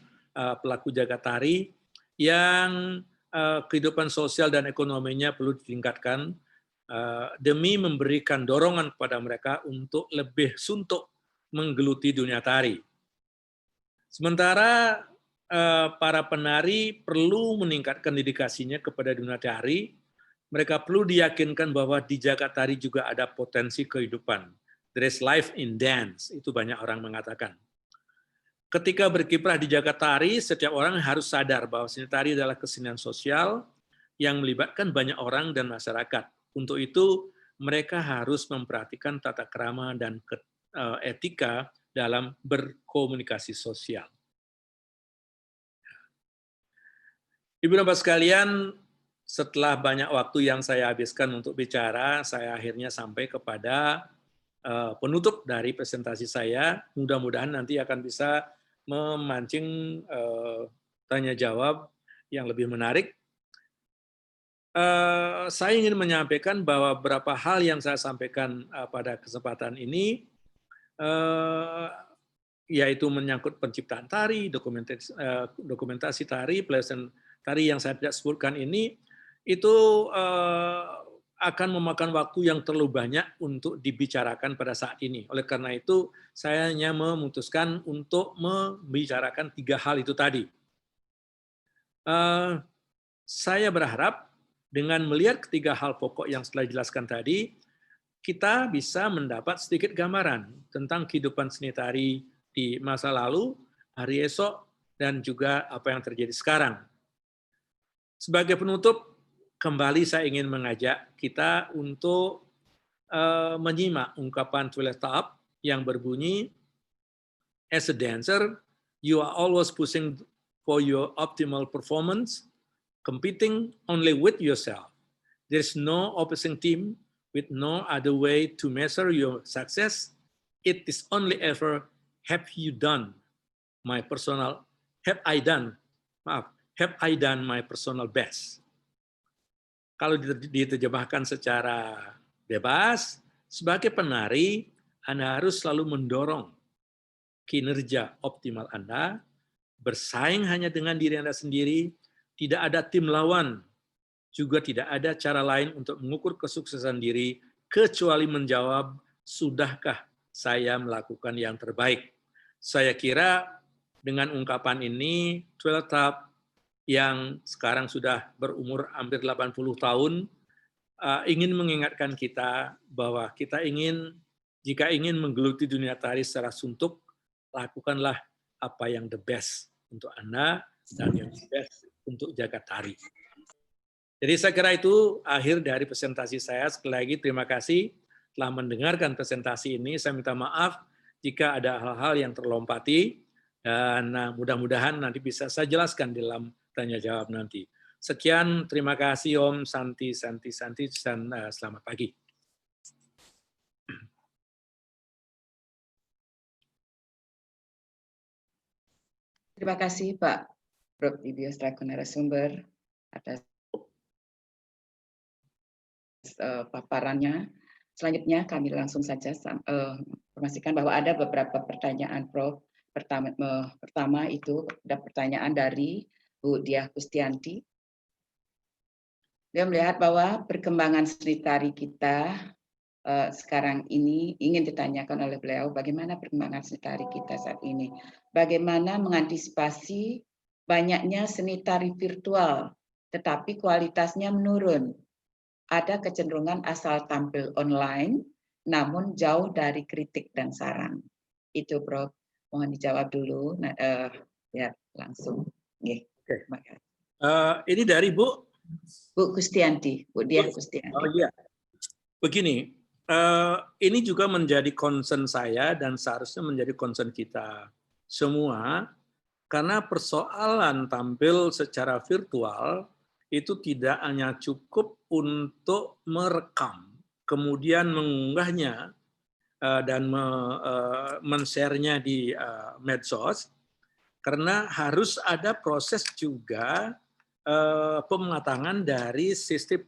pelaku jagat tari yang kehidupan sosial dan ekonominya perlu ditingkatkan demi memberikan dorongan kepada mereka untuk lebih suntuk menggeluti dunia tari. Sementara para penari perlu meningkatkan dedikasinya kepada dunia tari, mereka perlu diyakinkan bahwa di jagat tari juga ada potensi kehidupan. There is life in dance, itu banyak orang mengatakan. ketika berkiprah di jagat tari, setiap orang harus sadar bahwa seni tari adalah kesenian sosial yang melibatkan banyak orang dan masyarakat. Untuk itu, mereka harus memperhatikan tata krama dan etika dalam berkomunikasi sosial. Ibu dan Bapak sekalian, setelah banyak waktu yang saya habiskan untuk bicara, saya akhirnya sampai kepada penutup dari presentasi saya. Mudah-mudahan nanti akan bisa memancing tanya jawab yang lebih menarik. Saya ingin menyampaikan bahwa beberapa hal yang saya sampaikan pada kesempatan ini, yaitu menyangkut penciptaan tari, dokumentasi tari, pelestarian tari yang saya tidak sebutkan ini, itu akan memakan waktu yang terlalu banyak untuk dibicarakan pada saat ini. Oleh karena itu, saya hanya memutuskan untuk membicarakan 3 hal itu tadi. Saya berharap dengan melihat 3 hal pokok yang setelah dijelaskan tadi, kita bisa mendapat sedikit gambaran tentang kehidupan seni tari di masa lalu, hari esok, dan juga apa yang terjadi sekarang. Sebagai penutup, kembali saya ingin mengajak kita untuk menyimak ungkapan Twila Top yang berbunyi, as a dancer, you are always pushing for your optimal performance, competing only with yourself. There is no opposing team with no other way to measure your success. It is only ever, have I done my personal best. Kalau diterjemahkan secara bebas, sebagai penari, Anda harus selalu mendorong kinerja optimal Anda, bersaing hanya dengan diri Anda sendiri, tidak ada tim lawan, juga tidak ada cara lain untuk mengukur kesuksesan diri, kecuali menjawab, sudahkah saya melakukan yang terbaik? Saya kira dengan ungkapan ini, Twila Top yang sekarang sudah berumur hampir 80 tahun, ingin mengingatkan kita bahwa jika ingin menggeluti dunia tari secara suntuk, lakukanlah apa yang the best untuk Anda dan yang the best untuk jagat tari. Jadi saya kira itu akhir dari presentasi saya. Sekali lagi terima kasih telah mendengarkan presentasi ini. Saya minta maaf jika ada hal-hal yang terlompati, dan mudah-mudahan nanti bisa saya jelaskan di dalam tanya jawab nanti. Sekian, terima kasih Om Santi, dan selamat pagi. Terima kasih Pak Prof. Dibio selaku narasumber atas paparannya. Selanjutnya kami langsung saja informasikan bahwa ada beberapa pertanyaan Prof. Pertama itu ada pertanyaan dari Bu Diah Kustianti. Dia melihat bahwa perkembangan seni tari kita sekarang ini ingin ditanyakan oleh beliau bagaimana perkembangan seni tari kita saat ini. Bagaimana mengantisipasi banyaknya seni tari virtual tetapi kualitasnya menurun. Ada kecenderungan asal tampil online namun jauh dari kritik dan saran. Itu Prof. Mohon dijawab dulu. Ya langsung. Okay. Ini dari Bu Kustianti, Bu Diah Kustianti. Oh iya. Begini, ini juga menjadi concern saya dan seharusnya menjadi concern kita semua, karena persoalan tampil secara virtual itu tidak hanya cukup untuk merekam, kemudian mengunggahnya dan men-share-nya di medsos, karena harus ada proses juga pematangan dari sistem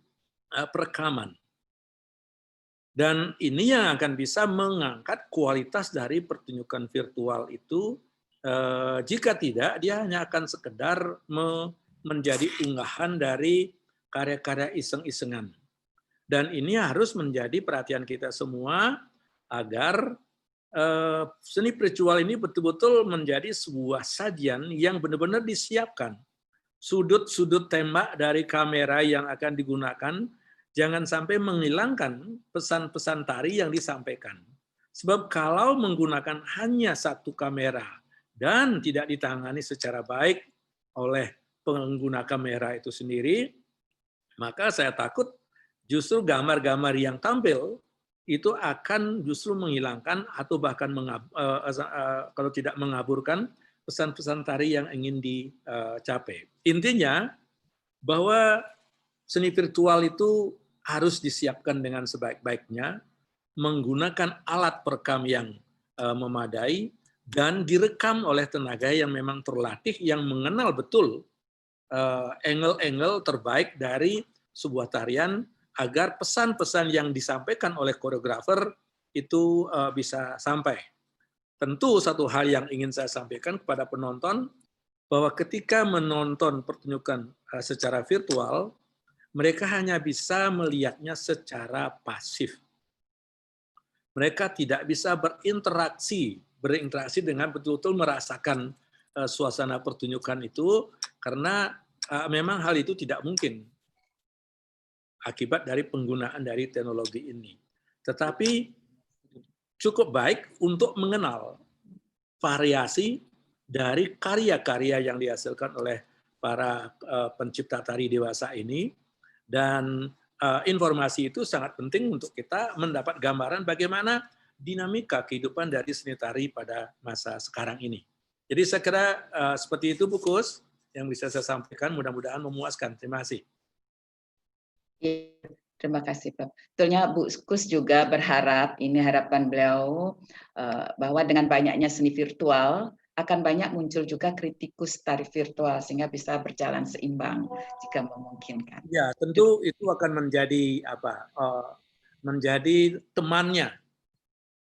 perekaman. Dan ini yang akan bisa mengangkat kualitas dari pertunjukan virtual itu. Jika tidak, dia hanya akan sekedar menjadi unggahan dari karya-karya iseng-isengan. Dan ini harus menjadi perhatian kita semua agar seni virtual ini betul-betul menjadi sebuah sajian yang benar-benar disiapkan. Sudut-sudut tembak dari kamera yang akan digunakan jangan sampai menghilangkan pesan-pesan tari yang disampaikan. Sebab kalau menggunakan hanya satu kamera dan tidak ditangani secara baik oleh pengguna kamera itu sendiri, maka saya takut justru gambar-gambar yang tampil itu akan justru menghilangkan atau bahkan kalau tidak mengaburkan pesan-pesan tari yang ingin dicapai. Intinya bahwa seni virtual itu harus disiapkan dengan sebaik-baiknya, menggunakan alat perekam yang memadai, dan direkam oleh tenaga yang memang terlatih, yang mengenal betul angle-angle terbaik dari sebuah tarian, agar pesan-pesan yang disampaikan oleh koreografer itu bisa sampai. Tentu satu hal yang ingin saya sampaikan kepada penonton, bahwa ketika menonton pertunjukan secara virtual, mereka hanya bisa melihatnya secara pasif. Mereka tidak bisa berinteraksi dengan betul-betul merasakan suasana pertunjukan itu, karena memang hal itu tidak mungkin akibat dari penggunaan dari teknologi ini. Tetapi cukup baik untuk mengenal variasi dari karya-karya yang dihasilkan oleh para pencipta tari dewasa ini, dan informasi itu sangat penting untuk kita mendapat gambaran bagaimana dinamika kehidupan dari seni tari pada masa sekarang ini. Jadi saya kira seperti itu Bu Kus yang bisa saya sampaikan, mudah-mudahan memuaskan. Terima kasih. Terima kasih, Prof. Betulnya Bu Kus juga berharap, ini harapan beliau, bahwa dengan banyaknya seni virtual, akan banyak muncul juga kritikus tari virtual, sehingga bisa berjalan seimbang jika memungkinkan. Ya, tentu itu akan menjadi menjadi temannya.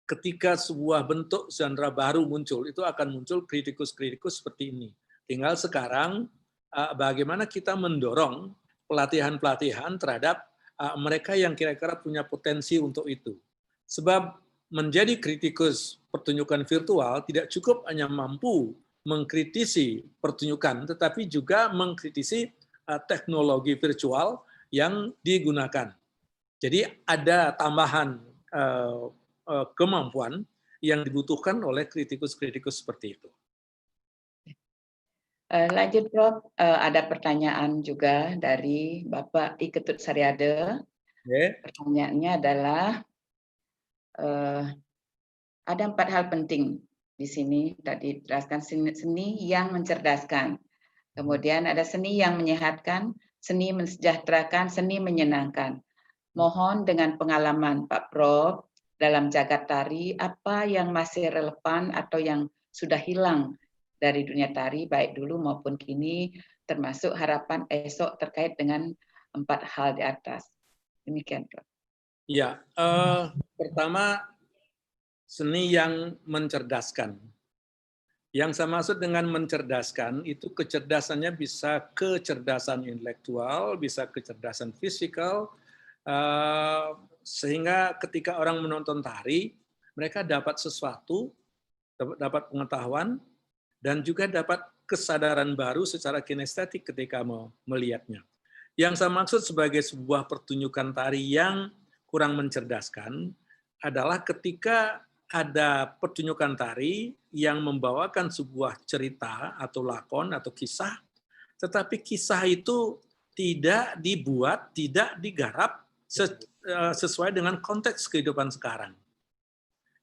Ketika sebuah bentuk genre baru muncul, itu akan muncul kritikus-kritikus seperti ini. Tinggal sekarang bagaimana kita mendorong pelatihan-pelatihan terhadap mereka yang kira-kira punya potensi untuk itu. Sebab menjadi kritikus pertunjukan virtual tidak cukup hanya mampu mengkritisi pertunjukan, tetapi juga mengkritisi teknologi virtual yang digunakan. Jadi ada tambahan kemampuan yang dibutuhkan oleh kritikus-kritikus seperti itu. Lanjut Prof, ada pertanyaan juga dari Bapak Iketut Saryade. Pertanyaannya adalah, ada 4 hal penting di sini, tadi jelaskan seni yang mencerdaskan, kemudian ada seni yang menyehatkan, seni mensejahterakan, seni menyenangkan. Mohon dengan pengalaman Pak Prof dalam jagat tari, apa yang masih relevan atau yang sudah hilang dari dunia tari, baik dulu maupun kini, termasuk harapan esok terkait dengan 4 hal di atas. Demikian, Prof. Ya, pertama, seni yang mencerdaskan. Yang saya maksud dengan mencerdaskan, itu kecerdasannya bisa kecerdasan intelektual, bisa kecerdasan fisikal, sehingga ketika orang menonton tari, mereka dapat sesuatu, dapat pengetahuan, dan juga dapat kesadaran baru secara kinestetik ketika mau melihatnya. Yang saya maksud sebagai sebuah pertunjukan tari yang kurang mencerdaskan adalah ketika ada pertunjukan tari yang membawakan sebuah cerita atau lakon atau kisah, tetapi kisah itu tidak dibuat, tidak digarap sesuai dengan konteks kehidupan sekarang.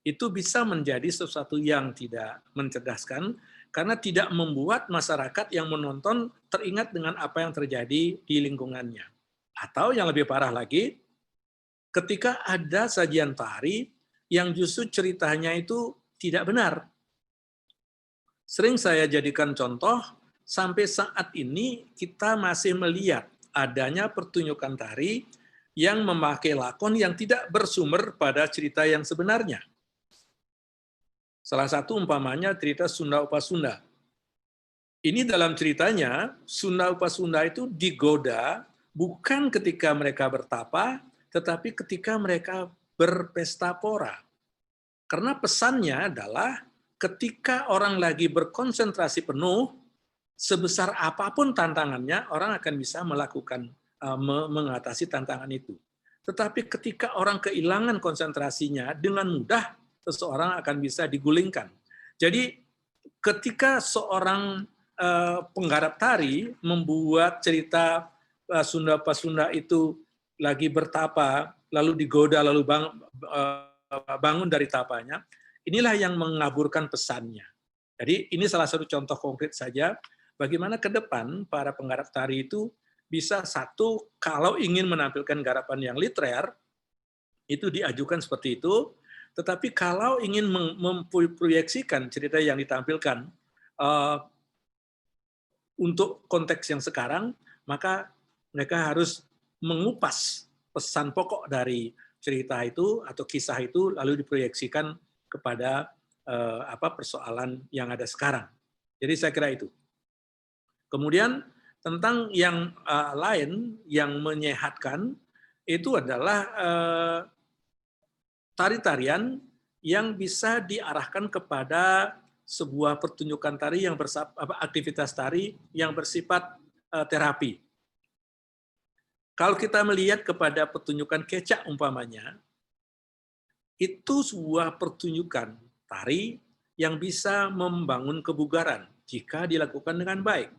Itu bisa menjadi sesuatu yang tidak mencerdaskan, karena tidak membuat masyarakat yang menonton teringat dengan apa yang terjadi di lingkungannya. Atau yang lebih parah lagi, ketika ada sajian tari yang justru ceritanya itu tidak benar. Sering saya jadikan contoh, sampai saat ini kita masih melihat adanya pertunjukan tari yang memakai lakon yang tidak bersumber pada cerita yang sebenarnya. Salah satu umpamanya cerita Sunda Upasunda. Ini dalam ceritanya, Sunda Upasunda itu digoda bukan ketika mereka bertapa, tetapi ketika mereka berpesta pora. Karena pesannya adalah ketika orang lagi berkonsentrasi penuh, sebesar apapun tantangannya, orang akan bisa melakukan, mengatasi tantangan itu. Tetapi ketika orang kehilangan konsentrasinya, dengan mudah seseorang akan bisa digulingkan. Jadi ketika seorang penggarap tari membuat cerita Sunda Pasunda itu lagi bertapa, lalu digoda, lalu bangun dari tapanya, inilah yang mengaburkan pesannya. Jadi ini salah satu contoh konkret saja bagaimana ke depan para penggarap tari itu bisa satu, kalau ingin menampilkan garapan yang literer, itu diajukan seperti itu, tetapi kalau ingin memproyeksikan cerita yang ditampilkan untuk konteks yang sekarang, maka mereka harus mengupas pesan pokok dari cerita itu atau kisah itu, lalu diproyeksikan kepada persoalan yang ada sekarang. Jadi saya kira itu. Kemudian tentang yang lain yang menyehatkan itu adalah tari-tarian yang bisa diarahkan kepada sebuah pertunjukan tari yang aktivitas tari yang bersifat terapi. Kalau kita melihat kepada pertunjukan kecak umpamanya, itu sebuah pertunjukan tari yang bisa membangun kebugaran jika dilakukan dengan baik.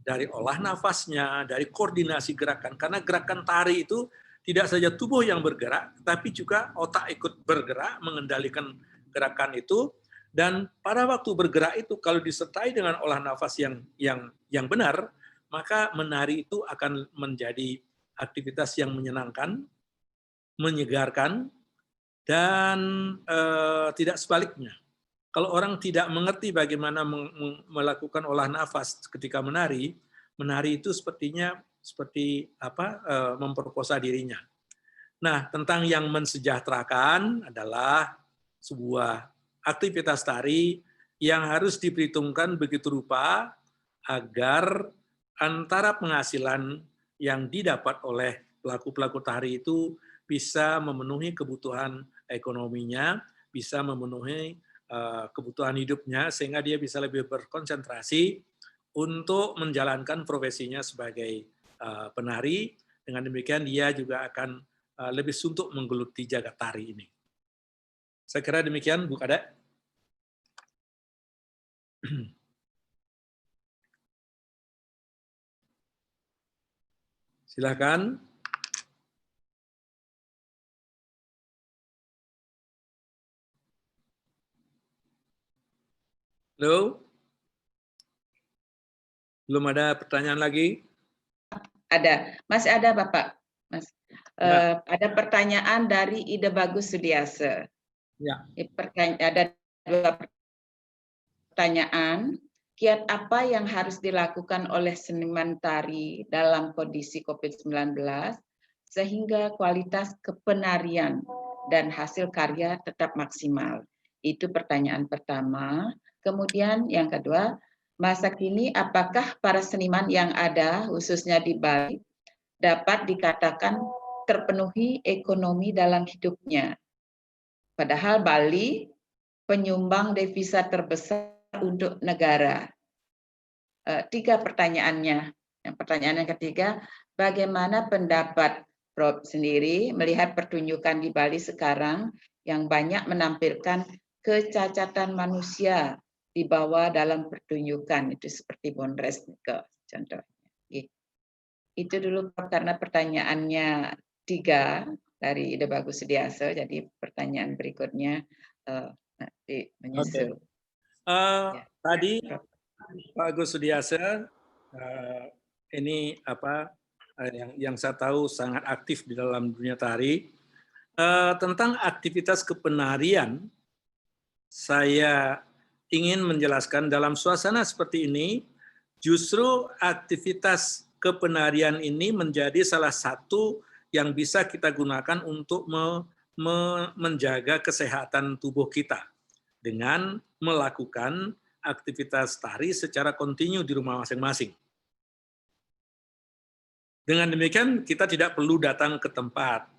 Dari olah nafasnya, dari koordinasi gerakan. Karena gerakan tari itu tidak saja tubuh yang bergerak, tapi juga otak ikut bergerak, mengendalikan gerakan itu. Dan pada waktu bergerak itu, kalau disertai dengan olah nafas yang benar, maka menari itu akan menjadi aktivitas yang menyenangkan, menyegarkan, dan tidak sebaliknya. Kalau orang tidak mengerti bagaimana melakukan olah nafas ketika menari, menari itu sepertinya seperti memperkosa dirinya. Nah, tentang yang mensejahterakan adalah sebuah aktivitas tari yang harus diperhitungkan begitu rupa agar antara penghasilan yang didapat oleh pelaku-pelaku tari itu bisa memenuhi kebutuhan ekonominya, bisa memenuhi kebutuhan hidupnya, sehingga dia bisa lebih berkonsentrasi untuk menjalankan profesinya sebagai penari. Dengan demikian dia juga akan lebih suntuk menggeluti jagat tari ini. Saya kira demikian, Bu Kadek. Silakan. Halo? Belum ada pertanyaan lagi? Ada, masih ada Bapak. Mas, ada pertanyaan dari Ide Bagus Sudiase. Ya. Ada 2 pertanyaan. Kiat apa yang harus dilakukan oleh seniman tari dalam kondisi COVID-19 sehingga kualitas kepenarian dan hasil karya tetap maksimal? Itu pertanyaan pertama. Kemudian yang kedua, masa kini apakah para seniman yang ada khususnya di Bali dapat dikatakan terpenuhi ekonomi dalam hidupnya? Padahal Bali penyumbang devisa terbesar untuk negara. 3 pertanyaannya. Pertanyaan yang ketiga, bagaimana pendapat Prof sendiri melihat pertunjukan di Bali sekarang yang banyak menampilkan kecacatan manusia dibawa dalam pertunjukan, itu seperti Bondres contohnya. Itu dulu karena pertanyaannya 3 dari Ide Bagus Sudiase, jadi pertanyaan berikutnya nanti menyusul. Tadi Pak Agus Sudiase ini yang saya tahu sangat aktif di dalam dunia tari. Tentang aktivitas kepenarian, saya ingin menjelaskan dalam suasana seperti ini, justru aktivitas kepenarian ini menjadi salah satu yang bisa kita gunakan untuk menjaga kesehatan tubuh kita dengan melakukan aktivitas tari secara kontinu di rumah masing-masing. Dengan demikian kita tidak perlu datang ke tempat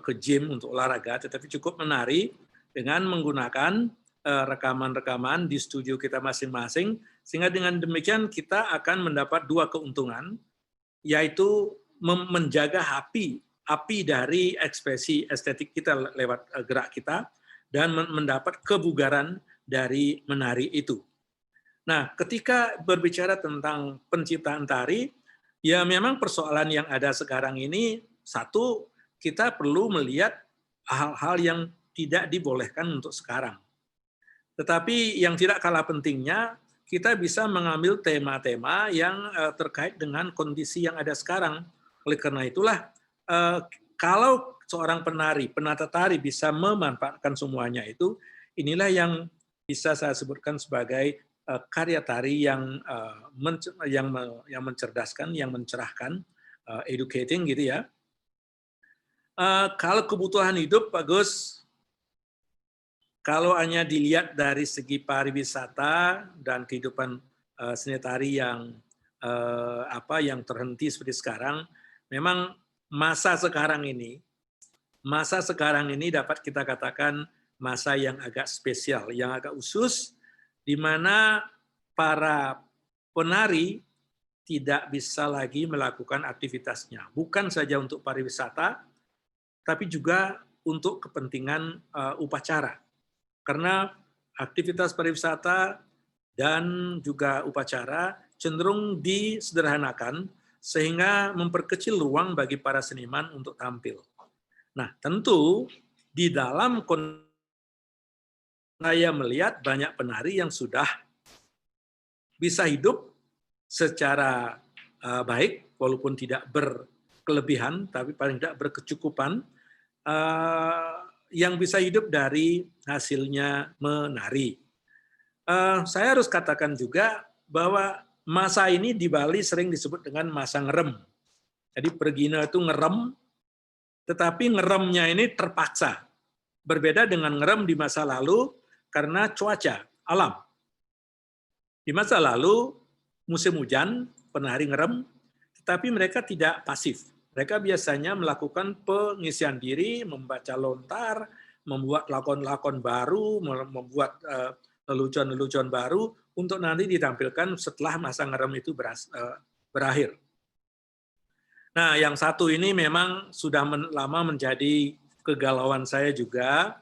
ke gym untuk olahraga, tetapi cukup menari dengan menggunakan rekaman-rekaman di studio kita masing-masing, sehingga dengan demikian kita akan mendapat 2 keuntungan, yaitu menjaga api dari ekspresi estetik kita lewat gerak kita, dan mendapat kebugaran dari menari itu. Nah, ketika berbicara tentang penciptaan tari, ya memang persoalan yang ada sekarang ini, satu, kita perlu melihat hal-hal yang tidak dibolehkan untuk sekarang. Tetapi yang tidak kalah pentingnya, kita bisa mengambil tema-tema yang terkait dengan kondisi yang ada sekarang. Oleh karena itulah, kalau seorang penari, penata tari bisa memanfaatkan semuanya itu, inilah yang bisa saya sebutkan sebagai karya tari yang mencerdaskan, yang mencerahkan, educating gitu ya. Kalau kebutuhan hidup, Pak Gus, kalau hanya dilihat dari segi pariwisata dan kehidupan seni tari yang terhenti seperti sekarang, memang masa sekarang ini dapat kita katakan masa yang agak spesial, yang agak khusus, di mana para penari tidak bisa lagi melakukan aktivitasnya. Bukan saja untuk pariwisata, tapi juga untuk kepentingan upacara. Karena aktivitas pariwisata dan juga upacara cenderung disederhanakan, sehingga memperkecil ruang bagi para seniman untuk tampil. Nah, tentu di dalam saya melihat banyak penari yang sudah bisa hidup secara baik, walaupun tidak berkelebihan, tapi paling tidak berkecukupan, yang bisa hidup dari hasilnya menari. Saya harus katakan juga bahwa masa ini di Bali sering disebut dengan masa ngerem. Jadi pergina itu ngerem, tetapi ngeremnya ini terpaksa. Berbeda dengan ngerem di masa lalu, karena cuaca, alam. Di masa lalu, musim hujan, penari ngerem, tetapi mereka tidak pasif. Mereka biasanya melakukan pengisian diri, membaca lontar, membuat lakon-lakon baru, membuat lelucon-lelucon baru, untuk nanti ditampilkan setelah masa ngerem itu berakhir. Nah, yang satu ini memang sudah lama menjadi kegalauan saya juga.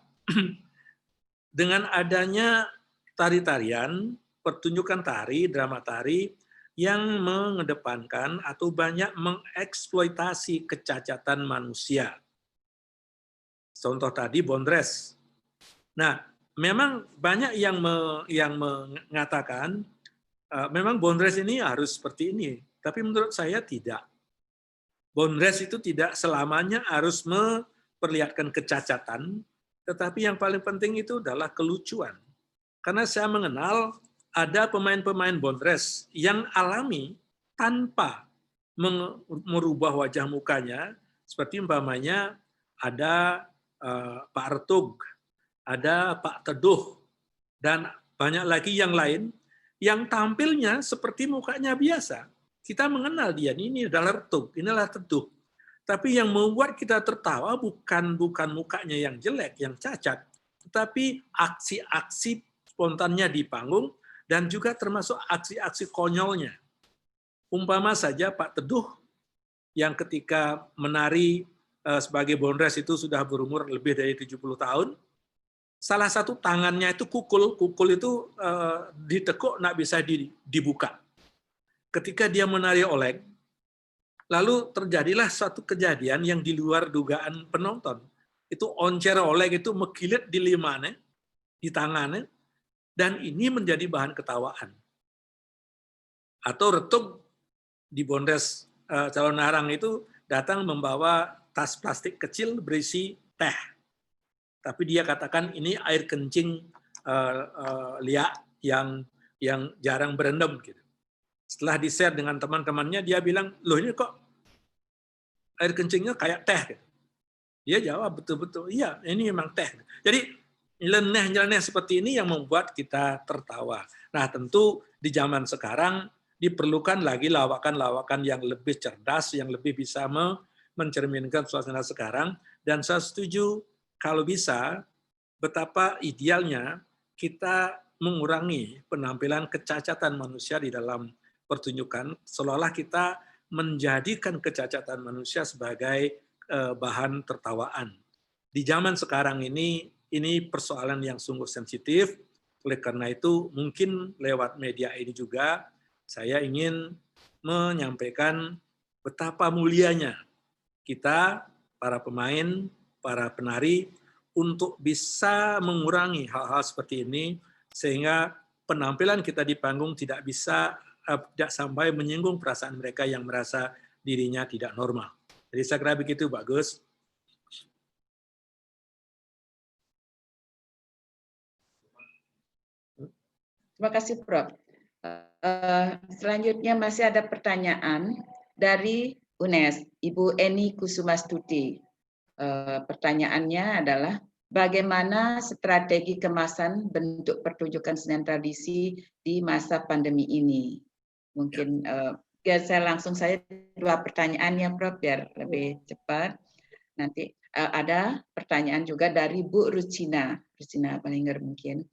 Dengan adanya tari-tarian, pertunjukan tari, drama tari, yang mengedepankan atau banyak mengeksploitasi kecacatan manusia. Contoh tadi Bondres. Nah, memang banyak yang mengatakan, memang Bondres ini harus seperti ini, tapi menurut saya tidak. Bondres itu tidak selamanya harus memperlihatkan kecacatan, tetapi yang paling penting itu adalah kelucuan. Karena saya mengenal ada pemain-pemain Bondres yang alami tanpa merubah wajah mukanya, seperti umpamanya ada Pak Retug, ada Pak Teduh, dan banyak lagi yang lain, yang tampilnya seperti mukanya biasa. Kita mengenal dia, ini adalah Retug, inilah Teduh. Tapi yang membuat kita tertawa bukan mukanya yang jelek, yang cacat, tetapi aksi-aksi spontannya di panggung, dan juga termasuk aksi-aksi konyolnya. Umpama saja Pak Teduh, yang ketika menari sebagai Bondres itu sudah berumur lebih dari 70 tahun, salah satu tangannya itu kukul itu ditekuk, nggak bisa dibuka. Ketika dia menari oleng, lalu terjadilah suatu kejadian yang di luar dugaan penonton. Itu oncer oleng itu mekilit di limane, di tangannya, dan ini menjadi bahan ketawaan. Atau Retug di Bondres calon narang itu datang membawa tas plastik kecil berisi teh. Tapi dia katakan ini air kencing liak yang jarang berendam gitu. Setelah di-share dengan teman-temannya, dia bilang, loh ini kok air kencingnya kayak teh. Dia jawab, betul-betul, iya ini memang teh. Jadi nyeleneh-nyeleneh seperti ini yang membuat kita tertawa. Nah tentu di zaman sekarang diperlukan lagi lawakan-lawakan yang lebih cerdas, yang lebih bisa mencerminkan suasana sekarang. Dan saya setuju kalau bisa, betapa idealnya kita mengurangi penampilan kecacatan manusia di dalam pertunjukan, seolah-olah kita menjadikan kecacatan manusia sebagai bahan tertawaan. Di zaman sekarang ini persoalan yang sungguh sensitif, Oleh karena itu, mungkin lewat media ini juga saya ingin menyampaikan betapa mulianya kita, para pemain, para penari, untuk bisa mengurangi hal-hal seperti ini, sehingga penampilan kita di panggung tidak sampai menyinggung perasaan mereka yang merasa dirinya tidak normal. Jadi saya kira begitu, Pak Gus. Terima kasih, Prof. Selanjutnya masih ada pertanyaan dari UNES, Ibu Eni Kusumastuti. Pertanyaannya adalah, bagaimana strategi kemasan bentuk pertunjukan seni tradisi di masa pandemi ini? Mungkin saya langsung saja 2 pertanyaannya, Prof, biar lebih cepat. Nanti ada pertanyaan juga dari Bu Rucina Balinger mungkin.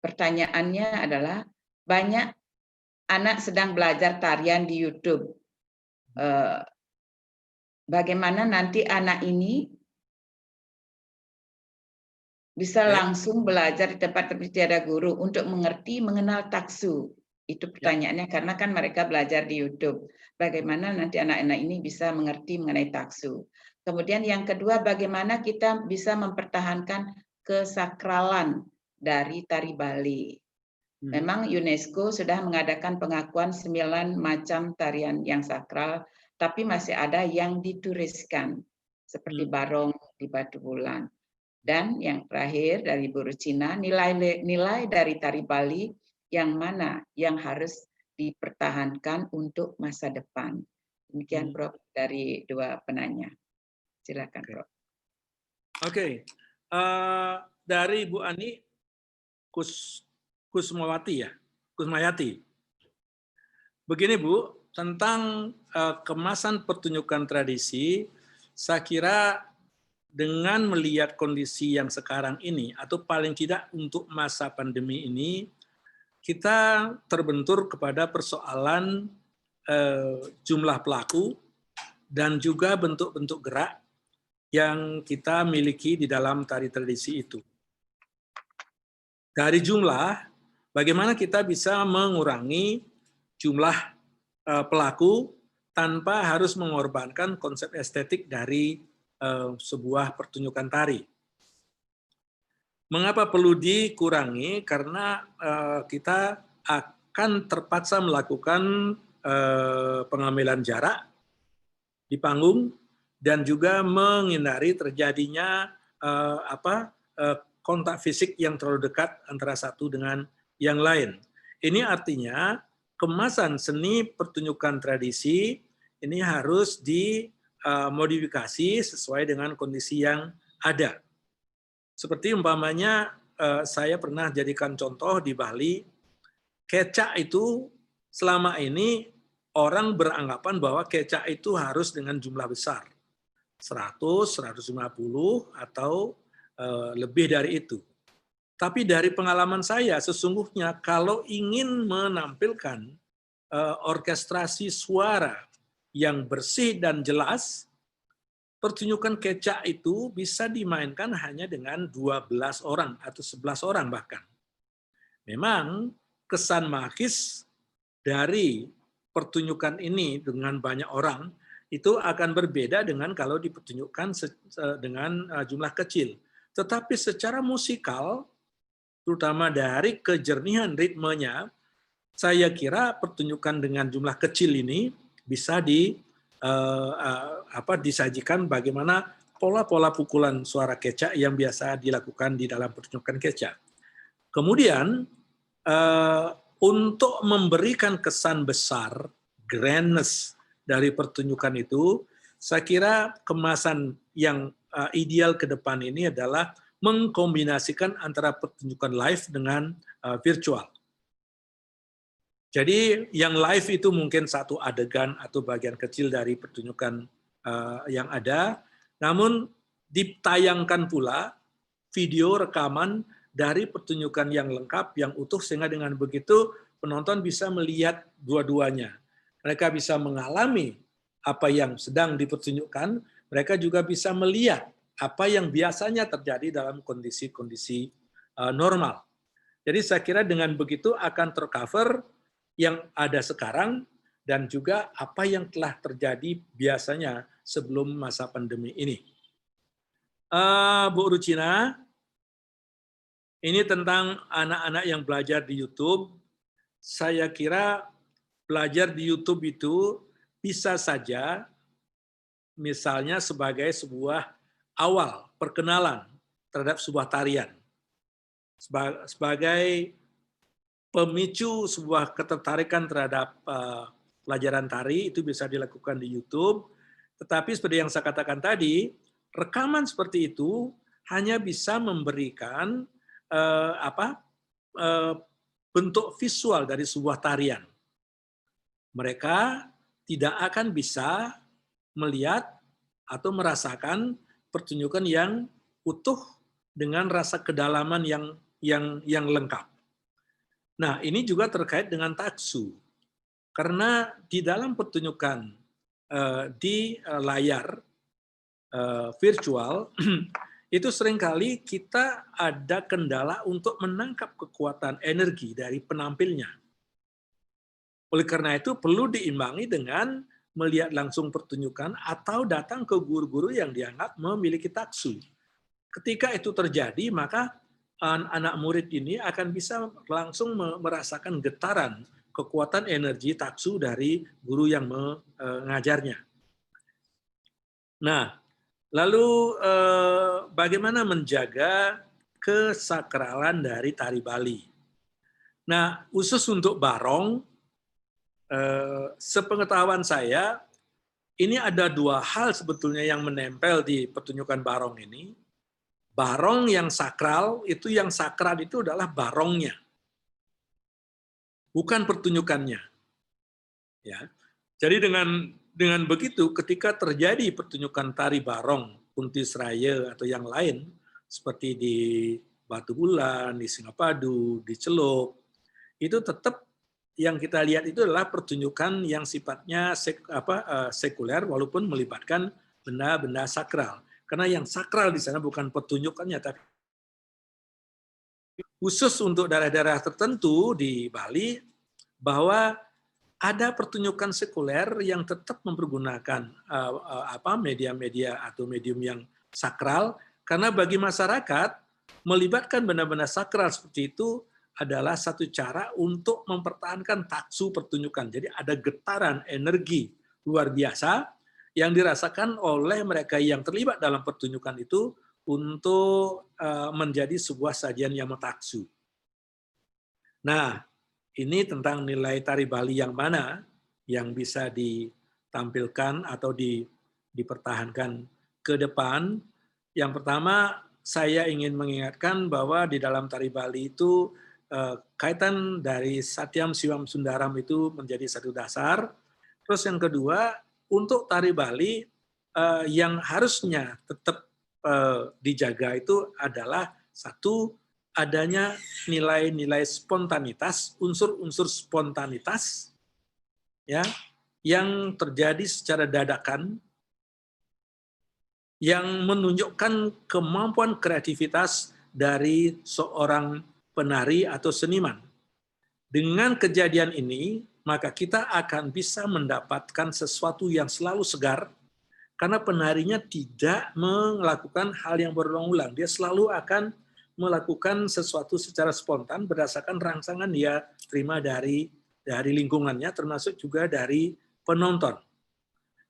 Pertanyaannya adalah, banyak anak sedang belajar tarian di YouTube. Bagaimana nanti anak ini bisa langsung belajar di tempat tiada guru untuk mengenal taksu? Itu pertanyaannya, karena kan mereka belajar di YouTube. Bagaimana nanti anak-anak ini bisa mengerti mengenai taksu? Kemudian yang kedua, bagaimana kita bisa mempertahankan kesakralan dari tari Bali? Memang UNESCO sudah mengadakan pengakuan 9 macam tarian yang sakral, tapi masih ada yang dituriskan, seperti barong di Batu Bulan. Dan yang terakhir dari Bu Rucina, nilai dari tari Bali yang mana yang harus dipertahankan untuk masa depan? Demikian, Prof, dari 2 penanya. Silakan, Prof. Oke. Dari Bu Ani Kusmayati. Begini, Bu, tentang kemasan pertunjukan tradisi, saya kira dengan melihat kondisi yang sekarang ini, atau paling tidak untuk masa pandemi ini, kita terbentur kepada persoalan jumlah pelaku dan juga bentuk-bentuk gerak yang kita miliki di dalam tari tradisi itu. Dari jumlah, bagaimana kita bisa mengurangi jumlah pelaku tanpa harus mengorbankan konsep estetik dari sebuah pertunjukan tari. Mengapa perlu dikurangi? Karena kita akan terpaksa melakukan pengambilan jarak di panggung dan juga menghindari terjadinya kontak fisik yang terlalu dekat antara satu dengan yang lain. Ini artinya kemasan seni pertunjukan tradisi ini harus dimodifikasi sesuai dengan kondisi yang ada. Seperti umpamanya saya pernah jadikan contoh di Bali, kecak itu selama ini orang beranggapan bahwa kecak itu harus dengan jumlah besar. 100, 150, atau lebih dari itu. Tapi dari pengalaman saya, sesungguhnya kalau ingin menampilkan orkestrasi suara yang bersih dan jelas, pertunjukan kecak itu bisa dimainkan hanya dengan 12 orang atau 11 orang bahkan. Memang kesan magis dari pertunjukan ini dengan banyak orang itu akan berbeda dengan kalau dipertunjukkan dengan jumlah kecil. Tetapi secara musikal, terutama dari kejernihan ritmenya, saya kira pertunjukan dengan jumlah kecil ini bisa disajikan bagaimana pola-pola pukulan suara kecak yang biasa dilakukan di dalam pertunjukan kecak. Kemudian, untuk memberikan kesan besar, grandness dari pertunjukan itu, saya kira kemasan yang ideal ke depan ini adalah mengkombinasikan antara pertunjukan live dengan virtual. Jadi yang live itu mungkin satu adegan atau bagian kecil dari pertunjukan yang ada, namun ditayangkan pula video rekaman dari pertunjukan yang lengkap, yang utuh, sehingga dengan begitu penonton bisa melihat dua-duanya. Mereka bisa mengalami apa yang sedang dipertunjukkan, mereka juga bisa melihat apa yang biasanya terjadi dalam kondisi-kondisi normal. Jadi saya kira dengan begitu akan tercover yang ada sekarang dan juga apa yang telah terjadi biasanya sebelum masa pandemi ini. Bu Rucina, ini tentang anak-anak yang belajar di YouTube. Saya kira belajar di YouTube itu bisa saja misalnya sebagai sebuah awal perkenalan terhadap sebuah tarian. Sebagai pemicu sebuah ketertarikan terhadap pelajaran tari itu bisa dilakukan di YouTube. Tetapi seperti yang saya katakan tadi, rekaman seperti itu hanya bisa memberikan bentuk visual dari sebuah tarian. Mereka tidak akan bisa melihat atau merasakan pertunjukan yang utuh dengan rasa kedalaman yang lengkap. Nah, ini juga terkait dengan taksu. Karena di dalam pertunjukan di layar virtual, itu seringkali kita ada kendala untuk menangkap kekuatan energi dari penampilnya. Oleh karena itu perlu diimbangi dengan melihat langsung pertunjukan atau datang ke guru-guru yang dianggap memiliki taksu. Ketika itu terjadi, maka anak murid ini akan bisa langsung merasakan getaran kekuatan energi taksu dari guru yang mengajarnya. Nah, lalu bagaimana menjaga kesakralan dari tari Bali? Nah, khusus untuk barong, sepengetahuan saya, ini ada dua hal sebetulnya yang menempel di pertunjukan barong ini. Barong yang sakral, itu adalah barongnya, bukan pertunjukannya. Ya. Jadi dengan begitu, ketika terjadi pertunjukan tari barong, Kunti Seraya atau yang lain, seperti di Batu Bulan, di Singapadu, di Celup, itu tetap yang kita lihat itu adalah pertunjukan yang sifatnya sekuler, walaupun melibatkan benda-benda sakral. Karena yang sakral di sana bukan pertunjukannya, tapi khusus untuk daerah-daerah tertentu di Bali, bahwa ada pertunjukan sekuler yang tetap mempergunakan media-media atau medium yang sakral, karena bagi masyarakat melibatkan benda-benda sakral seperti itu adalah satu cara untuk mempertahankan taksu pertunjukan. Jadi ada getaran energi luar biasa yang dirasakan oleh mereka yang terlibat dalam pertunjukan itu untuk menjadi sebuah sajian yang metaksu. Nah, ini tentang nilai tari Bali yang mana yang bisa ditampilkan atau dipertahankan ke depan. Yang pertama, saya ingin mengingatkan bahwa di dalam tari Bali itu kaitan dari Satyam Siwam Sundaram itu menjadi satu dasar. Terus yang kedua, untuk tari Bali yang harusnya tetap dijaga itu adalah satu, adanya nilai-nilai spontanitas, unsur-unsur spontanitas ya, yang terjadi secara dadakan, yang menunjukkan kemampuan kreativitas dari seorang penari atau seniman. Dengan kejadian ini, maka kita akan bisa mendapatkan sesuatu yang selalu segar, karena penarinya tidak melakukan hal yang berulang-ulang. Dia selalu akan melakukan sesuatu secara spontan berdasarkan rangsangan dia terima dari lingkungannya, termasuk juga dari penonton.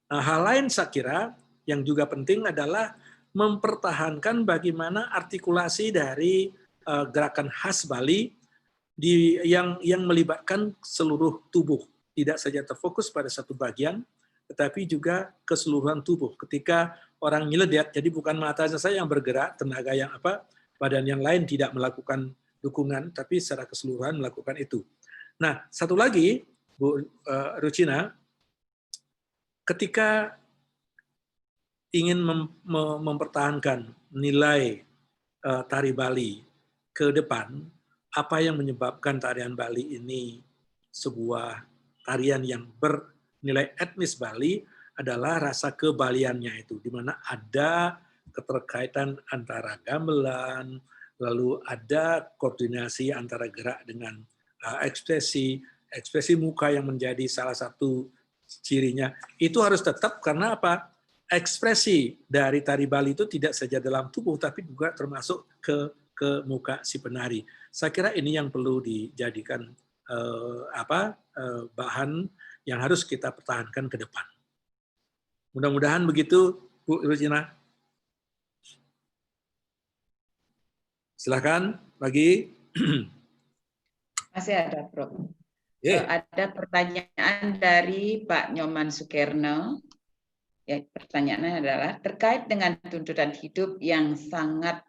Nah, hal lain saya kira yang juga penting adalah mempertahankan bagaimana artikulasi dari gerakan khas Bali yang melibatkan seluruh tubuh, tidak saja terfokus pada satu bagian, tetapi juga keseluruhan tubuh. Ketika orang nyeledet, jadi bukan matanya saya yang bergerak, tenaga yang badan yang lain tidak melakukan dukungan, tapi secara keseluruhan melakukan itu. Nah, satu lagi, Bu Rucina, ketika ingin mempertahankan nilai tari Bali ke depan, apa yang menyebabkan tarian Bali ini sebuah tarian yang bernilai etnis Bali adalah rasa kebaliannya itu, di mana ada keterkaitan antara gamelan, lalu ada koordinasi antara gerak dengan ekspresi muka yang menjadi salah satu cirinya. Itu harus tetap karena apa? Ekspresi dari tari Bali itu tidak saja dalam tubuh, tapi juga termasuk ke muka si penari. Saya kira ini yang perlu dijadikan bahan yang harus kita pertahankan ke depan. Mudah-mudahan begitu, Bu Ruzina. Silakan lagi. Masih ada, Prof. Ada pertanyaan dari Pak Nyoman Sukerno. Ya, pertanyaannya adalah terkait dengan tuntutan hidup yang sangat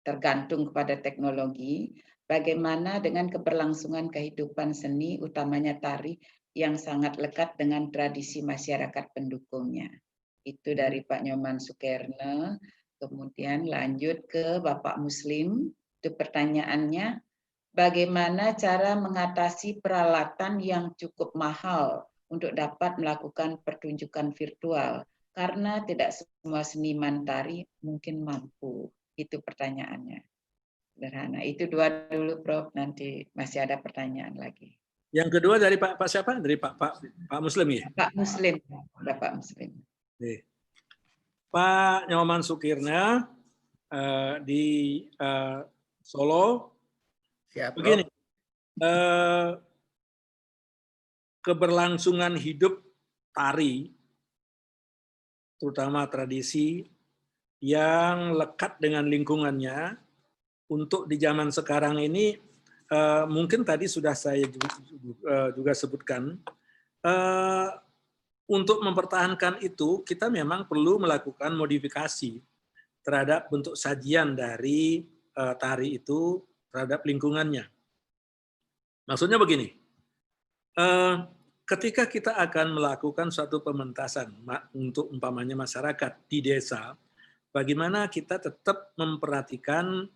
tergantung kepada teknologi, bagaimana dengan keberlangsungan kehidupan seni, utamanya tari, yang sangat lekat dengan tradisi masyarakat pendukungnya. Itu dari Pak Nyoman Sukerno. Kemudian lanjut ke Bapak Muslim, itu pertanyaannya, bagaimana cara mengatasi peralatan yang cukup mahal untuk dapat melakukan pertunjukan virtual, karena tidak semua seniman tari mungkin mampu. Itu pertanyaannya. Sederhana. Itu dua dulu, Prof. Nanti masih ada pertanyaan lagi. Yang kedua dari Pak siapa? Dari Pak Muslim ya? Pak Muslim. Bapak Muslim. Pak Nyoman Sukirna di Solo. Siap, begini, keberlangsungan hidup tari, terutama tradisi yang lekat dengan lingkungannya, untuk di zaman sekarang ini, mungkin tadi sudah saya juga sebutkan, untuk mempertahankan itu, kita memang perlu melakukan modifikasi terhadap bentuk sajian dari tari itu terhadap lingkungannya. Maksudnya begini, ketika kita akan melakukan suatu pementasan untuk umpamanya masyarakat di desa, bagaimana kita tetap memperhatikan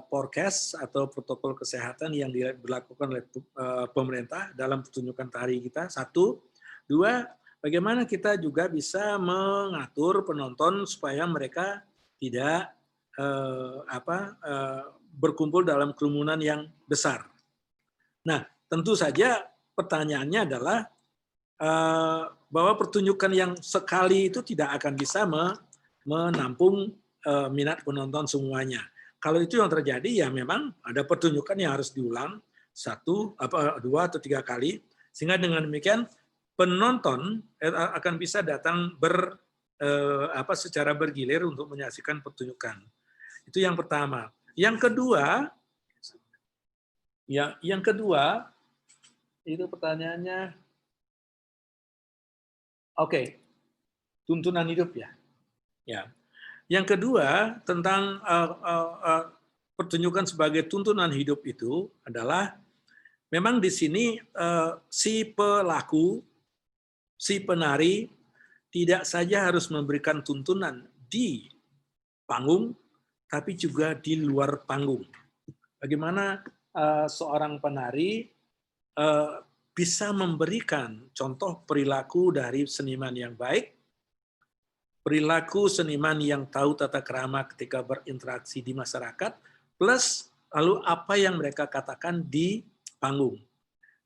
forecast atau protokol kesehatan yang dilakukan oleh pemerintah dalam pertunjukan tari kita, satu. Dua, bagaimana kita juga bisa mengatur penonton supaya mereka tidak berkumpul dalam kerumunan yang besar. Nah, tentu saja pertanyaannya adalah bahwa pertunjukan yang sekali itu tidak akan bisa menampung minat penonton semuanya. Kalau itu yang terjadi, ya memang ada pertunjukan yang harus diulang 1, 2 atau 3 kali, sehingga dengan demikian penonton akan bisa datang secara bergilir untuk menyaksikan pertunjukan. Itu yang pertama. Yang kedua, itu pertanyaannya, oke, tuntunan hidup ya. Yang kedua tentang pertunjukan sebagai tuntunan hidup itu adalah memang di sini si pelaku, si penari tidak saja harus memberikan tuntunan di panggung, tapi juga di luar panggung. Bagaimana seorang penari bisa memberikan contoh perilaku dari seniman yang baik, perilaku seniman yang tahu tata krama ketika berinteraksi di masyarakat, plus lalu apa yang mereka katakan di panggung.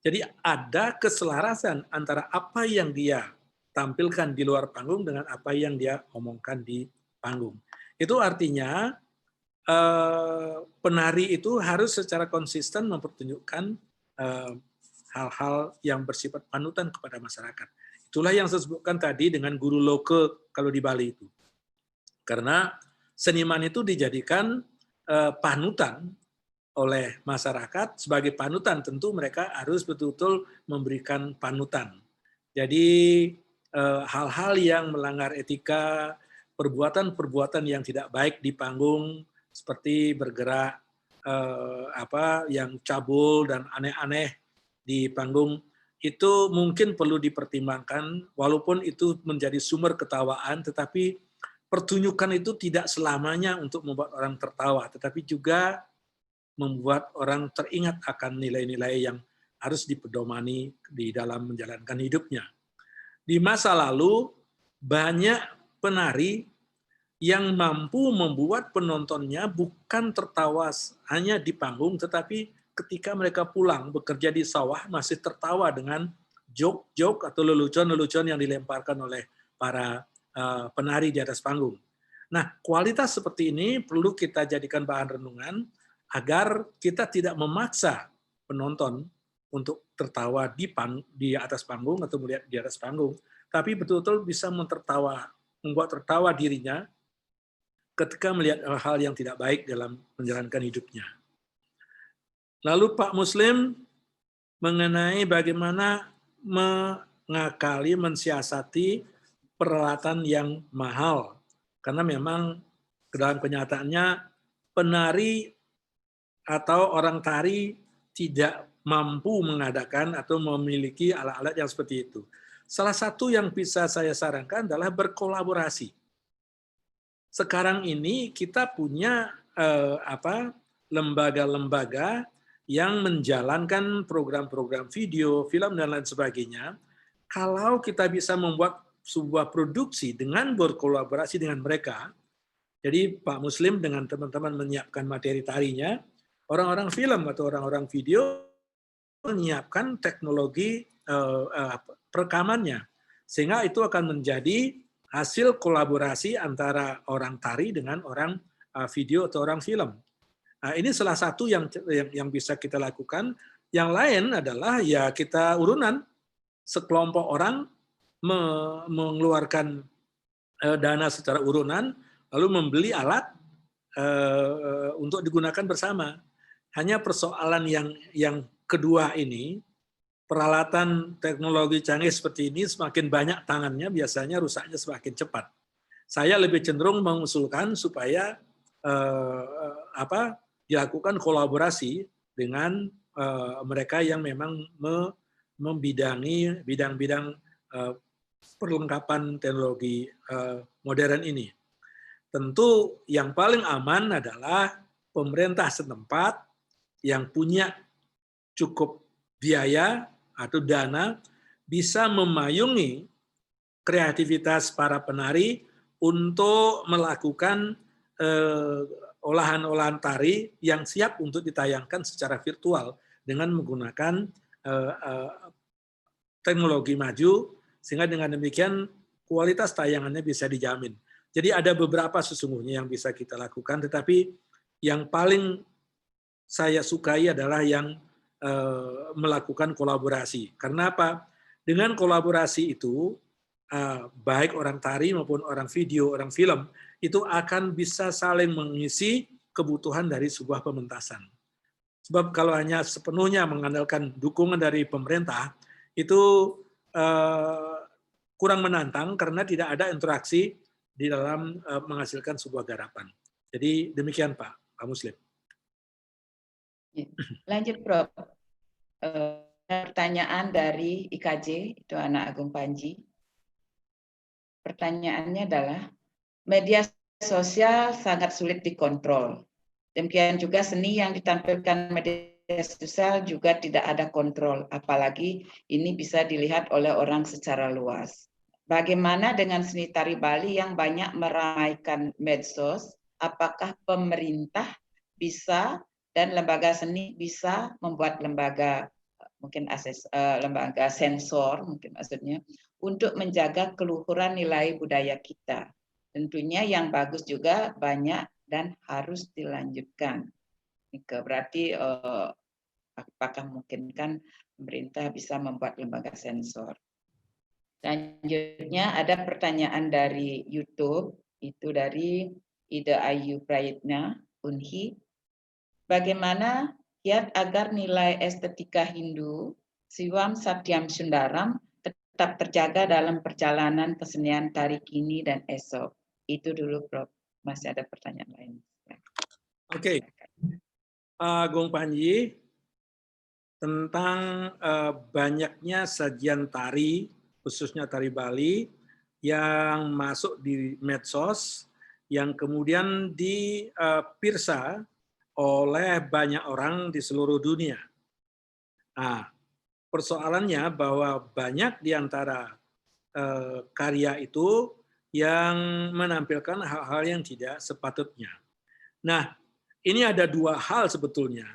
Jadi ada keselarasan antara apa yang dia tampilkan di luar panggung dengan apa yang dia omongkan di panggung. Itu artinya penari itu harus secara konsisten mempertunjukkan hal-hal yang bersifat panutan kepada masyarakat. Itulah yang saya sebutkan tadi dengan guru loke kalau di Bali itu. Karena seniman itu dijadikan panutan oleh masyarakat. Sebagai panutan tentu mereka harus betul-betul memberikan panutan. Jadi hal-hal yang melanggar etika, perbuatan-perbuatan yang tidak baik di panggung, seperti bergerak yang cabul dan aneh-aneh di panggung, itu mungkin perlu dipertimbangkan, walaupun itu menjadi sumber ketawaan, tetapi pertunjukan itu tidak selamanya untuk membuat orang tertawa, tetapi juga membuat orang teringat akan nilai-nilai yang harus dipedomani di dalam menjalankan hidupnya. Di masa lalu, banyak penari yang mampu membuat penontonnya bukan tertawa hanya di panggung, tetapi ketika mereka pulang bekerja di sawah masih tertawa dengan joke-joke atau lelucon-lelucon yang dilemparkan oleh para penari di atas panggung. Nah, kualitas seperti ini perlu kita jadikan bahan renungan agar kita tidak memaksa penonton untuk tertawa di atas panggung atau melihat di atas panggung, tapi betul-betul bisa membuat tertawa dirinya ketika melihat hal-hal yang tidak baik dalam menjalankan hidupnya. Lalu Pak Muslim mengenai bagaimana mengakali, mensiasati peralatan yang mahal. Karena memang dalam kenyataannya penari atau orang tari tidak mampu mengadakan atau memiliki alat-alat yang seperti itu. Salah satu yang bisa saya sarankan adalah berkolaborasi. Sekarang ini kita punya lembaga-lembaga yang menjalankan program-program video, film, dan lain sebagainya. Kalau kita bisa membuat sebuah produksi dengan berkolaborasi dengan mereka, jadi Pak Muslim dengan teman-teman menyiapkan materi tarinya, orang-orang film atau orang-orang video menyiapkan teknologi perekamannya, sehingga itu akan menjadi hasil kolaborasi antara orang tari dengan orang video atau orang film. Nah, ini salah satu yang bisa kita lakukan. Yang lain adalah ya kita urunan, sekelompok orang mengeluarkan dana secara urunan, lalu membeli alat untuk digunakan bersama. Hanya persoalan yang kedua ini, peralatan teknologi canggih seperti ini semakin banyak tangannya, biasanya rusaknya semakin cepat. Saya lebih cenderung mengusulkan supaya dilakukan kolaborasi dengan mereka yang memang membidangi bidang-bidang perlengkapan teknologi modern ini. Tentu yang paling aman adalah pemerintah setempat yang punya cukup biaya atau dana bisa memayungi kreativitas para penari untuk melakukan olahan-olahan tari yang siap untuk ditayangkan secara virtual dengan menggunakan teknologi maju, sehingga dengan demikian kualitas tayangannya bisa dijamin. Jadi ada beberapa sesungguhnya yang bisa kita lakukan, tetapi yang paling saya sukai adalah yang melakukan kolaborasi. Karena apa? Dengan kolaborasi itu, baik orang tari maupun orang video, orang film, itu akan bisa saling mengisi kebutuhan dari sebuah pementasan. Sebab kalau hanya sepenuhnya mengandalkan dukungan dari pemerintah, itu kurang menantang karena tidak ada interaksi di dalam menghasilkan sebuah garapan. Jadi demikian Pak Muslim. Lanjut Prof. Pertanyaan dari IKJ, itu Anak Agung Panji. Pertanyaannya adalah, media sosial sangat sulit dikontrol. Demikian juga seni yang ditampilkan media sosial juga tidak ada kontrol, apalagi ini bisa dilihat oleh orang secara luas. Bagaimana dengan seni tari Bali yang banyak meramaikan medsos? Apakah pemerintah bisa dan lembaga seni bisa membuat lembaga lembaga sensor mungkin maksudnya untuk menjaga keluhuran nilai budaya kita? Tentunya yang bagus juga banyak dan harus dilanjutkan. Berarti apakah mungkin kan pemerintah bisa membuat lembaga sensor? Selanjutnya ada pertanyaan dari YouTube, itu dari Ida Ayu Prayitna, Unhi. Bagaimana kiat agar nilai estetika Hindu, Siwam Satyam Sundaram, tetap terjaga dalam perjalanan kesenian tari kini dan esok? Itu dulu, Prof. Masih ada pertanyaan lain. Oke. Agung Panji, tentang banyaknya sajian tari, khususnya tari Bali, yang masuk di medsos, yang kemudian dipirsa oleh banyak orang di seluruh dunia. Nah, persoalannya bahwa banyak di antara karya itu yang menampilkan hal-hal yang tidak sepatutnya. Nah, ini ada dua hal sebetulnya.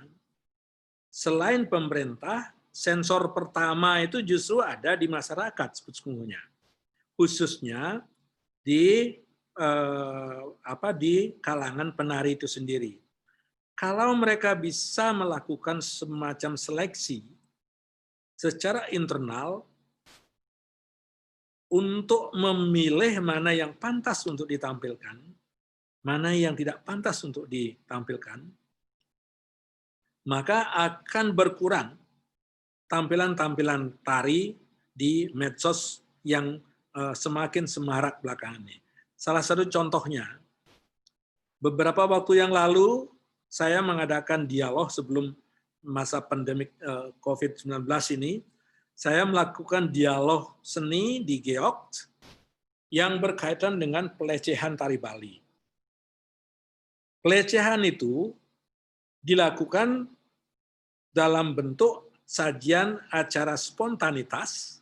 Selain pemerintah, sensor pertama itu justru ada di masyarakat sesungguhnya, khususnya di kalangan penari itu sendiri. Kalau mereka bisa melakukan semacam seleksi secara internal untuk memilih mana yang pantas untuk ditampilkan, mana yang tidak pantas untuk ditampilkan, maka akan berkurang tampilan-tampilan tari di medsos yang semakin semarak belakangan ini. Salah satu contohnya, beberapa waktu yang lalu saya mengadakan dialog sebelum masa pandemik COVID-19 ini. Saya melakukan dialog seni di GEOK yang berkaitan dengan pelecehan tari Bali. Pelecehan itu dilakukan dalam bentuk sajian acara spontanitas,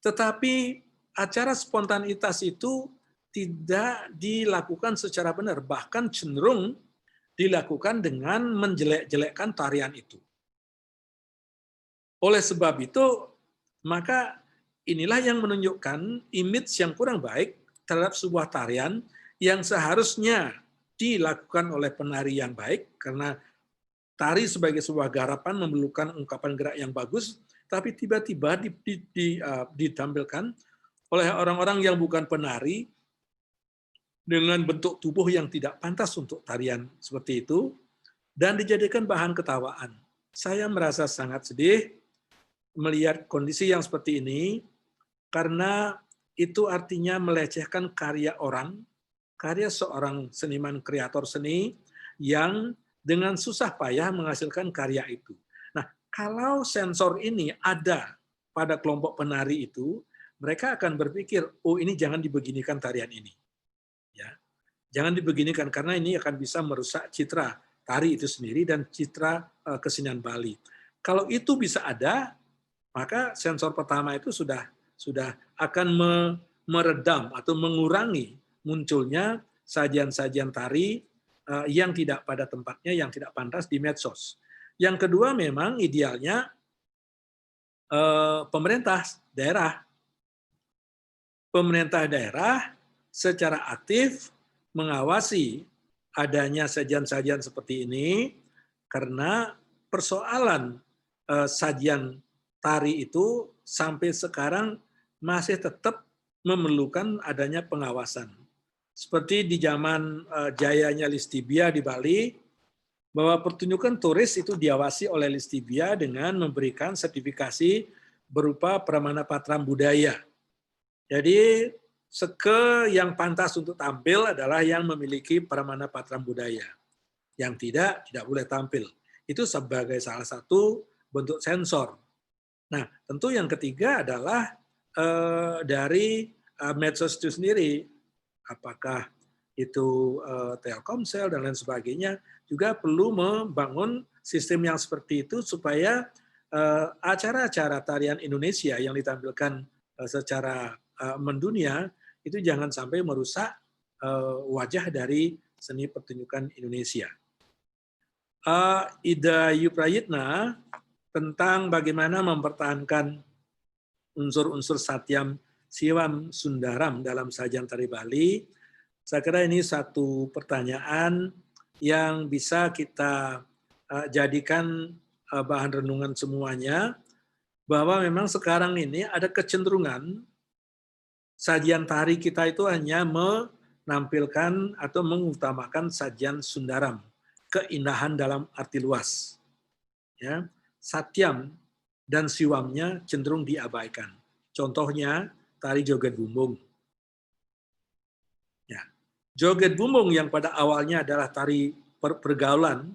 tetapi acara spontanitas itu tidak dilakukan secara benar, bahkan cenderung dilakukan dengan menjelek-jelekkan tarian itu. Oleh sebab itu, maka inilah yang menunjukkan image yang kurang baik terhadap sebuah tarian yang seharusnya dilakukan oleh penari yang baik, karena tari sebagai sebuah garapan memerlukan ungkapan gerak yang bagus, tapi tiba-tiba ditampilkan oleh orang-orang yang bukan penari dengan bentuk tubuh yang tidak pantas untuk tarian seperti itu, dan dijadikan bahan ketawaan. Saya merasa sangat sedih melihat kondisi yang seperti ini, karena itu artinya melecehkan karya orang, karya seorang seniman kreator seni yang dengan susah payah menghasilkan karya itu. Nah, kalau sensor ini ada pada kelompok penari itu, mereka akan berpikir, oh ini jangan dibeginikan tarian ini. Ya, jangan dibeginikan karena ini akan bisa merusak citra tari itu sendiri dan citra kesenian Bali. Kalau itu bisa ada, maka sensor pertama itu sudah akan meredam atau mengurangi munculnya sajian-sajian tari yang tidak pada tempatnya, yang tidak pantas di medsos. Yang kedua, memang idealnya pemerintah daerah secara aktif mengawasi adanya sajian-sajian seperti ini, karena persoalan sajian tari itu sampai sekarang masih tetap memerlukan adanya pengawasan. Seperti di zaman jayanya Listibia di Bali, bahwa pertunjukan turis itu diawasi oleh Listibia dengan memberikan sertifikasi berupa Pramana Patram Budaya. Jadi yang pantas untuk tampil adalah yang memiliki Pramana Patram Budaya. Yang tidak boleh tampil. Itu sebagai salah satu bentuk sensor. Nah, tentu yang ketiga adalah dari medsos itu sendiri, apakah itu Telkomsel dan lain sebagainya, juga perlu membangun sistem yang seperti itu supaya acara-acara tarian Indonesia yang ditampilkan secara mendunia itu jangan sampai merusak wajah dari seni pertunjukan Indonesia. Ida Yuprayitna tentang bagaimana mempertahankan unsur-unsur Satyam Siwam Sundaram dalam sajian tari Bali. Saya kira ini satu pertanyaan yang bisa kita jadikan bahan renungan semuanya, bahwa memang sekarang ini ada kecenderungan sajian tari kita itu hanya menampilkan atau mengutamakan sajian Sundaram, keindahan dalam arti luas. Ya. Satyam dan Siwamnya cenderung diabaikan. Contohnya tari joget bumbung. Ya. Joget bumbung yang pada awalnya adalah tari pergaulan,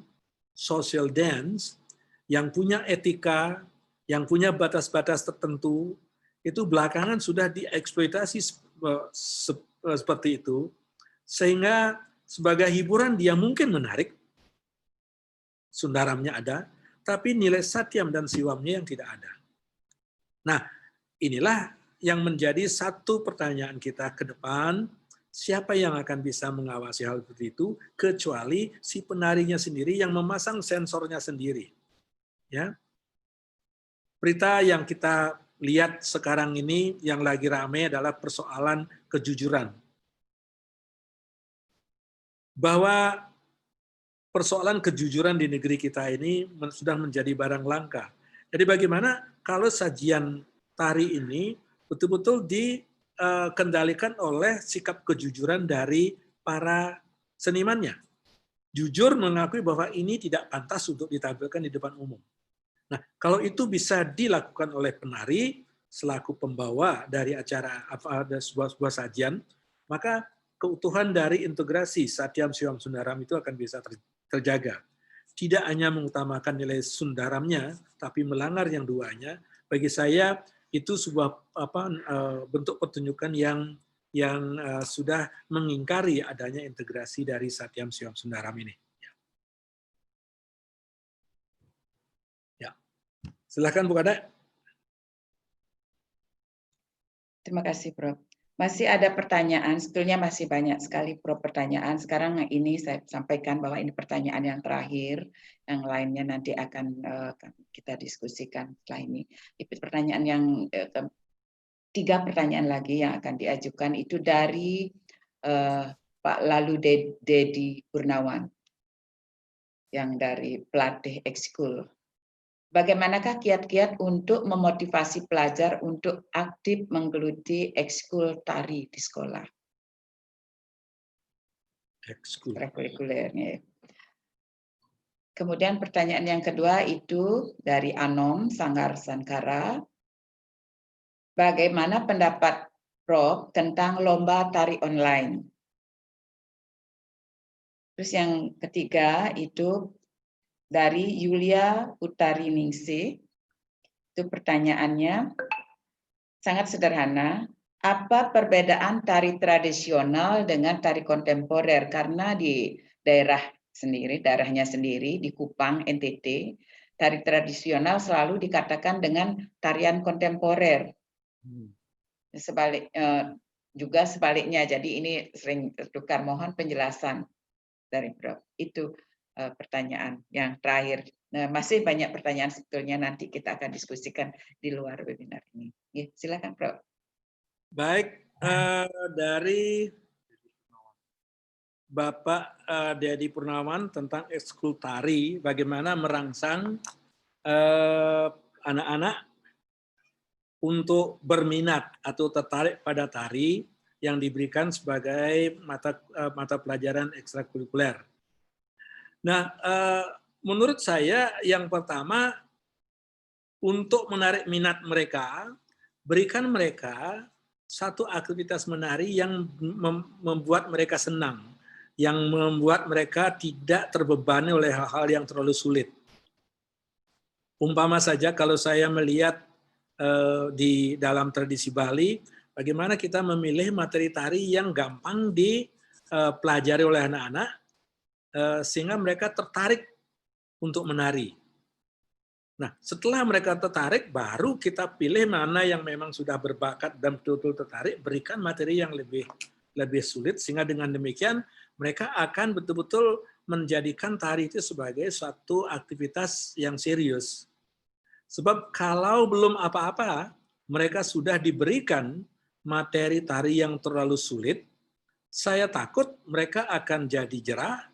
social dance, yang punya etika, yang punya batas-batas tertentu, itu belakangan sudah dieksploitasi seperti itu, sehingga sebagai hiburan dia mungkin menarik, Sundaramnya ada, tapi nilai Satyam dan Siwamnya yang tidak ada. Nah, inilah yang menjadi satu pertanyaan kita ke depan, siapa yang akan bisa mengawasi hal seperti itu, kecuali si penarinya sendiri yang memasang sensornya sendiri. Ya. Berita yang kita lihat sekarang ini yang lagi ramai adalah persoalan kejujuran. Bahwa persoalan kejujuran di negeri kita ini sudah menjadi barang langka. Jadi bagaimana kalau sajian tari ini betul-betul dikendalikan oleh sikap kejujuran dari para senimannya. Jujur mengakui bahwa ini tidak pantas untuk ditampilkan di depan umum. Nah, kalau itu bisa dilakukan oleh penari selaku pembawa dari acara ada sebuah sajian, maka keutuhan dari integrasi Satyam Siwam Sundaram itu akan bisa terjaga. Tidak hanya mengutamakan nilai Sundaramnya, tapi melanggar yang duanya. Bagi saya itu sebuah bentuk pertunjukan yang sudah mengingkari adanya integrasi dari Satyam Siwam Sundaram ini. Ya, silakan Bu Kada. Terima kasih, Prof. Masih ada pertanyaan, sebetulnya masih banyak sekali pertanyaan. Sekarang ini saya sampaikan bahwa ini pertanyaan yang terakhir, yang lainnya nanti akan kita diskusikan setelah ini. Pertanyaan yang 3 pertanyaan lagi yang akan diajukan itu dari Pak Lalu Dedi Purnawan, yang dari pelatih ekskul. Bagaimanakah kiat-kiat untuk memotivasi pelajar untuk aktif menggeluti ekskul tari di sekolah? Ekstrakurikulernya. Kemudian pertanyaan yang kedua itu dari Anom Sanggar Sankara. Bagaimana pendapat Prof tentang lomba tari online? Terus yang ketiga itu dari Yulia Utari Ningsi, itu pertanyaannya sangat sederhana. Apa perbedaan tari tradisional dengan tari kontemporer? Karena di daerahnya sendiri, di Kupang, NTT, tari tradisional selalu dikatakan dengan tarian kontemporer. Juga sebaliknya, jadi ini sering tertukar. Mohon penjelasan dari Prof. Itu pertanyaan yang terakhir. Nah, masih banyak pertanyaan sebetulnya, nanti kita akan diskusikan di luar webinar ini. Ya, silakan, Prof. Baik, dari Bapak Dedi Purnawan tentang ekskul tari, bagaimana merangsang anak-anak untuk berminat atau tertarik pada tari yang diberikan sebagai mata pelajaran ekstrakurikuler. Nah, menurut saya yang pertama, untuk menarik minat mereka, berikan mereka satu aktivitas menari yang membuat mereka senang, yang membuat mereka tidak terbebani oleh hal-hal yang terlalu sulit. Umpama saja kalau saya melihat di dalam tradisi Bali, bagaimana kita memilih materi tari yang gampang dipelajari oleh anak-anak, sehingga mereka tertarik untuk menari. Nah, setelah mereka tertarik, baru kita pilih mana yang memang sudah berbakat dan betul-betul tertarik, berikan materi yang lebih sulit, sehingga dengan demikian mereka akan betul-betul menjadikan tari itu sebagai suatu aktivitas yang serius. Sebab kalau belum apa-apa, mereka sudah diberikan materi tari yang terlalu sulit, saya takut mereka akan jadi jerah,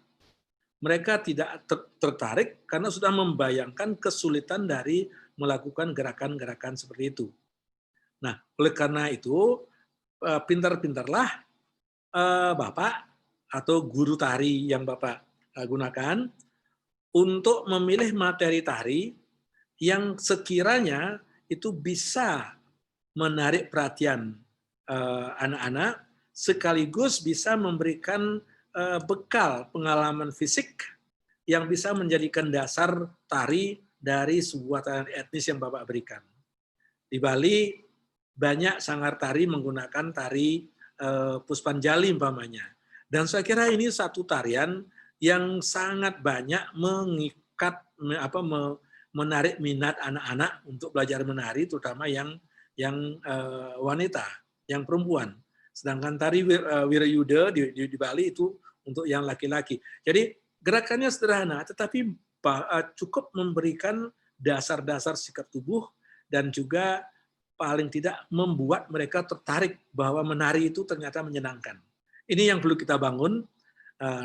mereka tidak tertarik karena sudah membayangkan kesulitan dari melakukan gerakan-gerakan seperti itu. Nah, oleh karena itu, pintar-pintarlah Bapak atau guru tari yang Bapak gunakan untuk memilih materi tari yang sekiranya itu bisa menarik perhatian anak-anak, sekaligus bisa memberikan bekal pengalaman fisik yang bisa menjadikan dasar tari dari sebuah tarian etnis yang Bapak berikan. Di Bali banyak sanggar tari menggunakan tari Puspanjali umpamanya. Dan saya kira ini satu tarian yang sangat banyak mengikat, menarik minat anak-anak untuk belajar menari, terutama yang yang wanita, yang perempuan. Sedangkan tari Wirayuda di Bali itu untuk yang laki-laki. Jadi gerakannya sederhana, tetapi cukup memberikan dasar-dasar sikap tubuh dan juga paling tidak membuat mereka tertarik bahwa menari itu ternyata menyenangkan. Ini yang perlu kita bangun.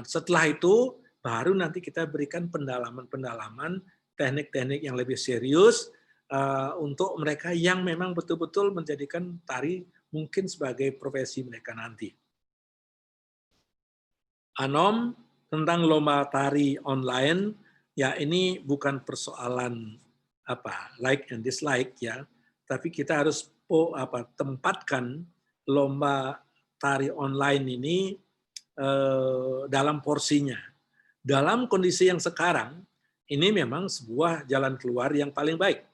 Setelah itu baru nanti kita berikan pendalaman-pendalaman teknik-teknik yang lebih serius untuk mereka yang memang betul-betul menjadikan tari mungkin sebagai profesi mereka nanti. Anom, tentang lomba tari online, ya ini bukan persoalan like and dislike ya, tapi kita harus tempatkan lomba tari online ini dalam porsinya. Dalam kondisi yang sekarang, ini memang sebuah jalan keluar yang paling baik.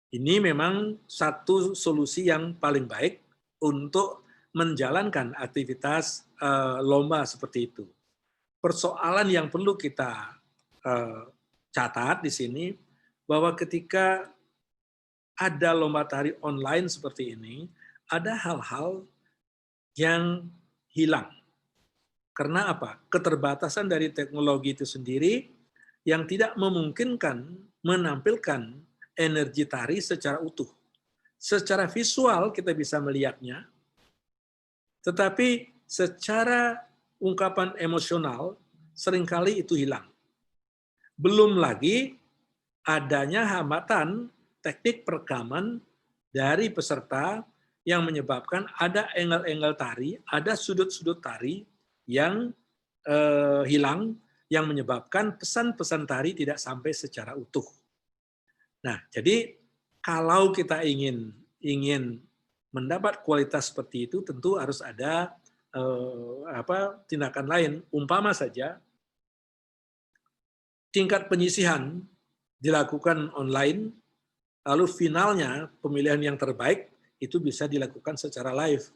Ini memang satu solusi yang paling baik untuk menjalankan aktivitas lomba seperti itu. Persoalan yang perlu kita catat di sini, bahwa ketika ada lomba tari online seperti ini, ada hal-hal yang hilang. Karena apa? Keterbatasan dari teknologi itu sendiri yang tidak memungkinkan menampilkan energi tari secara utuh. Secara visual kita bisa melihatnya, tetapi secara ungkapan emosional seringkali itu hilang. Belum lagi adanya hambatan teknik perekaman dari peserta yang menyebabkan ada angle-angle tari, ada sudut-sudut tari yang hilang, yang menyebabkan pesan-pesan tari tidak sampai secara utuh. Nah, jadi kalau kita ingin mendapat kualitas seperti itu, tentu harus ada tindakan lain. Umpama saja tingkat penyisihan dilakukan online, lalu finalnya pemilihan yang terbaik itu bisa dilakukan secara live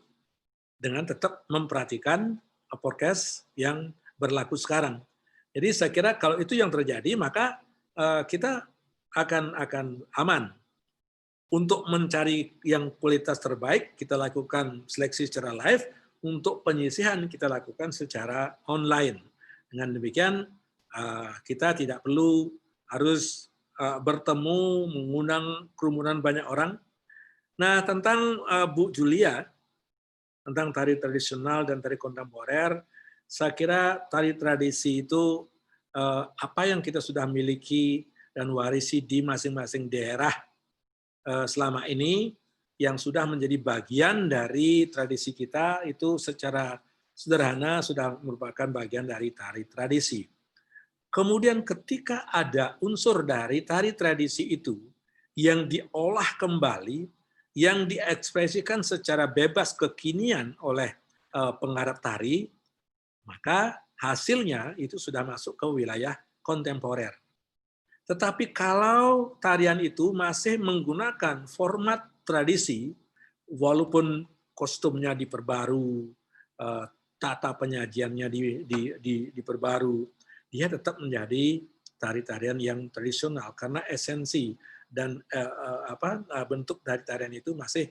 dengan tetap memperhatikan forecast yang berlaku sekarang. Jadi saya kira kalau itu yang terjadi, maka kita akan aman. Untuk mencari yang kualitas terbaik, kita lakukan seleksi secara live. Untuk penyisihan, kita lakukan secara online. Dengan demikian, kita tidak perlu harus bertemu, mengundang kerumunan banyak orang. Nah, tentang Bu Julia, tentang tari tradisional dan tari kontemporer, saya kira tari tradisi itu apa yang kita sudah miliki dan warisi di masing-masing daerah selama ini yang sudah menjadi bagian dari tradisi kita itu secara sederhana sudah merupakan bagian dari tari tradisi. Kemudian ketika ada unsur dari tari tradisi itu yang diolah kembali, yang diekspresikan secara bebas kekinian oleh penggarap tari, maka hasilnya itu sudah masuk ke wilayah kontemporer. Tetapi kalau tarian itu masih menggunakan format tradisi, walaupun kostumnya diperbaru, tata penyajiannya diperbaru, dia tetap menjadi tari-tarian yang tradisional karena esensi dan bentuk dari tarian itu masih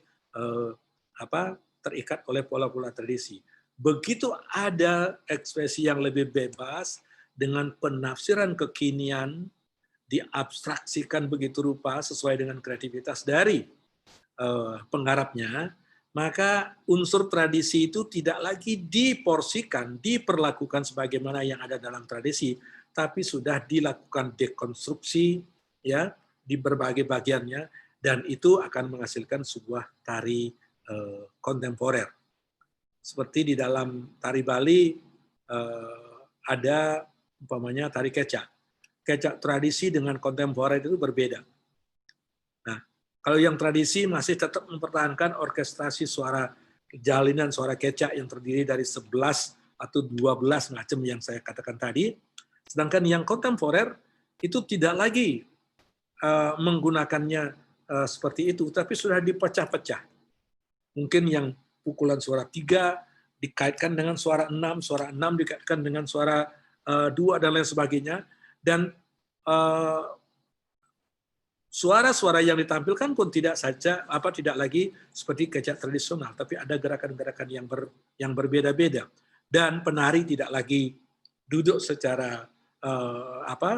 terikat oleh pola-pola tradisi. Begitu ada ekspresi yang lebih bebas dengan penafsiran kekinian, diabstraksikan begitu rupa sesuai dengan kreativitas dari penggarapnya, maka unsur tradisi itu tidak lagi diporsikan, diperlakukan sebagaimana yang ada dalam tradisi, tapi sudah dilakukan dekonstruksi ya di berbagai bagiannya, dan itu akan menghasilkan sebuah tari kontemporer. Seperti di dalam tari Bali ada umpamanya tari kecak. Kecak tradisi dengan kontemporer itu berbeda. Nah, kalau yang tradisi masih tetap mempertahankan orkestrasi suara, jalinan suara kecak yang terdiri dari 11 atau 12 macam yang saya katakan tadi. Sedangkan yang kontemporer itu tidak lagi menggunakannya seperti itu, tapi sudah dipecah-pecah. Mungkin yang pukulan suara 3 dikaitkan dengan suara 6 dikaitkan dengan suara 2 dan lain sebagainya. Dan Suara-suara yang ditampilkan pun tidak lagi seperti kecak tradisional, tapi ada gerakan-gerakan yang berbeda-beda. Dan penari tidak lagi duduk secara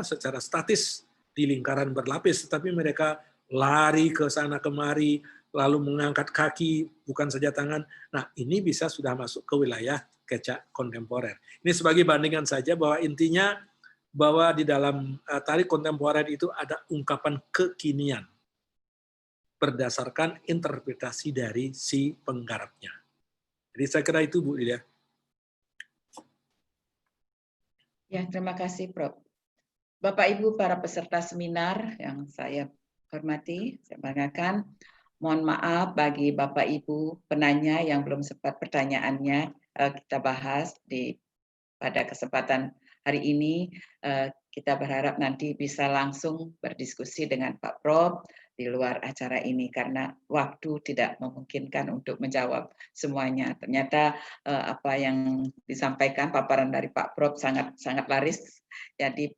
secara statis di lingkaran berlapis, tetapi mereka lari ke sana kemari, lalu mengangkat kaki, bukan saja tangan. Nah, ini bisa sudah masuk ke wilayah kecak kontemporer. Ini sebagai bandingan saja bahwa intinya bahwa di dalam tari kontemporer itu ada ungkapan kekinian berdasarkan interpretasi dari si penggarapnya. Jadi saya kira itu Bu Lydia. Ya, terima kasih Prof. Bapak Ibu para peserta seminar yang saya hormati, saya banggakan. Mohon maaf bagi Bapak Ibu penanya yang belum sempat pertanyaannya kita bahas pada kesempatan hari ini. Kita berharap nanti bisa langsung berdiskusi dengan Pak Prof di luar acara ini karena waktu tidak memungkinkan untuk menjawab semuanya. Ternyata apa yang disampaikan paparan dari Pak Prof sangat laris. Jadi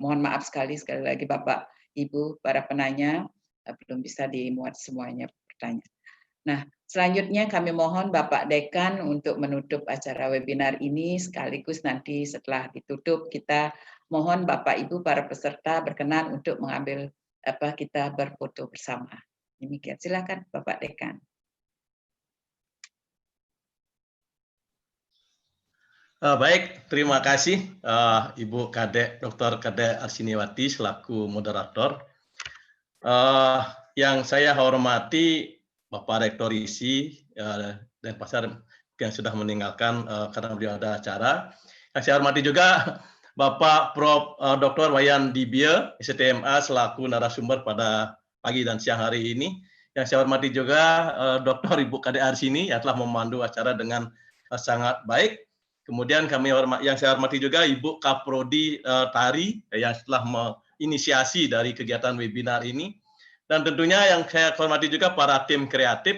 mohon maaf sekali lagi Bapak Ibu para penanya belum bisa dimuat semuanya pertanyaan. Nah, selanjutnya kami mohon Bapak Dekan untuk menutup acara webinar ini, sekaligus nanti setelah ditutup kita mohon Bapak Ibu para peserta berkenan untuk mengambil kita berfoto bersama. Demikian, silakan Bapak Dekan. Baik, terima kasih Ibu Kadek Dr. Kadek Arsiniwati selaku moderator. Yang saya hormati Bapak Rektor ISI dan Pasar yang sudah meninggalkan karena beliau ada acara. Yang saya hormati juga Bapak Prof. Dr. Wayan Dibie, STMA selaku narasumber pada pagi dan siang hari ini. Yang saya hormati juga Dr. Ibu Kadek Arsini yang telah memandu acara dengan sangat baik. Kemudian yang saya hormati juga Ibu Kaprodi Tari yang telah menginisiasi dari kegiatan webinar ini. Dan tentunya yang saya hormati juga para tim kreatif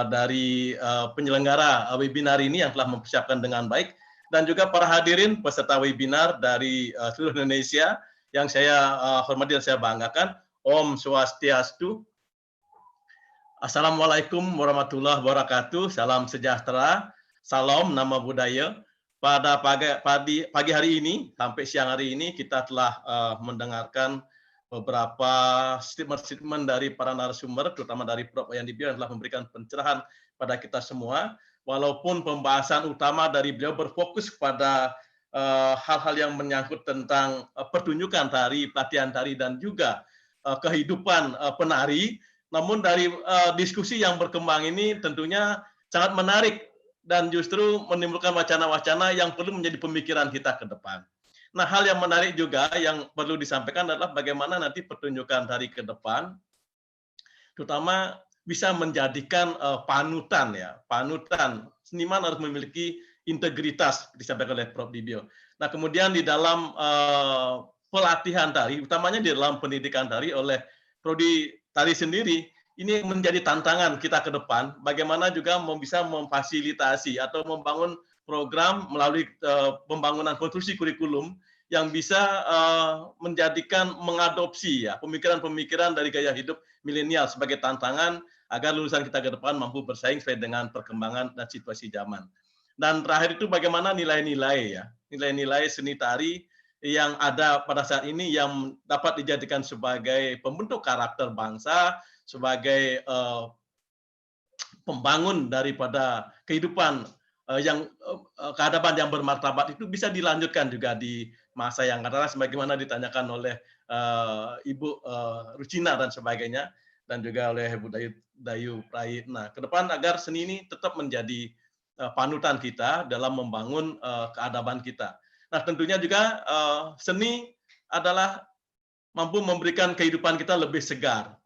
dari penyelenggara webinar ini yang telah mempersiapkan dengan baik. Dan juga para hadirin peserta webinar dari seluruh Indonesia yang saya hormati dan saya banggakan. Om Swastiastu. Assalamualaikum warahmatullahi wabarakatuh. Salam sejahtera. Salam nama budaya. Pada pagi hari ini sampai siang hari ini kita telah mendengarkan beberapa statement dari para narasumber, terutama dari Prof. Wayan Dibie yang telah memberikan pencerahan pada kita semua. Walaupun pembahasan utama dari beliau berfokus pada hal-hal yang menyangkut tentang pertunjukan tari, pelatihan tari, dan juga kehidupan penari, namun dari diskusi yang berkembang ini tentunya sangat menarik dan justru menimbulkan wacana-wacana yang perlu menjadi pemikiran kita ke depan. Nah, hal yang menarik juga yang perlu disampaikan adalah bagaimana nanti pertunjukan tari ke depan, terutama bisa menjadikan panutan ya, panutan seniman harus memiliki integritas disampaikan oleh Prof. Dibie. Nah, kemudian di dalam pelatihan tari, utamanya di dalam pendidikan tari oleh Prodi Tari sendiri, ini menjadi tantangan kita ke depan, bagaimana juga bisa memfasilitasi atau membangun program melalui pembangunan konstruksi kurikulum yang bisa mengadopsi ya pemikiran-pemikiran dari gaya hidup milenial sebagai tantangan agar lulusan kita ke depan mampu bersaing sesuai dengan perkembangan dan situasi zaman. Dan terakhir itu bagaimana nilai-nilai ya, nilai-nilai seni tari yang ada pada saat ini yang dapat dijadikan sebagai pembentuk karakter bangsa, sebagai pembangun daripada kehidupan yang keadaban yang bermartabat itu bisa dilanjutkan juga di masa yang akan datang sebagaimana ditanyakan oleh Ibu Rucina dan sebagainya dan juga oleh Ibu Dayu Prait. Nah, ke depan agar seni ini tetap menjadi panutan kita dalam membangun keadaban kita. Nah, tentunya juga seni adalah mampu memberikan kehidupan kita lebih segar.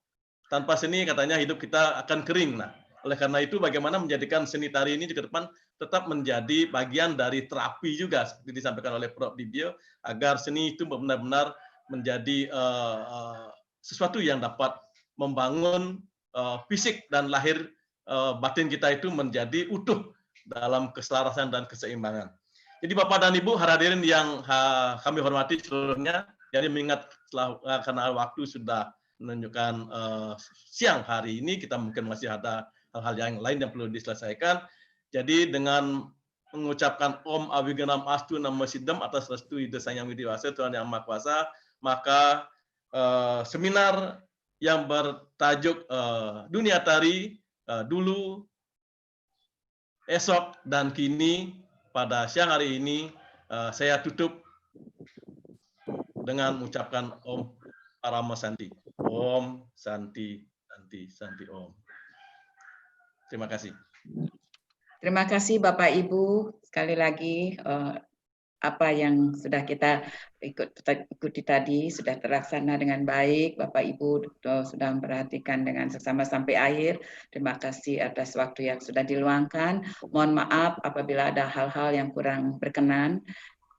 Tanpa seni katanya hidup kita akan kering. Nah, oleh karena itu bagaimana menjadikan seni tari ini ke depan tetap menjadi bagian dari terapi juga seperti disampaikan oleh Prof. Dibie agar seni itu benar-benar menjadi sesuatu yang dapat membangun fisik dan lahir batin kita itu menjadi utuh dalam keselarasan dan keseimbangan. Jadi Bapak dan Ibu hadirin yang kami hormati seluruhnya, jadi mengingat karena waktu sudah menunjukkan siang hari ini kita mungkin masih ada hal-hal yang lain yang perlu diselesaikan. Jadi dengan mengucapkan Om Awiganam Astu Namo Siddham atas restu Ida Sang Yang Widiwasa Tuhan Yang Maha Kuasa, maka seminar yang bertajuk Dunia Tari dulu, esok, dan kini pada siang hari ini saya tutup dengan mengucapkan Om Parama Santi. Om Santi, Santi, Santi Om. Terima kasih. Terima kasih Bapak Ibu. Sekali lagi apa yang sudah kita ikuti tadi sudah terlaksana dengan baik. Bapak Ibu sudah memperhatikan dengan seksama sampai akhir. Terima kasih atas waktu yang sudah diluangkan. Mohon maaf apabila ada hal-hal yang kurang berkenan.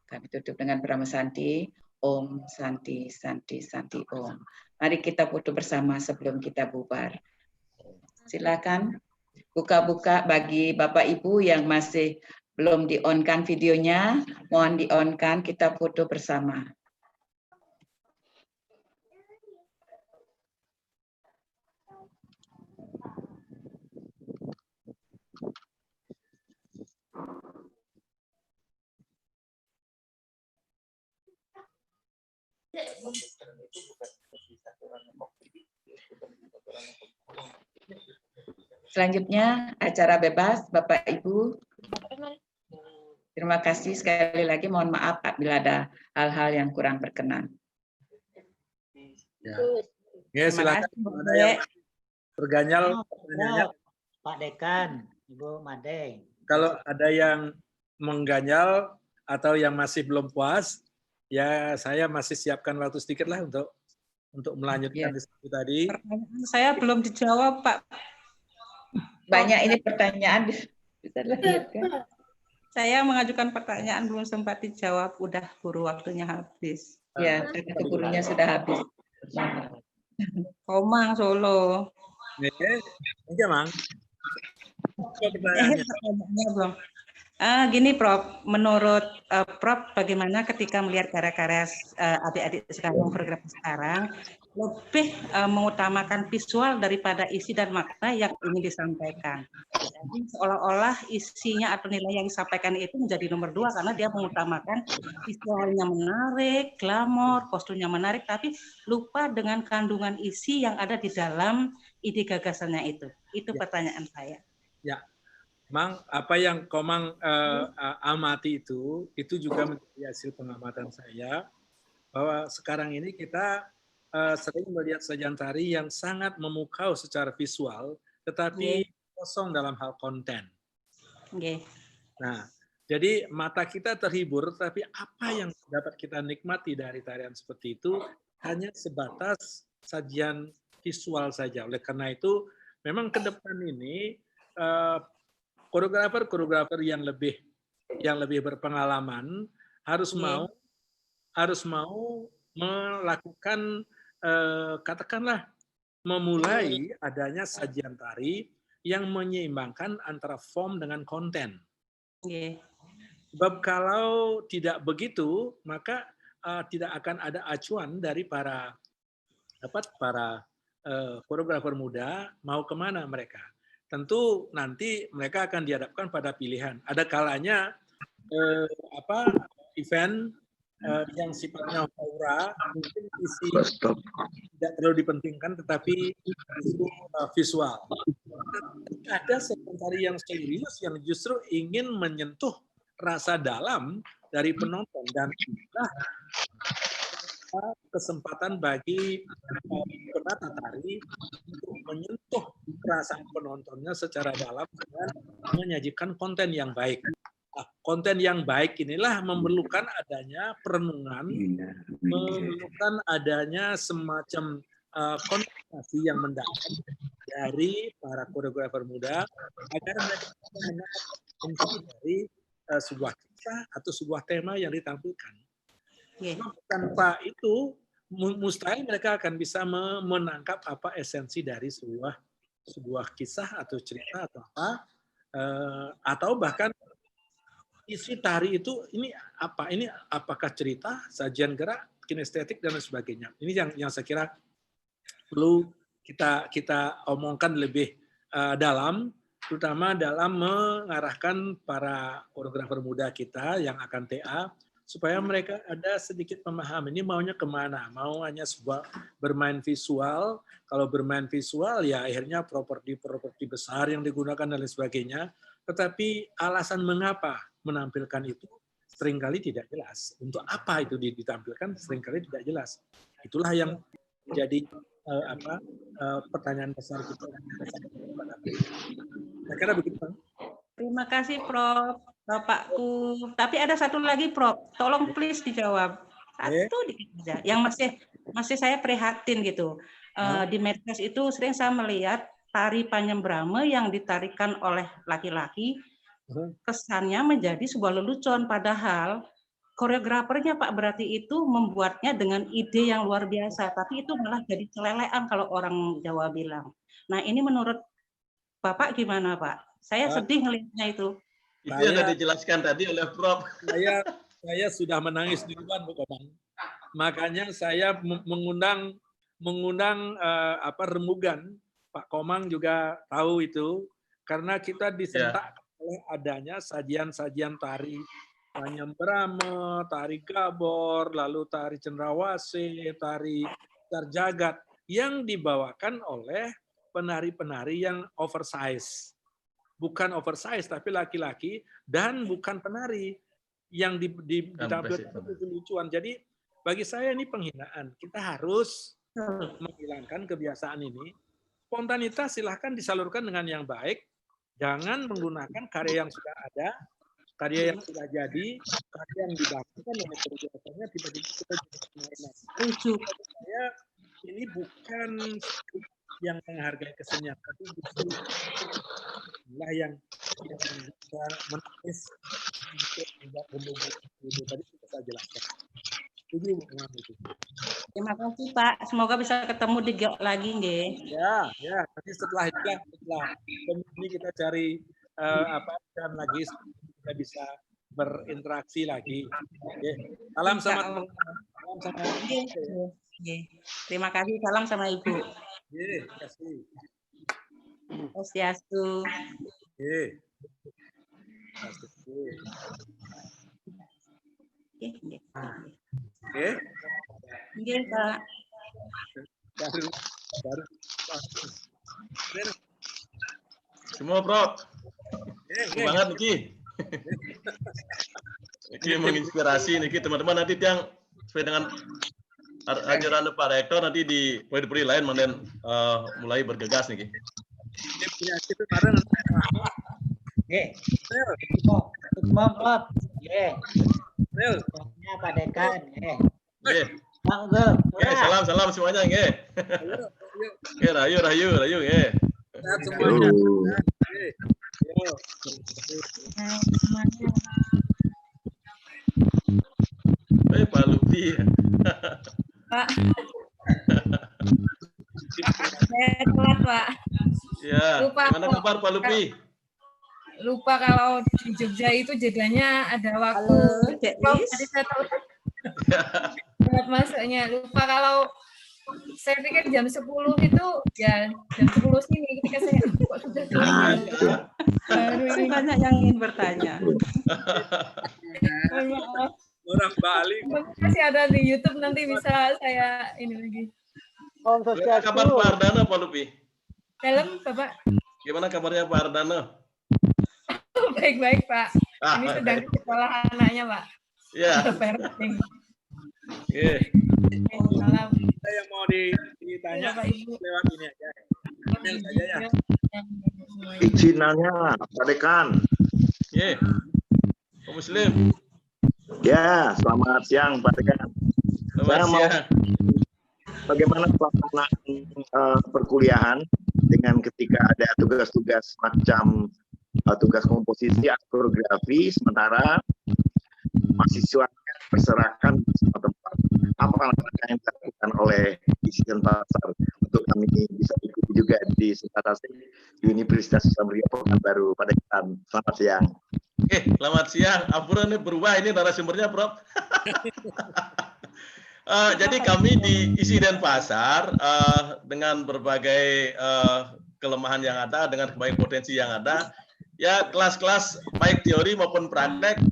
Kami tutup dengan Parama Santi. Om Santi, Santi, Santi Om. Mari kita foto bersama sebelum kita bubar. Silakan buka-buka bagi Bapak Ibu yang masih belum di-on-kan videonya, mohon di-on-kan, kita foto bersama. Selanjutnya acara bebas Bapak Ibu. Terima kasih sekali lagi, mohon maaf apabila ada hal-hal yang kurang berkenan. Ya, silakan. Ada yang berganyal pertanyaannya. Pak Dekan, Ibu Made. Kalau ada yang mengganyal atau yang masih belum puas, ya saya masih siapkan waktu sedikit lah untuk melanjutkan diskusi tadi. Pertanyaan saya belum dijawab, Pak. Banyak ini pertanyaan. Bisa lanjutkan. Saya mengajukan pertanyaan belum sempat dijawab, udah buru waktunya habis. Ya, keburunya sudah habis. Komang Solo. Oke, Mang. Pertanyaannya belum. Gini, Prof. Menurut Prof, bagaimana ketika melihat karya-karya adik-adik sekarang, program sekarang, lebih mengutamakan visual daripada isi dan makna yang ingin disampaikan. Jadi seolah-olah isinya atau nilai yang disampaikan itu menjadi nomor 2 karena dia mengutamakan visualnya menarik, glamor, kostumnya menarik, tapi lupa dengan kandungan isi yang ada di dalam ide gagasannya itu. Itu pertanyaan saya. Ya, Mang, apa yang Komang amati itu juga menjadi hasil pengamatan saya bahwa sekarang ini kita sering melihat sajian tari yang sangat memukau secara visual, tetapi kosong dalam hal konten. Nah, jadi mata kita terhibur, tapi apa yang dapat kita nikmati dari tarian seperti itu hanya sebatas sajian visual saja. Oleh karena itu, memang ke depan ini koreografer yang lebih berpengalaman harus mau melakukan katakanlah memulai adanya sajian tari yang menyeimbangkan antara form dengan konten. Sebab kalau tidak begitu, maka tidak akan ada acuan dari para koreografer muda mau kemana mereka. Tentu nanti mereka akan dihadapkan pada pilihan. Ada kalanya event yang sifatnya aura mungkin isi tidak terlalu dipentingkan, tetapi itu visual. Ada sajian tari yang serius yang justru ingin menyentuh rasa dalam dari penonton, dan inilah kesempatan bagi penata tari untuk menyentuh perasaan penontonnya secara dalam dengan menyajikan konten yang baik. Nah, konten yang baik inilah memerlukan adanya perenungan, memerlukan adanya semacam komunikasi yang mendalam dari para koreografer muda agar mereka menjadi dari sebuah kisah atau sebuah tema yang ditampilkan. Tanpa itu mustahil mereka akan bisa menangkap apa esensi dari sebuah kisah atau cerita atau apa, atau bahkan isi tari itu ini apa? Ini apakah cerita, sajian gerak, kinestetik dan lain sebagainya. Ini yang saya kira perlu kita omongkan lebih dalam, terutama dalam mengarahkan para koreografer muda kita yang akan TA, supaya mereka ada sedikit pemahaman ini maunya kemana, mau hanya sebuah bermain visual, kalau bermain visual ya akhirnya properti besar yang digunakan dan lain sebagainya, tetapi alasan mengapa menampilkan itu seringkali tidak jelas. Untuk apa itu ditampilkan seringkali tidak jelas. Itulah yang menjadi pertanyaan besar kita. Saya kira begitu. Terima kasih Prof. Bapakku. Tapi ada satu lagi Prof. Tolong please dijawab. Satu dikit aja. Yang masih saya prihatin gitu. Di medsos itu sering saya melihat tari Panyembrame yang ditarikan oleh laki-laki kesannya menjadi sebuah lelucon, padahal koreografernya Pak berarti itu membuatnya dengan ide yang luar biasa, tapi itu malah jadi celelean kalau orang Jawa bilang. Nah ini menurut Bapak gimana Pak? Saya sedih ngelihatnya itu. Itu yang tadi dijelaskan tadi oleh Prof. Saya sudah menangis duluan Bu Komang. Makanya saya mengundang remugan. Pak Komang juga tahu itu, karena kita disentak oleh adanya sajian-sajian tari Panyembrame, tari Gabor, lalu tari Cendrawasih, tari Jagat yang dibawakan oleh penari-penari yang oversize. Bukan oversize, tapi laki-laki dan bukan penari yang ditampilkan lucu-lucuan. Jadi bagi saya ini penghinaan. Kita harus menghilangkan kebiasaan ini. Spontanitas silahkan disalurkan dengan yang baik. Jangan menggunakan karya yang sudah ada, karya yang sudah jadi, karya yang dibangunkan dengan kebiasaannya tiba-tiba kita jadi pemain. Saya ini bukan yang menghargai kesenian, tapi justru inilah yang bisa menangis untuk tidak berlubang itu tadi sudah saya jelaskan. Terima kasih Pak. Semoga bisa ketemu di GEOK lagi nggih. Ya. Nanti setelah ini kita cari dan lagi kita bisa berinteraksi lagi. Salam sama Terima kasih. Salam sama Ibu. Terima kasih. Swastiastu. Oke, Pak. Semua Prof. Semangat Niki. Niki menginspirasi Niki teman-teman nanti yang sesuai dengan ajaran Pak Rektor nanti di poin-poin lain kemudian mulai bergegas Niki. Semua Prof. Pak Dekan. Salam semuanya nggih. Rayu. Semuanya. Pak Lutfi. Pak. Saya telat, Pak. Ya. Gimana kabar Pak Lutfi? Lupa kalau di Jogja itu jedanya ada waktu. Tadi saya tahu buat masuknya. Lupa kalau saya pikir jam 10 itu ya jam 10 sini ketika saya kok sudah banyak yang ingin bertanya. Orang Bali. Masih ada di YouTube nanti bisa saya ini lagi. Gimana kabar Pak Ardana Pak Lutfi? Dalam Bapak. Gimana kabarnya Pak Ardana? Baik-baik Pak. Ini sedang di sekolah anaknya Pak. Iya. Salam. Yang mau ditanya lewat ini aja. Email saja ya. Izinannya Pak Dekan. Pak Muslim. Ya, selamat siang Pak Dekan. Saya mau bagaimana pelaksanaan perkuliahan dengan ketika ada tugas-tugas macam tugas komposisi atau koreografi, sementara mahasiswa berserakan di semua tempat. Apa langkah yang dilakukan oleh Isian Pasar untuk kami bisa ikuti juga di Sentatasi Universitas Islam Ria Pekanbaru pada selamat siang. Selamat siang. Ampun ini berubah ini narasumbernya Prof. Jadi kami di isi Denpasar dengan berbagai kelemahan yang ada, dengan berbagai potensi yang ada, ya kelas-kelas baik teori maupun praktek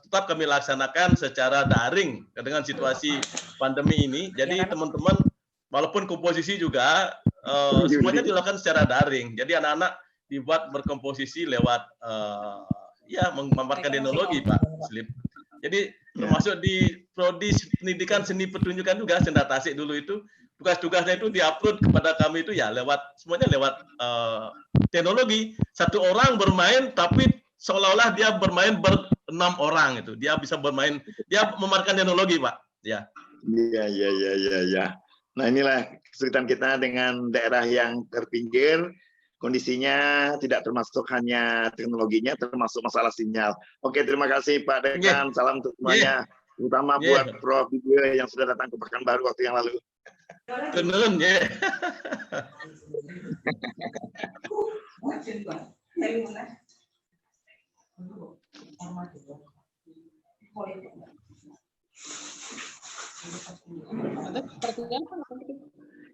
tetap kami laksanakan secara daring dengan situasi pandemi ini. Jadi teman-teman, walaupun komposisi juga semuanya dilakukan secara daring. Jadi anak-anak dibuat berkomposisi lewat ya memaparkan teknologi, Pak Slip. Jadi termasuk di prodi pendidikan seni pertunjukan juga Senda Tasik dulu itu tugas-tugasnya itu diupload kepada kami itu ya lewat semuanya lewat teknologi. Satu orang bermain tapi seolah-olah dia bermain ber-6 orang itu. Dia bisa bermain, dia memaparkan teknologi, Pak. Ya. Iya. Nah, inilah kesulitan kita dengan daerah yang terpinggir. Kondisinya tidak termasuk hanya teknologinya, termasuk masalah sinyal. Oke, terima kasih Pak Dekan. Salam untuk semuanya. Terutama buat Prof. Video yang sudah datang ke Pekanbaru waktu yang lalu. Tenun, ya.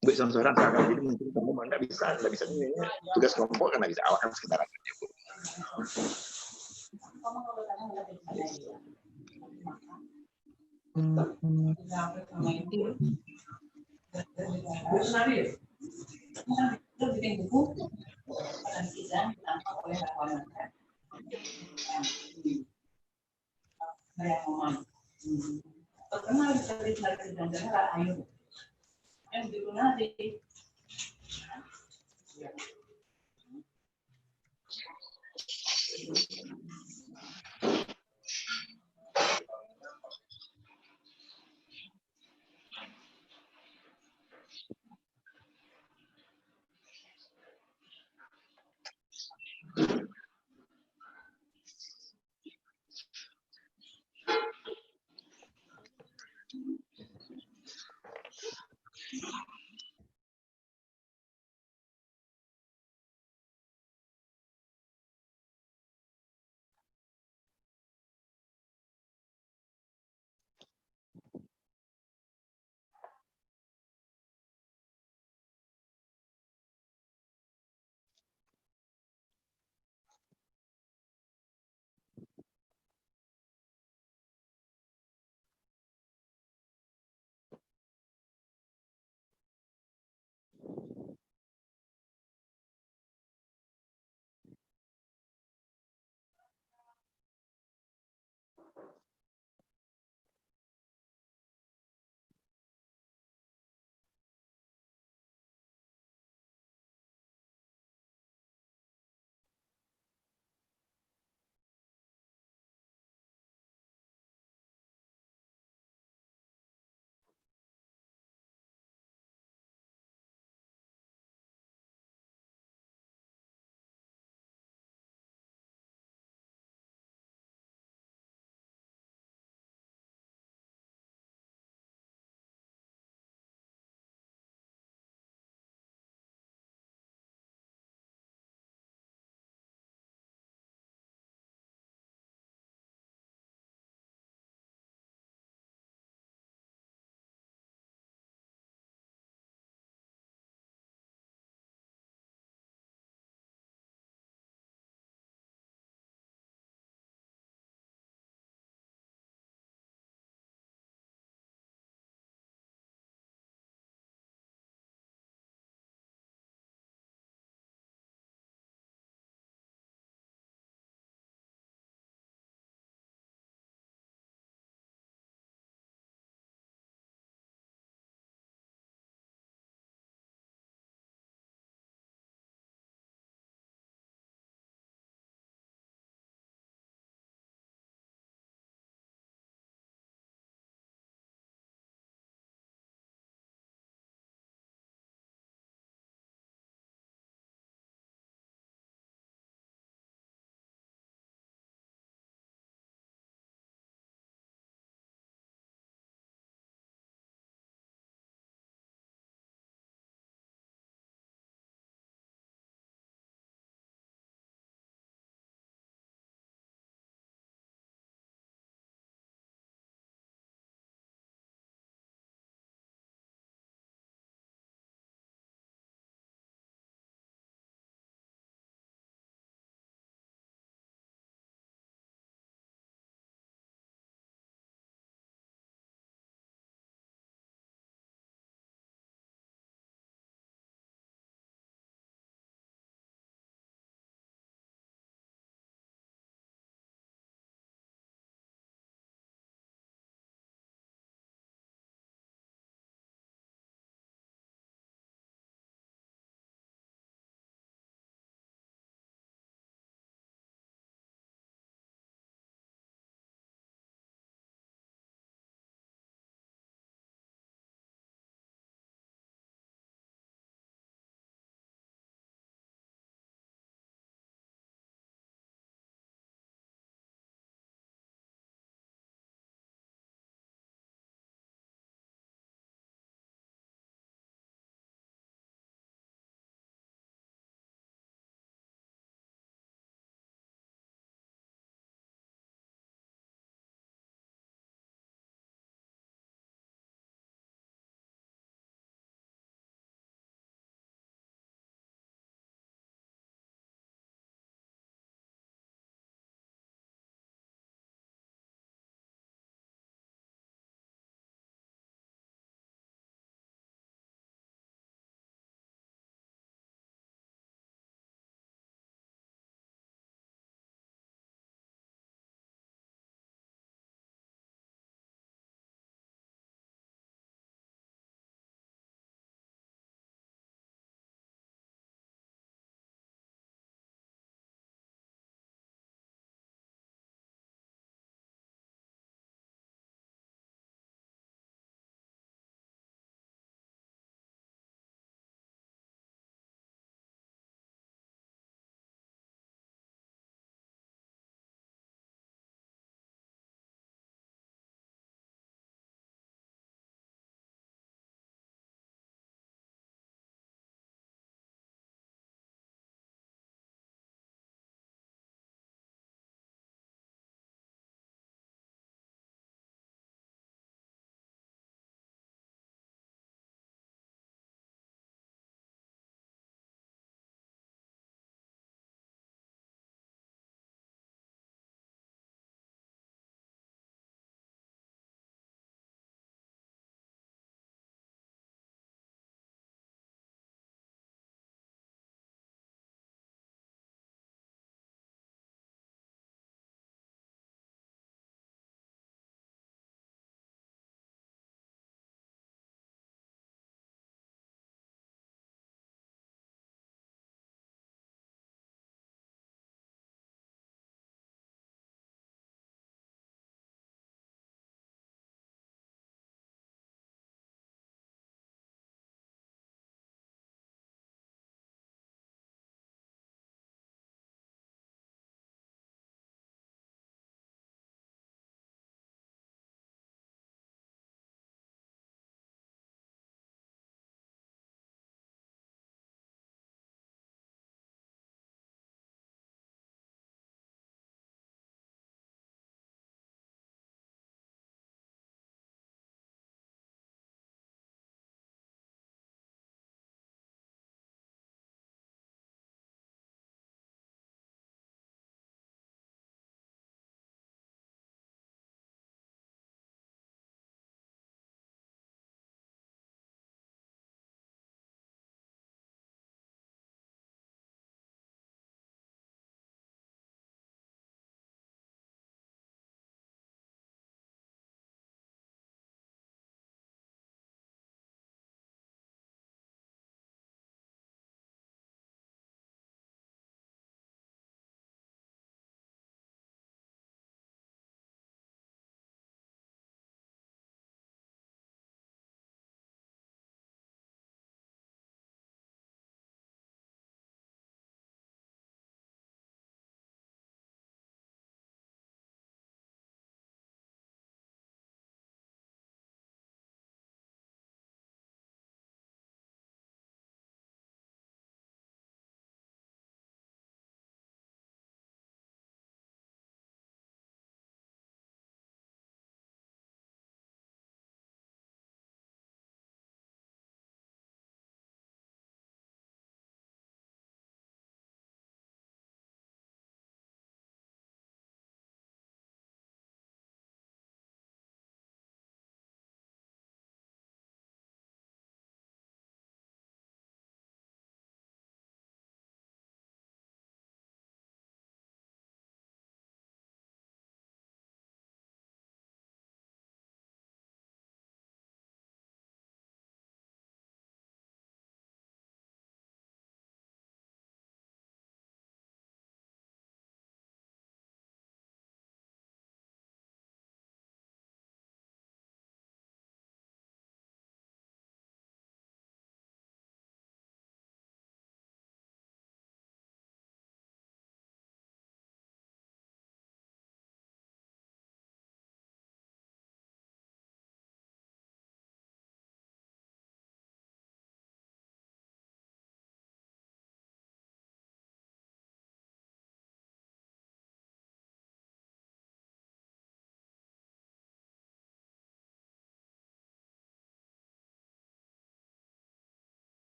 Bu, soran jadi mungkin kamu nggak bisa tugas kelompok kan nggak bisa awalkan sekitar aja, Bu. Terkenal dari ayo. Yang di